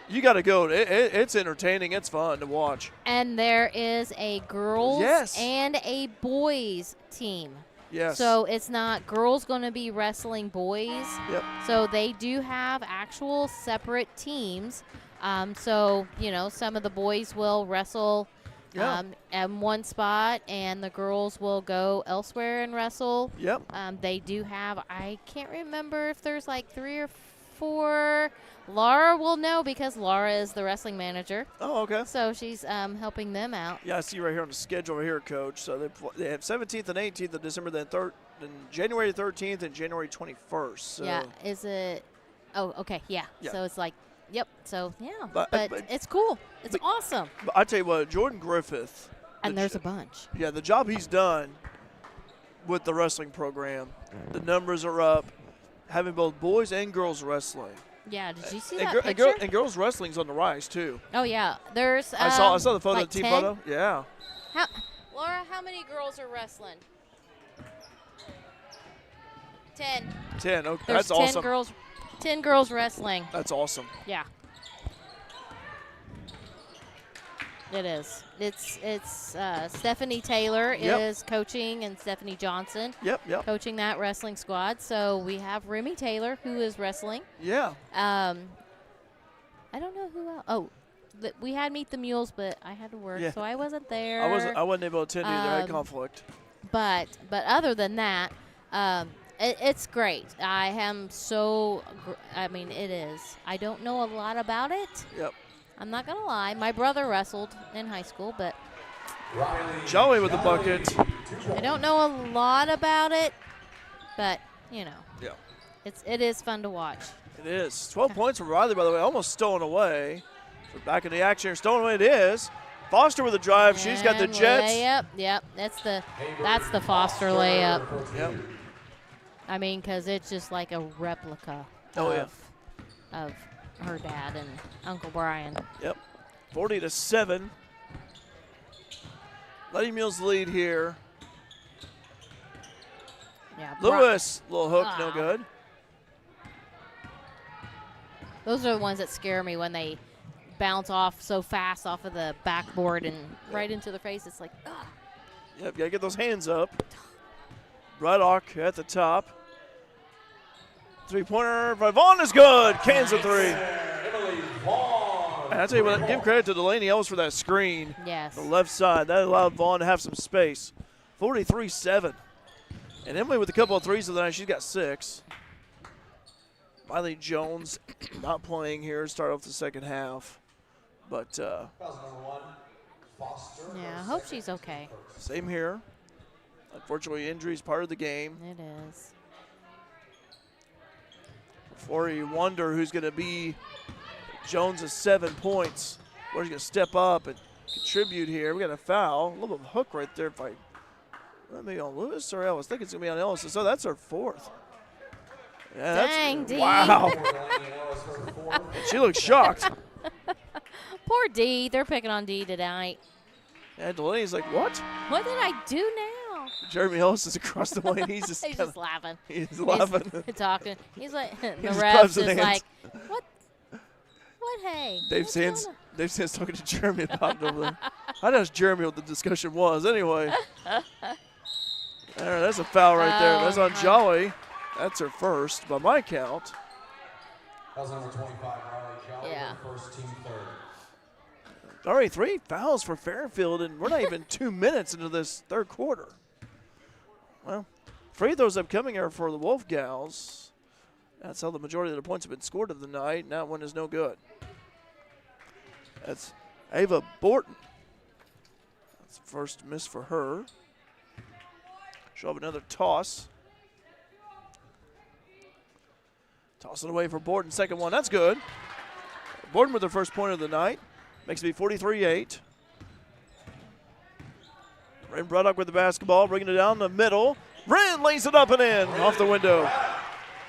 you got to go. It's entertaining. It's fun to watch. And there is a girls and a boys team. Yes. So it's not girls going to be wrestling boys. Yep. So they do have actual separate teams. So, you know, some of the boys will wrestle at one spot, and the girls will go elsewhere and wrestle. Yep. They do have, I can't remember if there's like 3 or for Laura will know because Laura is the wrestling manager. Oh, okay. So she's helping them out. Yeah, I see right here on the schedule right here, Coach. So they have 17th and 18th of December, then January 13th and January 21st. So. Yeah, is it? Oh, okay, yeah. So it's like, yep. So yeah, but it's cool. It's awesome. But I tell you what, Jordan Griffith. And there's a bunch. Yeah, the job he's done with the wrestling program, the numbers are up, having both boys and girls wrestling. Yeah, did you see that picture? And girls wrestling's on the rise too. Oh yeah, there's. I saw the photo, like the team 10? photo. Yeah. Laura, how many girls are wrestling? 10. 10. Okay, There's that's 10 awesome. Girls, 10 girls wrestling. That's awesome. Yeah. It is. It's Stephanie Taylor is coaching, and Stephanie Johnson coaching that wrestling squad. So we have Remy Taylor, who is wrestling. Yeah. I don't know who else. Oh, we had Meet the Mules, but I had to work, so I wasn't there. I wasn't able to attend either. I had conflict. But other than that, it's great. I am so. I mean, it is. I don't know a lot about it. Yep. I'm not going to lie. My brother wrestled in high school, but Joey with the bucket. I don't know a lot about it, but, you know. Yeah. It is fun to watch. It is. 12 points from Riley, by the way, almost stolen away. So back in the action here, stolen away it is. Foster with a drive. She's got the Jets. Layup. Yep. That's the Foster layup. Yep. I mean, because it's just like a replica of her dad and Uncle Brian. Yep. 40-7. Lady Mules lead here. Yeah. Lewis, little hook, no good. Those are the ones that scare me when they bounce off so fast off of the backboard and right into the face. It's like, ugh. Yep, gotta get those hands up. Braddock at the top. Three-pointer by Vaughn is good. Kansas three. And I tell you what, give credit to Delaney Ellis for that screen. Yes. The left side. That allowed Vaughn to have some space. 43-7. And Emily with a couple of threes of the night. She's got 6. Miley Jones not playing here. Start off the second half. But yeah, I hope she's okay. Same here. Unfortunately, injury is part of the game. It is. Before you wonder who's going to be Jones is 7 points. Where's he going to step up and contribute here? We got a foul. A little bit of a hook right there. If let me on Lewis or Ellis. I think it's going to be on Ellis. So that's our 4th. Yeah, dang, Dee. Wow. She looks shocked. Poor Dee. They're picking on Dee tonight. And Delaney's like, what? What did I do now? Jeremy Ellis is across the way, and he's just he's just laughing. He's laughing. He's talking. He's like, the just ref's claps his is like, hands. what, hey? Dave Sands talking to Jeremy about it over there. I asked Jeremy what the discussion was anyway. That's a foul right there. That's on Jolly. That's her first by my count. That was number 25, Riley Jolly, first team third. All right, 3 fouls for Fairfield, and we're not even 2 minutes into this third quarter. Well, free throws upcoming are for the Wolfgals. That's how the majority of the points have been scored of the night, and that one is no good. That's Ava Borton. That's the first miss for her. She'll have another toss. Toss it away for Borton, second one. That's good. Borton with her first point of the night. Makes it be 43-8. Ren Braddock with the basketball, bringing it down the middle. Ren lays it up and in, off the window.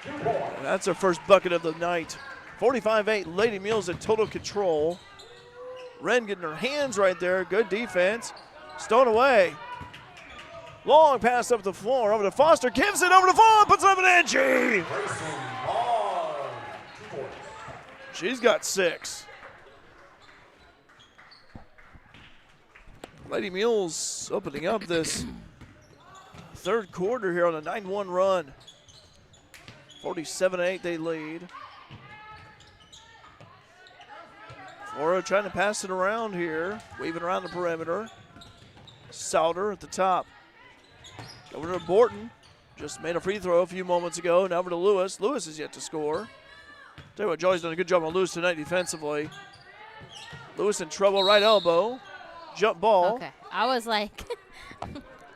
And that's her first bucket of the night. 45-8, Lady Mules in total control. Ren getting her hands right there, good defense. Stone away. Long pass up the floor, over to Foster, gives it over to Vaughn, puts it up and in. She's got 6. Lady Mules opening up this third quarter here on a 9-1 run. 47-8 they lead. Flora trying to pass it around here, weaving around the perimeter. Souter at the top. Over to Borton. Just made a free throw a few moments ago. Now over to Lewis. Lewis is yet to score. Tell you what, Jolly's done a good job on Lewis tonight defensively. Lewis in trouble, right elbow. Jump ball. Okay. I was like,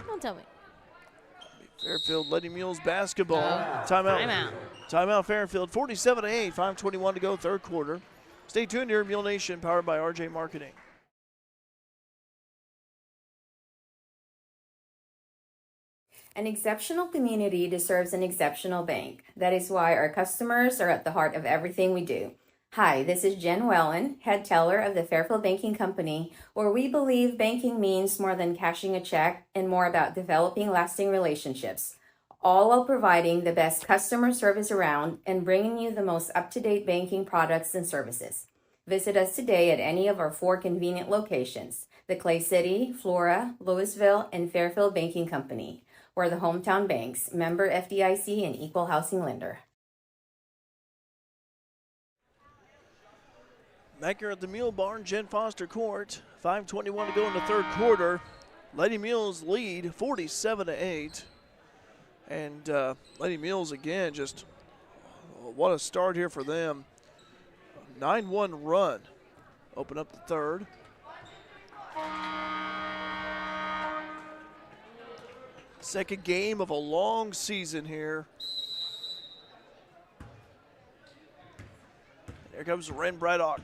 don't tell me. Fairfield Lady Mules basketball. Oh, Timeout. Timeout Fairfield. 47-8, 5:21 to go, third quarter. Stay tuned here, Mule Nation, powered by RJ Marketing. An exceptional community deserves an exceptional bank. That is why our customers are at the heart of everything we do. Hi, this is Jen Wellen, head teller of the Fairfield Banking Company, where we believe banking means more than cashing a check and more about developing lasting relationships, all while providing the best customer service around and bringing you the most up-to-date banking products and services. Visit us today at any of our 4 convenient locations, the Clay City, Flora, Louisville, and Fairfield Banking Company. We're the hometown banks, member FDIC, and equal housing lender. Back here at the Mule Barn, Jen Foster Court. 5:21 to go in the third quarter. Lady Mules lead 47-8. And Lady Mules again, just what a start here for them. 9-1 run. Open up the third. Second game of a long season here. Here comes Ren Braddock.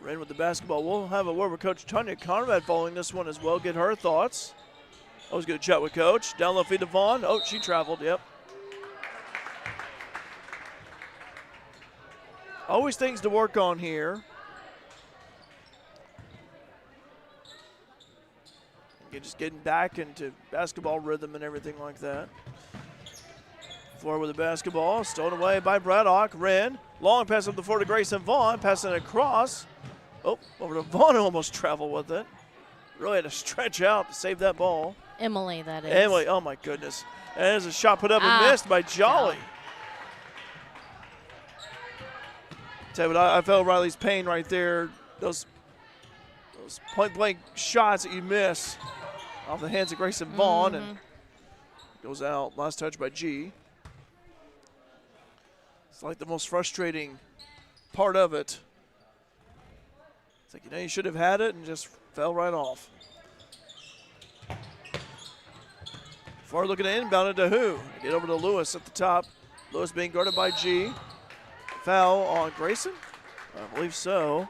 Ren with the basketball. We'll have a word with Coach Tanya Conrad following this one as well. Get her thoughts. Always good chat with Coach. Down low feed to Vaughn. Oh, she traveled. Yep. Always things to work on here. Just getting back into basketball rhythm and everything like that. Flora with the basketball, stolen away by Braddock. Wren, long pass up the floor to Grayson Vaughn, passing it across. Oh, over to Vaughn, almost traveled with it. Really had to stretch out to save that ball. Emily, that is. Emily, oh my goodness. And there's a shot put up and missed by Jolly. Tell you what, I felt Riley's pain right there. Those point-blank shots that you miss off the hands of Grayson Vaughn, and goes out. Last touch by G. It's like the most frustrating part of it. It's like, you should have had it and just fell right off. Far looking to inbound it to who? Get over to Lewis at the top. Lewis being guarded by G. Foul on Grayson? I believe so.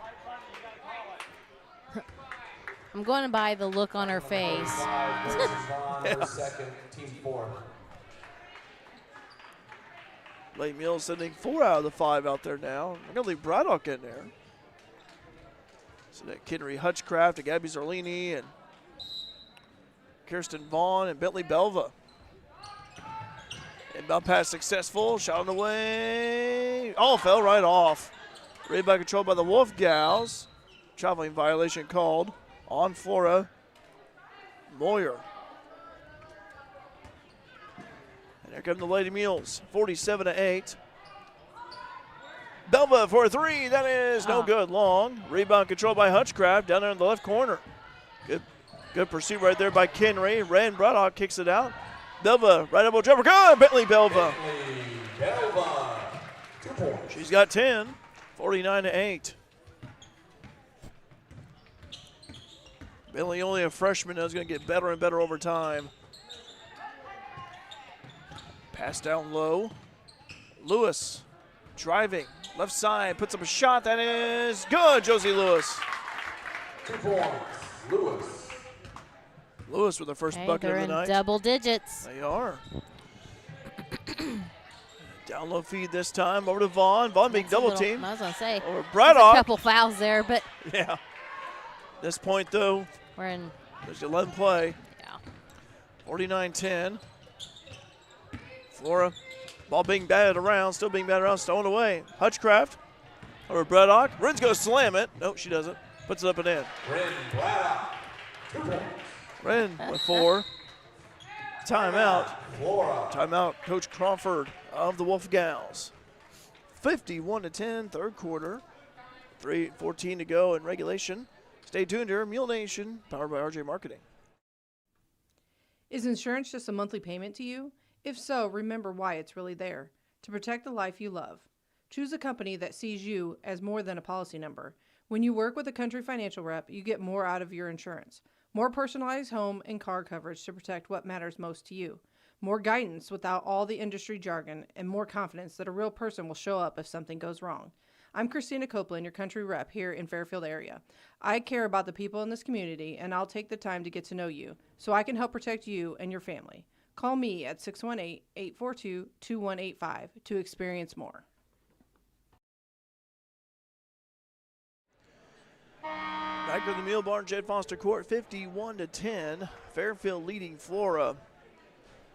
I'm going by the look on her face. Lady Mules sending 4 out of the 5 out there now. We're going to leave Braddock in there. So that Kinry Hutchcraft and Gabby Zarlini and Kirsten Vaughn and Bentley Belva. Inbound pass successful. Shot on the way. Oh, fell right off. Rebound controlled by the Wolfgals. Traveling violation called on Flora Moyer. And here come the Lady Mules, 47-8. Belva for a 3, that is no good, long. Rebound controlled by Hutchcraft down there in the left corner. Good pursuit right there by Kinry. Ren Braddock kicks it out. Belva, right elbow jumper, good, Bentley Belva. 2 points. She's got 10, 49-8. Bentley only a freshman, is going to get better and better over time. Pass down low. Lewis driving, left side, puts up a shot. That is good, Josie Lewis. 2 points, Lewis. Lewis with the first bucket of the night. They're in double digits. They are. Down low feed this time, over to Vaughn. Vaughn being double teamed. I was going to say, over Braddock. A couple fouls there, but. Yeah. This point, though, we're in. There's 11 play. Yeah. 49-10. Flora, ball being batted around, still being batted around, stolen away. Hutchcraft over Braddock. Ren's going to slam it. No, she doesn't. Puts it up and in. Ren Braddock, 2 points. Ren with 4. Timeout. Flora. Timeout, Coach Crawford of the Wolfgals. 51-10, third quarter. 3:14 to go in regulation. Stay tuned here, Mule Nation, powered by RJ Marketing. Is insurance just a monthly payment to you? If so, remember why it's really there. to protect the life you love. Choose a company that sees you as more than a policy number. When you work with a Country Financial rep, you get more out of your insurance. More personalized home and car coverage to protect what matters most to you. More guidance without all the industry jargon, and more confidence that a real person will show up if something goes wrong. I'm Christina Copeland, your country rep here in Fairfield area. I care about the people in this community, and I'll take the time to get to know you so I can help protect you and your family. Call me at 618-842-2185 to experience more. Back to the Mule Barn, Jed Foster Court, 51-10. Fairfield leading Flora.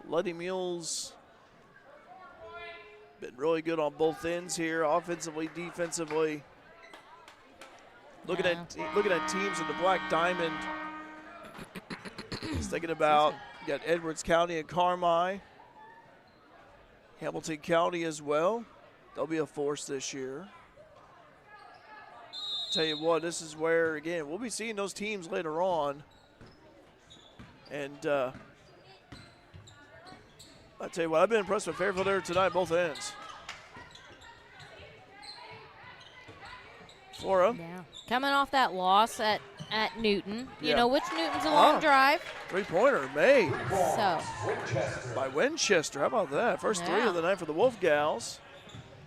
Lady Mules been really good on both ends here, offensively, defensively. Looking at teams in the Black Diamond. Just thinking about, you got Edwards County and Carmi. Hamilton County as well. They'll be a force this year. Tell you what, this is where, again, we'll be seeing those teams later on. And I tell you what, I've been impressed with Fairfield there tonight, both ends. Flora. Yeah. Coming off that loss at Newton. You know, which Newton's a long drive. Three-pointer made. So. By Winchester. How about that? First three of the night for the Wolfgals.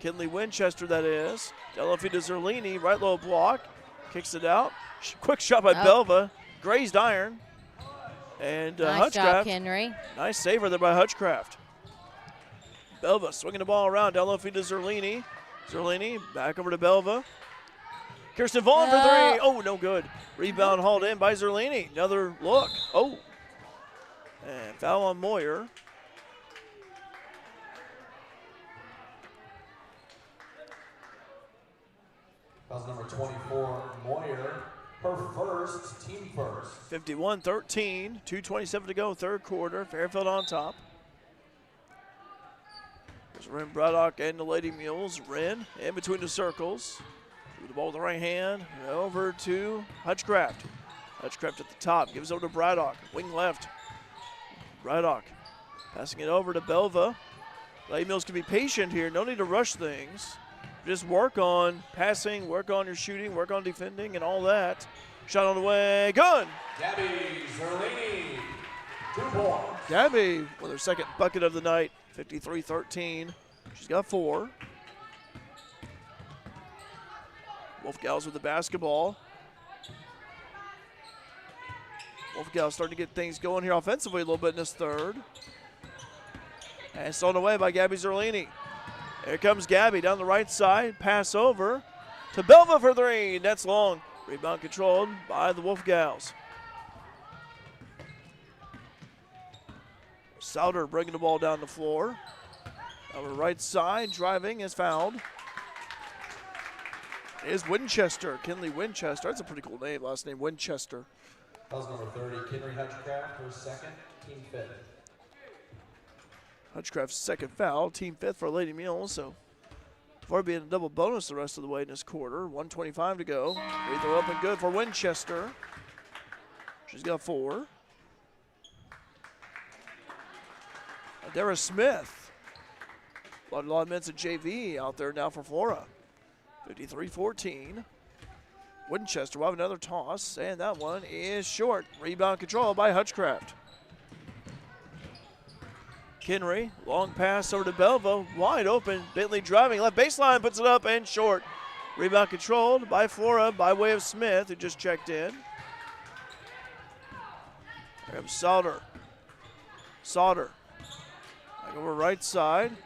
Kinley Winchester, that is. Delaphi to Zerlini, right low block. Kicks it out. Quick shot by Belva. Grazed iron. And nice Hutchcraft. job, Henry. Nice saver there by Hutchcraft. Belva swinging the ball around. Delaphi to Zerlini. Zerlini back over to Belva. Kirsten Vaughn for three. Oh, no good. Rebound hauled in by Zerlini. Another look. Oh. And foul on Moyer. Foul number 24, Moyer. Her first, team first. 51-13, 2:27 to go, third quarter. Fairfield on top. There's Ren Braddock and the Lady Mules. Ren in between the circles. Threw the ball with the right hand. Over to Hutchcraft. Hutchcraft at the top. Gives over to Braddock. Wing left. Braddock passing it over to Belva. Lady Mules can be patient here. No need to rush things. Just work on passing, work on your shooting, work on defending, and all that. Shot on the way, good. Gabby Zerlini, 2 points. Gabby with her second bucket of the night, 53-13. She's got 4. Wolfgals with the basketball. Wolfgals starting to get things going here offensively a little bit in this third. And it's on the way by Gabby Zerlini. Here comes Gabby down the right side. Pass over to Belva for 3. That's long. Rebound controlled by the Wolfgals. Souter bringing the ball down the floor. On the right side, driving is fouled. Is Winchester, Kinley Winchester. That's a pretty cool name, last name Winchester. Foul number 30, Kinry Hutchcraft, her second, team 5th. Hutchcraft's second foul, team 5th for Lady Mules, so Flora being a double bonus the rest of the way in this quarter. 1:25 to go. Free throw up and good for Winchester. She's got 4. Adara Smith. A lot of minutes at JV out there now for Flora. 53-14. Winchester will have another toss, and that one is short. Rebound control by Hutchcraft. Kinry, long pass over to Belva, wide open. Bentley driving, left baseline, puts it up and short. Rebound controlled by Flora by way of Smith, who just checked in. Here comes Sauter. Back over right side.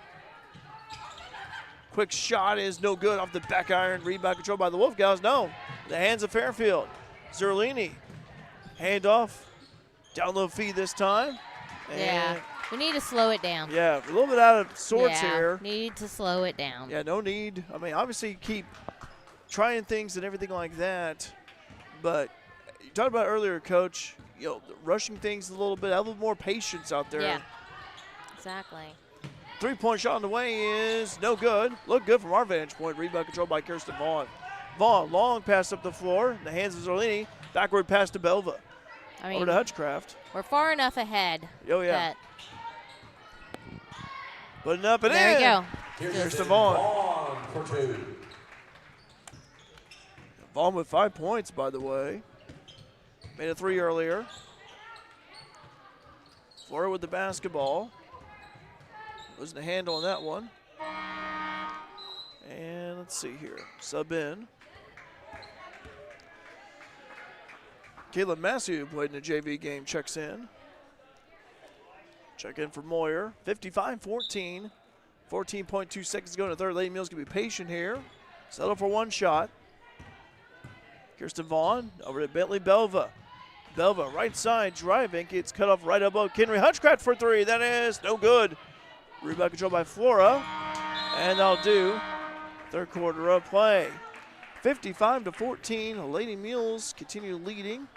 Quick shot is no good off the back iron. Rebound controlled by the Wolfgals. No, the hands of Fairfield. Zerlini, handoff, down low feed this time. Yeah. We need to slow it down. Yeah, a little bit out of sorts here. Need to slow it down. Yeah, no need. I mean, obviously keep trying things and everything like that. But you talked about earlier, Coach, rushing things a little bit, have a little more patience out there. Yeah, exactly. 3-point shot on the way is no good. Look good from our vantage point. Rebound controlled by Kirsten Vaughn. Vaughn, long pass up the floor. In the hands of Zerlini. Backward pass to Belva. I mean, over to Hutchcraft. We're far enough ahead. Oh, yeah. Putting up and there in. There you go. Here's Vaughn. Vaughn for 2. Vaughn with 5 points, by the way. Made a 3 earlier. Flora with the basketball. Losing the handle on that one. And let's see here. Sub in. Caleb Massey, who played in the JV game, checks in. Check in for Moyer. 55-14. 14.2 seconds to go in the third. Lady Mules can be patient here. Settle for one shot. Kirsten Vaughn over to Bentley Belva. Belva, right side, driving. Gets cut off right above Kenry Hutchcraft for 3. That is no good. Rebound controlled by Flora. And that'll do. Third quarter of play. 55-14. Lady Mules continue leading.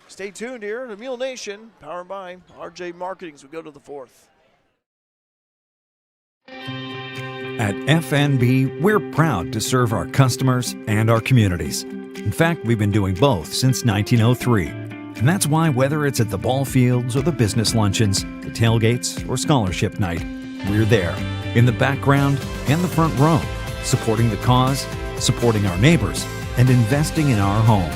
Stay tuned here to Mule Nation, powered by RJ Marketing as we go to the fourth. At FNB, we're proud to serve our customers and our communities. In fact, we've been doing both since 1903. And that's why whether it's at the ball fields or the business luncheons, the tailgates or scholarship night, we're there, in the background and the front row, supporting the cause, supporting our neighbors, and investing in our home.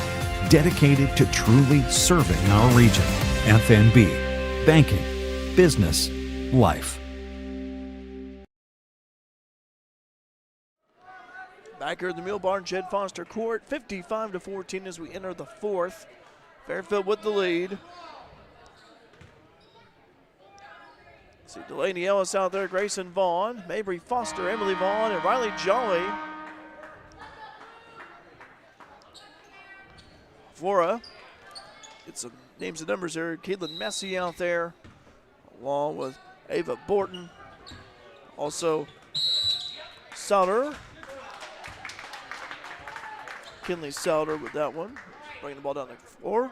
Dedicated to truly serving our region. FNB, banking, business, life. Back here at the Mule Barn, Jed Foster Court, 55-14 as we enter the fourth. Fairfield with the lead. See Delaney Ellis out there, Grayson Vaughn, Mabry Foster, Emily Vaughn, and Riley Jolly. Flora, get some names and numbers there. Caitlin Messi out there, along with Ava Borton. Also, Sauter. Kinley Sauter with that one, bringing the ball down the floor.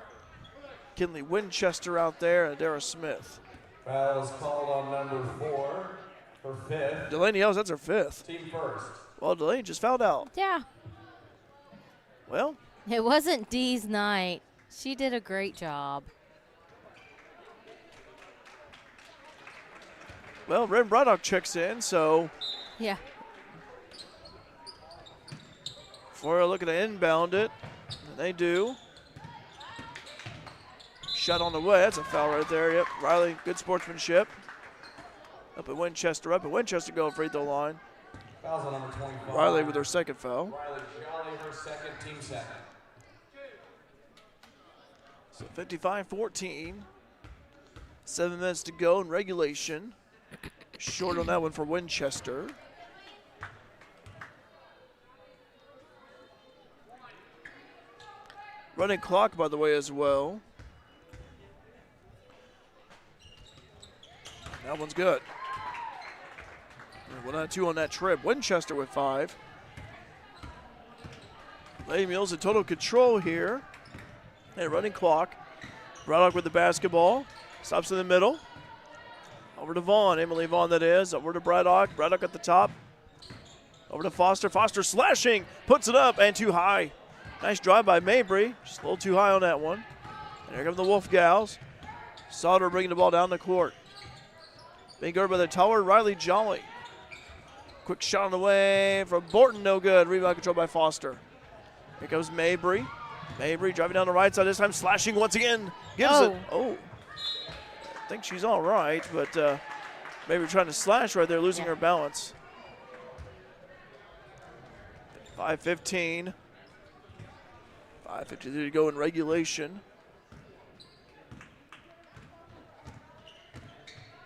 Kinley Winchester out there, and Dara Smith. Fouls called on number 4 for 5th. Delaney Ellis, that's her 5th. Team first. Well, Delaney just fouled out. Yeah. Well, it wasn't Dee's night. She did a great job. Well, Red Braddock checks in, so. Yeah. Flora looking to inbound it, and they do. Shot on the way, that's a foul right there, yep. Riley, good sportsmanship. Up at Winchester going free throw line. Fouls on number 25. Riley with her second foul. Riley Jolly, her second, team second. So 55-14. 7 minutes to go in regulation. Short on that one for Winchester. Running clock, by the way, as well. That one's good. 1-2 on that trip. Winchester with 5. Lady Mules in total control here. And running clock. Braddock with the basketball. Stops in the middle. Over to Vaughn. Emily Vaughn, that is. Over to Braddock. Braddock at the top. Over to Foster. Foster slashing. Puts it up and too high. Nice drive by Mabry. Just a little too high on that one. And here come the Wolfgals. Sauter bringing the ball down the court. Being guarded by the taller Riley Jolly. Quick shot on the way from Borton, no good. Rebound controlled by Foster. Here comes Mabry. Mabry driving down the right side, this time slashing once again. Gives it. Oh. I think she's all right, but Mabry trying to slash right there, losing her balance. 5:15. 5:53 to go in regulation.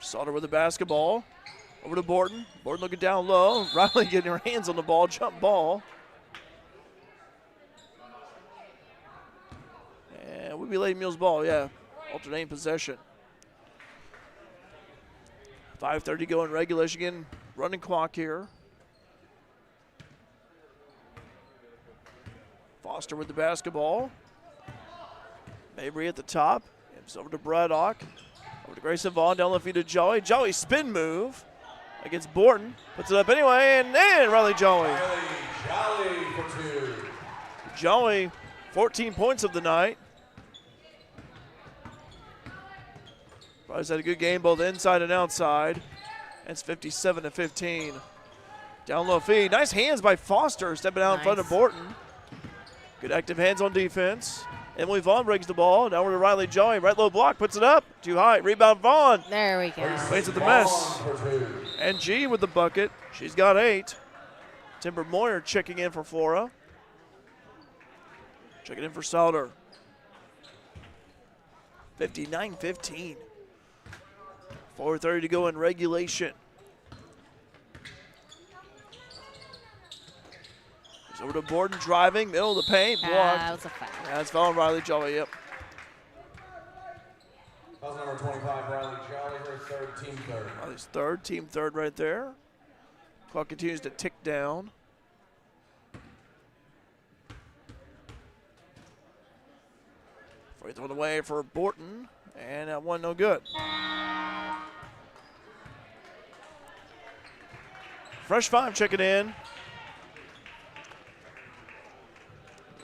Sauter with the basketball. Over to Borton. Borton looking down low. Riley getting her hands on the ball. Jump ball. And we'll be Lady Mules ball, yeah. Alternating possession. 5:30 go in regulation again. Running clock here. Foster with the basketball. Mabry at the top. It's over to Braddock. Over to Grayson Vaughn, down the feet to Jolly. Jolly spin move against Borton. Puts it up anyway, and Riley Jolly. Riley Jolly for 2. Jolly, 14 points of the night. Florida's had a good game both inside and outside. It's 57-15. Down low feed. Nice hands by Foster stepping out in front of Borton. Good active hands on defense. Emily Vaughn brings the ball. Now we're to Riley Jolly. Right low block, puts it up. Too high. Rebound Vaughn. There we go. Waits at the mess. And G with the bucket. She's got 8. Timber Moyer checking in for Flora. Checking in for Sauter. 59-15. 4:30 to go in regulation. He's over to Borden driving, middle of the paint, blocked. That was a foul. Yeah, it's foul on Riley Jolly, yep. Foul number 25, Riley Jolly, her third, team third. Riley's third, team third right there. Clock continues to tick down. Free thrown away for Borton, and that one no good. Fresh 5 checking in.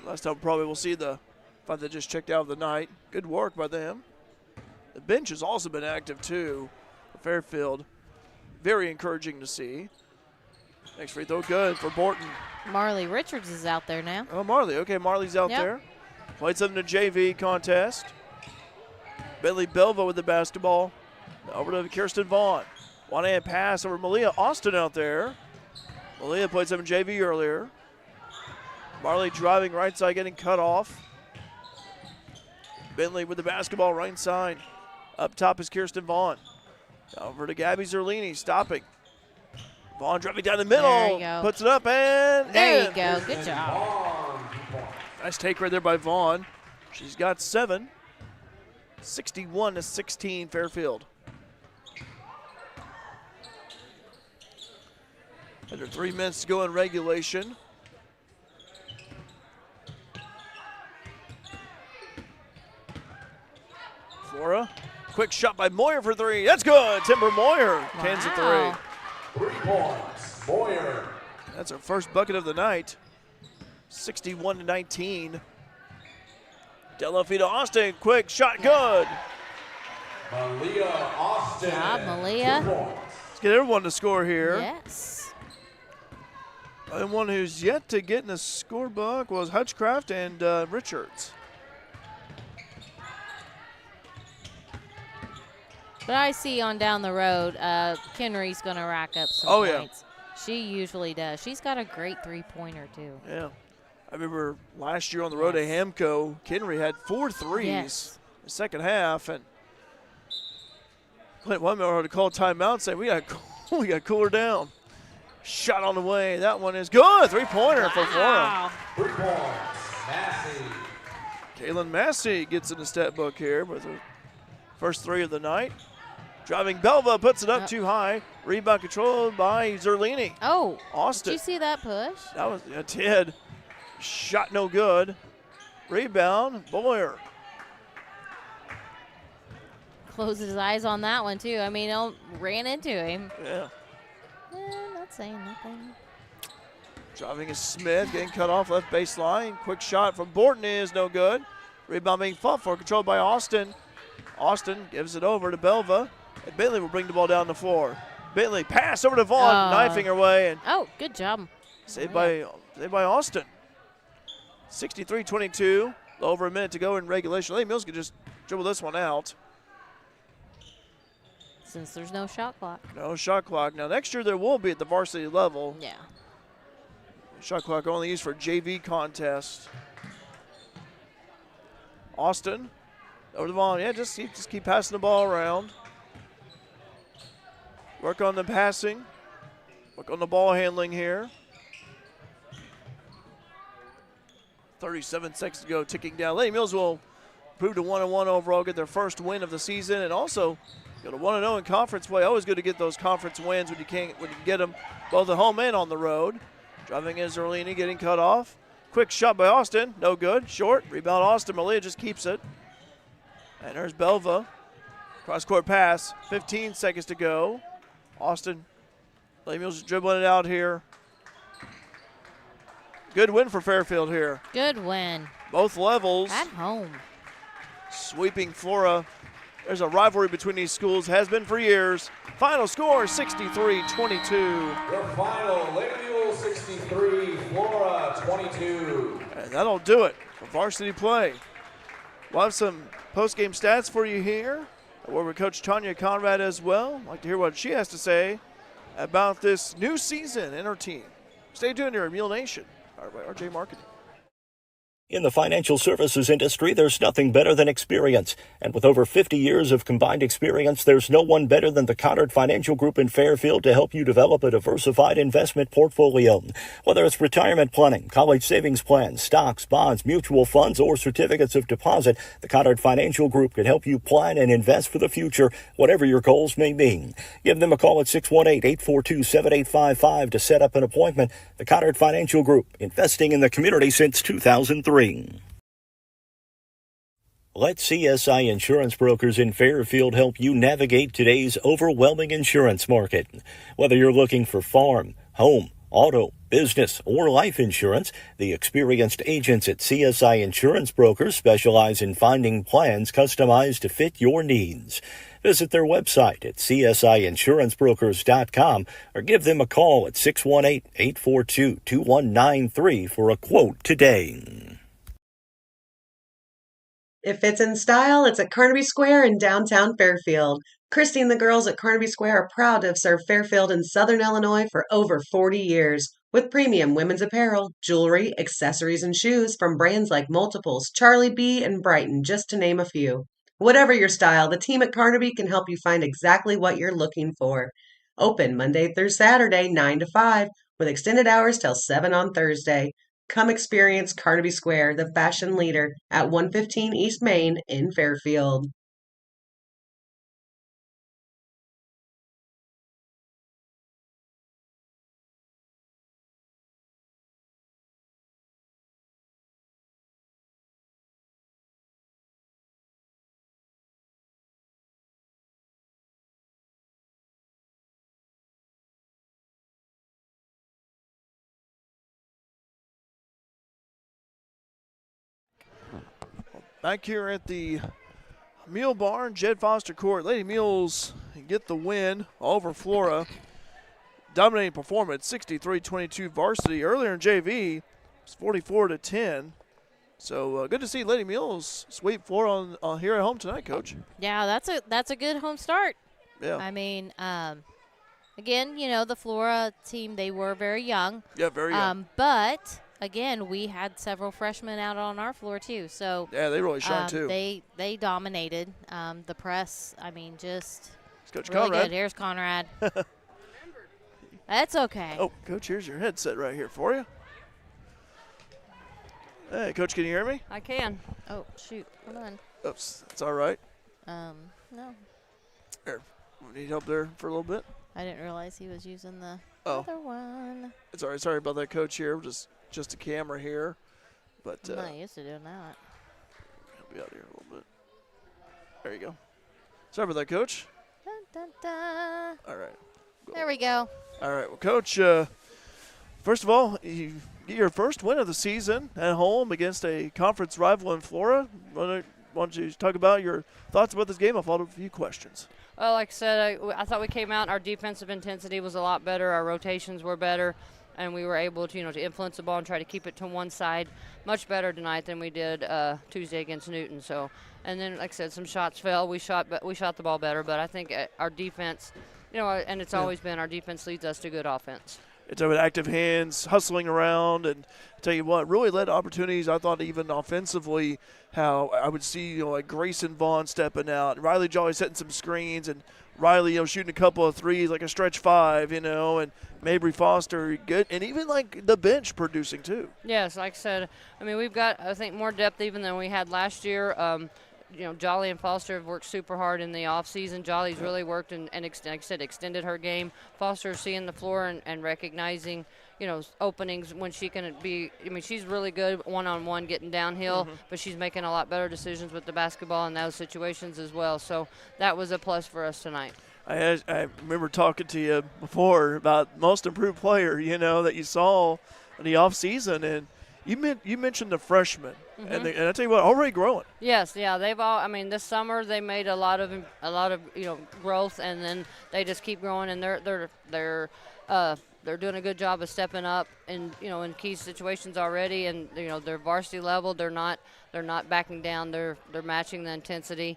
Last time probably we'll see the 5 that just checked out of the night. Good work by them. The bench has also been active too for Fairfield. Very encouraging to see. Next free throw good for Borton. Marley Richards is out there now. Oh, Marley. Okay, Marley's out there. Played some in the JV contest. Bentley Belva with the basketball. Over to Kirsten Vaughn. One-hand pass over Malia Austin out there. Malia played some in JV earlier. Marley driving right side, getting cut off. Bentley with the basketball right side. Up top is Kirsten Vaughn. Over to Gabby Zerlini, stopping. Vaughn driving down the middle. There you go. Puts it up and there in. You go. Good job. Nice take right there by Vaughn. She's got 7. 61-16 Fairfield. Under 3 minutes to go in regulation. Flora, quick shot by Moyer for 3. That's good. Timber Moyer cans a 3. 3 points, Moyer. That's her first bucket of the night. 61-19. Delafita Austin, quick shot, good. Malia Austin. Good job, Malia. Let's get everyone to score here. Yes. And one who's yet to get in the scorebook was Hutchcraft and Richards. But I see on down the road, Kenry's going to rack up some points. She usually does. She's got a great three-pointer, too. Yeah. I remember last year on the road at Hamco, Kenry had 4 threes in the second half. And Clint Wetmore had to call timeout saying, we got to cool her down. Shot on the way. That one is good. 3-pointer for Flora. 3 points, Massey. Kaylin Massey gets in the stat book here with her first 3 of the night. Driving Belva puts it up too high. Rebound controlled by Zerlini. Oh, Austin. Did you see that push? That was, I did. Shot no good. Rebound, Boyer. Closed his eyes on that one, too. I mean, ran into him. Yeah. Not saying nothing. Driving is Smith, getting cut off left baseline. Quick shot from Borton is no good. Rebound being fought for, controlled by Austin. Austin gives it over to Belva. And Bentley will bring the ball down the floor. Bentley pass over to Vaughn, knifing her way. And good job. Saved by Austin. 63-22. Over a minute to go in regulation. Lady Mills could just dribble this one out. Since there's no shot clock. No shot clock. Now, next year there will be at the varsity level. Yeah. Shot clock only used for JV contests. Austin over to Vaughn. Yeah, just keep passing the ball around. Work on the passing. Work on the ball handling here. 37 seconds to go, ticking down. Lady Mills will improve to 1-1 overall, get their first win of the season, and also go to 1-0 in conference play. Always good to get those conference wins when you can get them both at home and on the road. Driving is Zerlini, getting cut off. Quick shot by Austin, no good. Short, rebound Austin. Malia just keeps it. And there's Belva. Cross-court pass, 15 seconds to go. Austin, Lady Mills is dribbling it out here. Good win for Fairfield here. Good win. Both levels. At home. Sweeping Flora There's a rivalry between these schools, has been for years. Final score, 63-22. Your final, Lady Mules 63, Flora 22. And that'll do it for varsity play. We'll have some post-game stats for you here. We're with Coach Tanya Conrad as well. I'd like to hear what she has to say about this new season in her team. Stay tuned here at Mule Nation, powered by RJ Marketing. In the financial services industry, there's nothing better than experience. And with over 50 years of combined experience, there's no one better than the Conrad Financial Group in Fairfield to help you develop a diversified investment portfolio. Whether it's retirement planning, college savings plans, stocks, bonds, mutual funds, or certificates of deposit, the Conrad Financial Group can help you plan and invest for the future, whatever your goals may be. Give them a call at 618-842-7855 to set up an appointment. The Conrad Financial Group, investing in the community since 2003. Let CSI Insurance Brokers in Fairfield help you navigate today's overwhelming insurance market. Whether you're looking for farm, home, auto, business, or life insurance, the experienced agents at CSI Insurance Brokers specialize in finding plans customized to fit your needs. Visit their website at csiinsurancebrokers.com or give them a call at 618-842-2193 for a quote today. If it's in style, it's at Carnaby Square in downtown Fairfield. Christy and the girls at Carnaby Square are proud to have served Fairfield and Southern Illinois for over 40 years. With premium women's apparel, jewelry, accessories, and shoes from brands like Multiples, Charlie B, and Brighton, just to name a few. Whatever your style, the team at Carnaby can help you find exactly what you're looking for. Open Monday through Saturday, 9 to 5, with extended hours till 7 on Thursday. Come experience Carnaby Square, the fashion leader, at 115 East Main in Fairfield. Back here at the Mule Barn, Jed Foster Court. Lady Mules get the win over Flora. Dominating performance, 63-22 varsity. Earlier in JV, it's 44-10. So good to see Lady Mules sweep Flora on here at home tonight, Coach. Yeah, that's a good home start. Yeah. I mean, again, you know, the Flora team, they were very young. Yeah, very young. But again, we had several freshmen out on our floor too. So yeah, they really shone too. They dominated the press. I mean, just Coach really Conrad. good. Here's Conrad. That's okay. Oh, Coach, here's your headset right here for you. Hey, Coach, can you hear me? I can. Oh, shoot. Hold on. Oops, that's all right. No. Here, need help there for a little bit? I didn't realize he was using the other one. It's all right. Sorry about that, Coach, here. Just a camera here. But I'm not used to doing that. I'll be out here a little bit. There you go. Sorry about that, Coach. Dun, dun, dun. All right. There we go. All right. Well, Coach, first of all, you get your first win of the season at home against a conference rival in Flora. Why don't you talk about your thoughts about this game? I'll follow up with a few questions. Well, like I said, I thought we came out. Our defensive intensity was a lot better. Our rotations were better, and we were able to, to influence the ball and try to keep it to one side much better tonight than we did Tuesday against Newton. So, and then, like I said, some shots fell. We shot the ball better, but I think our defense, and it's always been our defense leads us to good offense. It's with active hands, hustling around, and I tell you what, really led to opportunities. I thought even offensively, how I would see like Grayson Vaughn stepping out, and Riley Jolly setting some screens, and Riley shooting a couple of threes like a stretch five, and Mabry Foster good, and even like the bench producing too. Yes, like I said, I mean we've got I think more depth even than we had last year. Jolly and Foster have worked super hard in the offseason. Jolly's really worked and like I said, extended her game. Foster's seeing the floor and recognizing, openings when she can be. I mean, she's really good one-on-one getting downhill, but she's making a lot better decisions with the basketball in those situations as well. So that was a plus for us tonight. I remember talking to you before about most improved player, that you saw in the offseason, and you mentioned the freshman. And I tell you what, already growing. Yes, yeah, they've all. I mean, this summer they made a lot of growth, and then they just keep growing, and they're doing a good job of stepping up in key situations already, and they're varsity level. They're not backing down. They're matching the intensity.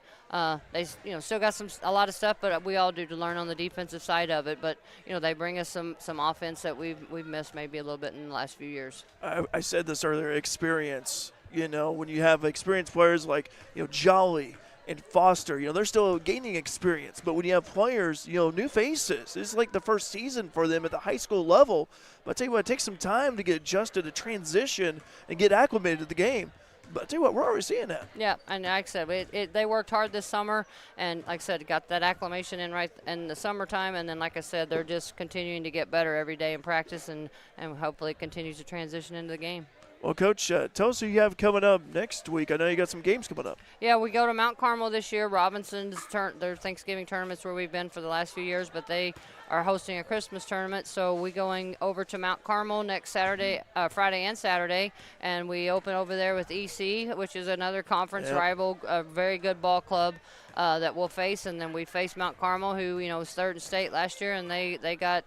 They still got a lot of stuff, but we all do to learn on the defensive side of it. But they bring us some offense that we've missed maybe a little bit in the last few years. I said this earlier, experience. When you have experienced players like Jolly and Foster, they're still gaining experience. But when you have players, new faces, it's like the first season for them at the high school level. But I tell you what, it takes some time to get adjusted to transition and get acclimated to the game. But I tell you what, we're already seeing that. Yeah, and like I said, they worked hard this summer, and like I said, got that acclimation in right in the summertime. And then, like I said, they're just continuing to get better every day in practice, and hopefully it continues to transition into the game. Well, Coach, tell us who you have coming up next week. I know you got some games coming up. Yeah, we go to Mount Carmel this year. Robinson's their Thanksgiving tournament's where we've been for the last few years, but they are hosting a Christmas tournament. So we're going over to Mount Carmel next Friday and Saturday, and we open over there with EC, which is another conference rival, a very good ball club that we'll face. And then we face Mount Carmel, who was third in state last year, and they got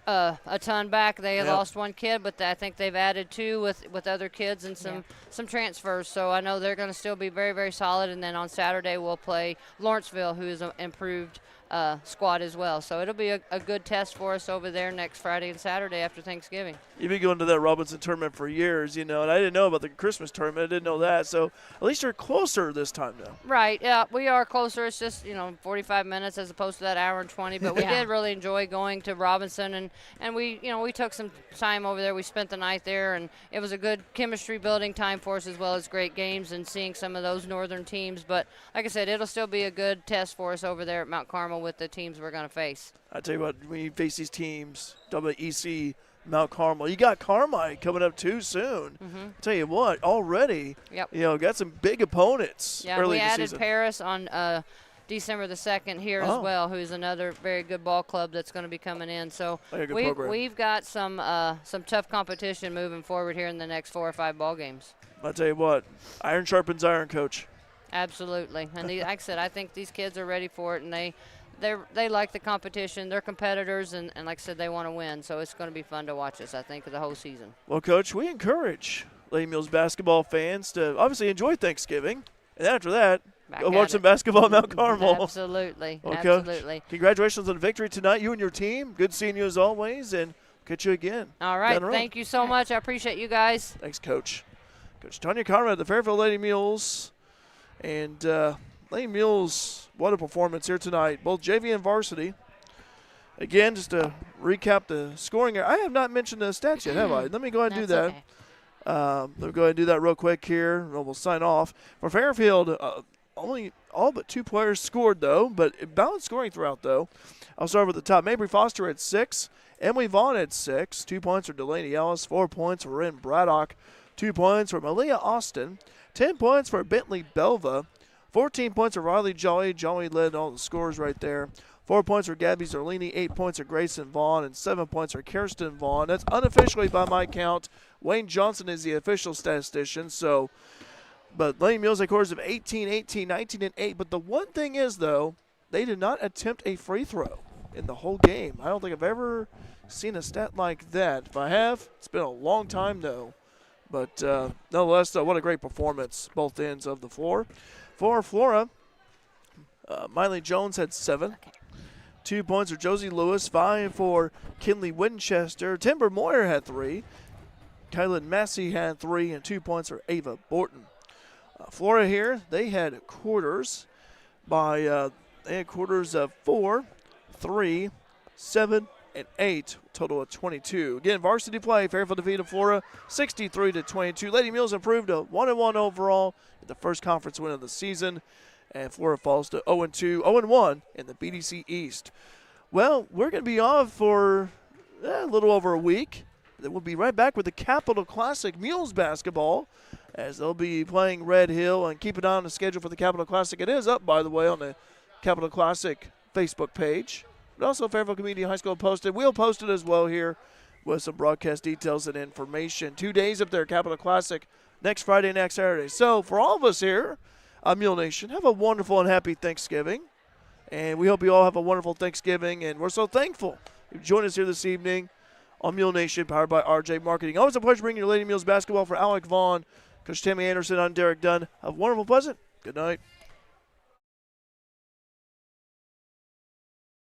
a ton back. They lost one kid, but I think they've added two with other kids and some transfers. So I know they're going to still be very, very solid. And then on Saturday we'll play Lawrenceville, who is an improved squad as well. So it'll be a good test for us over there next Friday and Saturday after Thanksgiving. You've been going to that Robinson tournament for years, and I didn't know about the Christmas tournament. I didn't know that. So at least you're closer this time now. Right. Yeah, we are closer. It's just 45 minutes as opposed to that hour and 20. But we did really enjoy going to Robinson, and we we took some time over there. We spent the night there, and it was a good chemistry building time for us as well as great games and seeing some of those northern teams. But like I said, it'll still be a good test for us over there at Mount Carmel with the teams we're going to face. I tell you what, when you face these teams, WEC, Mount Carmel, you got Carmike coming up too soon. I tell you what, already, got some big opponents early we in the added season. Paris on December the 2nd here as well, who's another very good ball club that's going to be coming in. So we've got some tough competition moving forward here in the next 4 or 5 ball games. I tell you what, iron sharpens iron, Coach. Absolutely. And like I said, I think these kids are ready for it, and they like the competition. They're competitors, and like I said, they want to win. So it's going to be fun to watch us, I think, the whole season. Well, Coach, we encourage Lady Mules basketball fans to obviously enjoy Thanksgiving, and after that, go watch some basketball at Mount Carmel. Absolutely. Well, absolutely. Coach, congratulations on the victory tonight, you and your team. Good seeing you as always, and catch you again. All right. Thank you so much. I appreciate you guys. Thanks, Coach. Coach Tanya Conrad, the Fairfield Lady Mules. And Lady Mules, what a performance here tonight, both JV and varsity. Again, just to recap the scoring. I have not mentioned the stats yet, have I? Let me go ahead and do that. Okay. Let me go ahead and do that real quick here, and we'll sign off. For Fairfield, only all but 2 players scored, though, but balanced scoring throughout, though. I'll start with the top. Mabry Foster at 6. Emily Vaughn at 6. 2 points for Delaney Ellis. 4 points for Ren Braddock. 2 points for Malia Austin. 10 points for Bentley Belva. 14 points for Riley Jolly. Jolly led all the scores right there. 4 points for Gabby Zerlini. 8 points for Grayson Vaughn. And 7 points for Kirsten Vaughn. That's unofficially by my count. Wayne Johnson is the official statistician. But Lady Mules had scores of 18, 18, 19, and 8. But the one thing is, though, they did not attempt a free throw in the whole game. I don't think I've ever seen a stat like that. If I have, it's been a long time, though. But nonetheless, what a great performance, both ends of the floor. For Flora, Miley Jones had 7. 2 points for Josie Lewis. 5 for Kinley Winchester. Timber Moyer had 3. Kylan Massey had 3. And 2 points for Ava Borton. Flora here, they had quarters of 4, 3, 7, and 8, total of 22. Again, varsity play, Fairfield defeated Flora 63-22. Lady Mules improved to 1-1 overall in the first conference win of the season, and Flora falls to 0-1 in the BDC East. Well, we're going to be off for a little over a week. Then we'll be right back with the Capital Classic Mules basketball, as they'll be playing Red Hill, and keep an eye on the schedule for the Capital Classic. It is up, by the way, on the Capital Classic Facebook page. But also Fairfield Community High School posted. We'll post it as well here with some broadcast details and information. 2 days up there, Capital Classic, next Friday, next Saturday. So for all of us here on Mule Nation, have a wonderful and happy Thanksgiving. And we hope you all have a wonderful Thanksgiving. And we're so thankful you joined us here this evening on Mule Nation, powered by RJ Marketing. Always a pleasure bringing you Lady Mules basketball. For Alec Vaughn, Coach Tammy Anderson, I'm Derek Dunn. Have a wonderful, pleasant. Good night.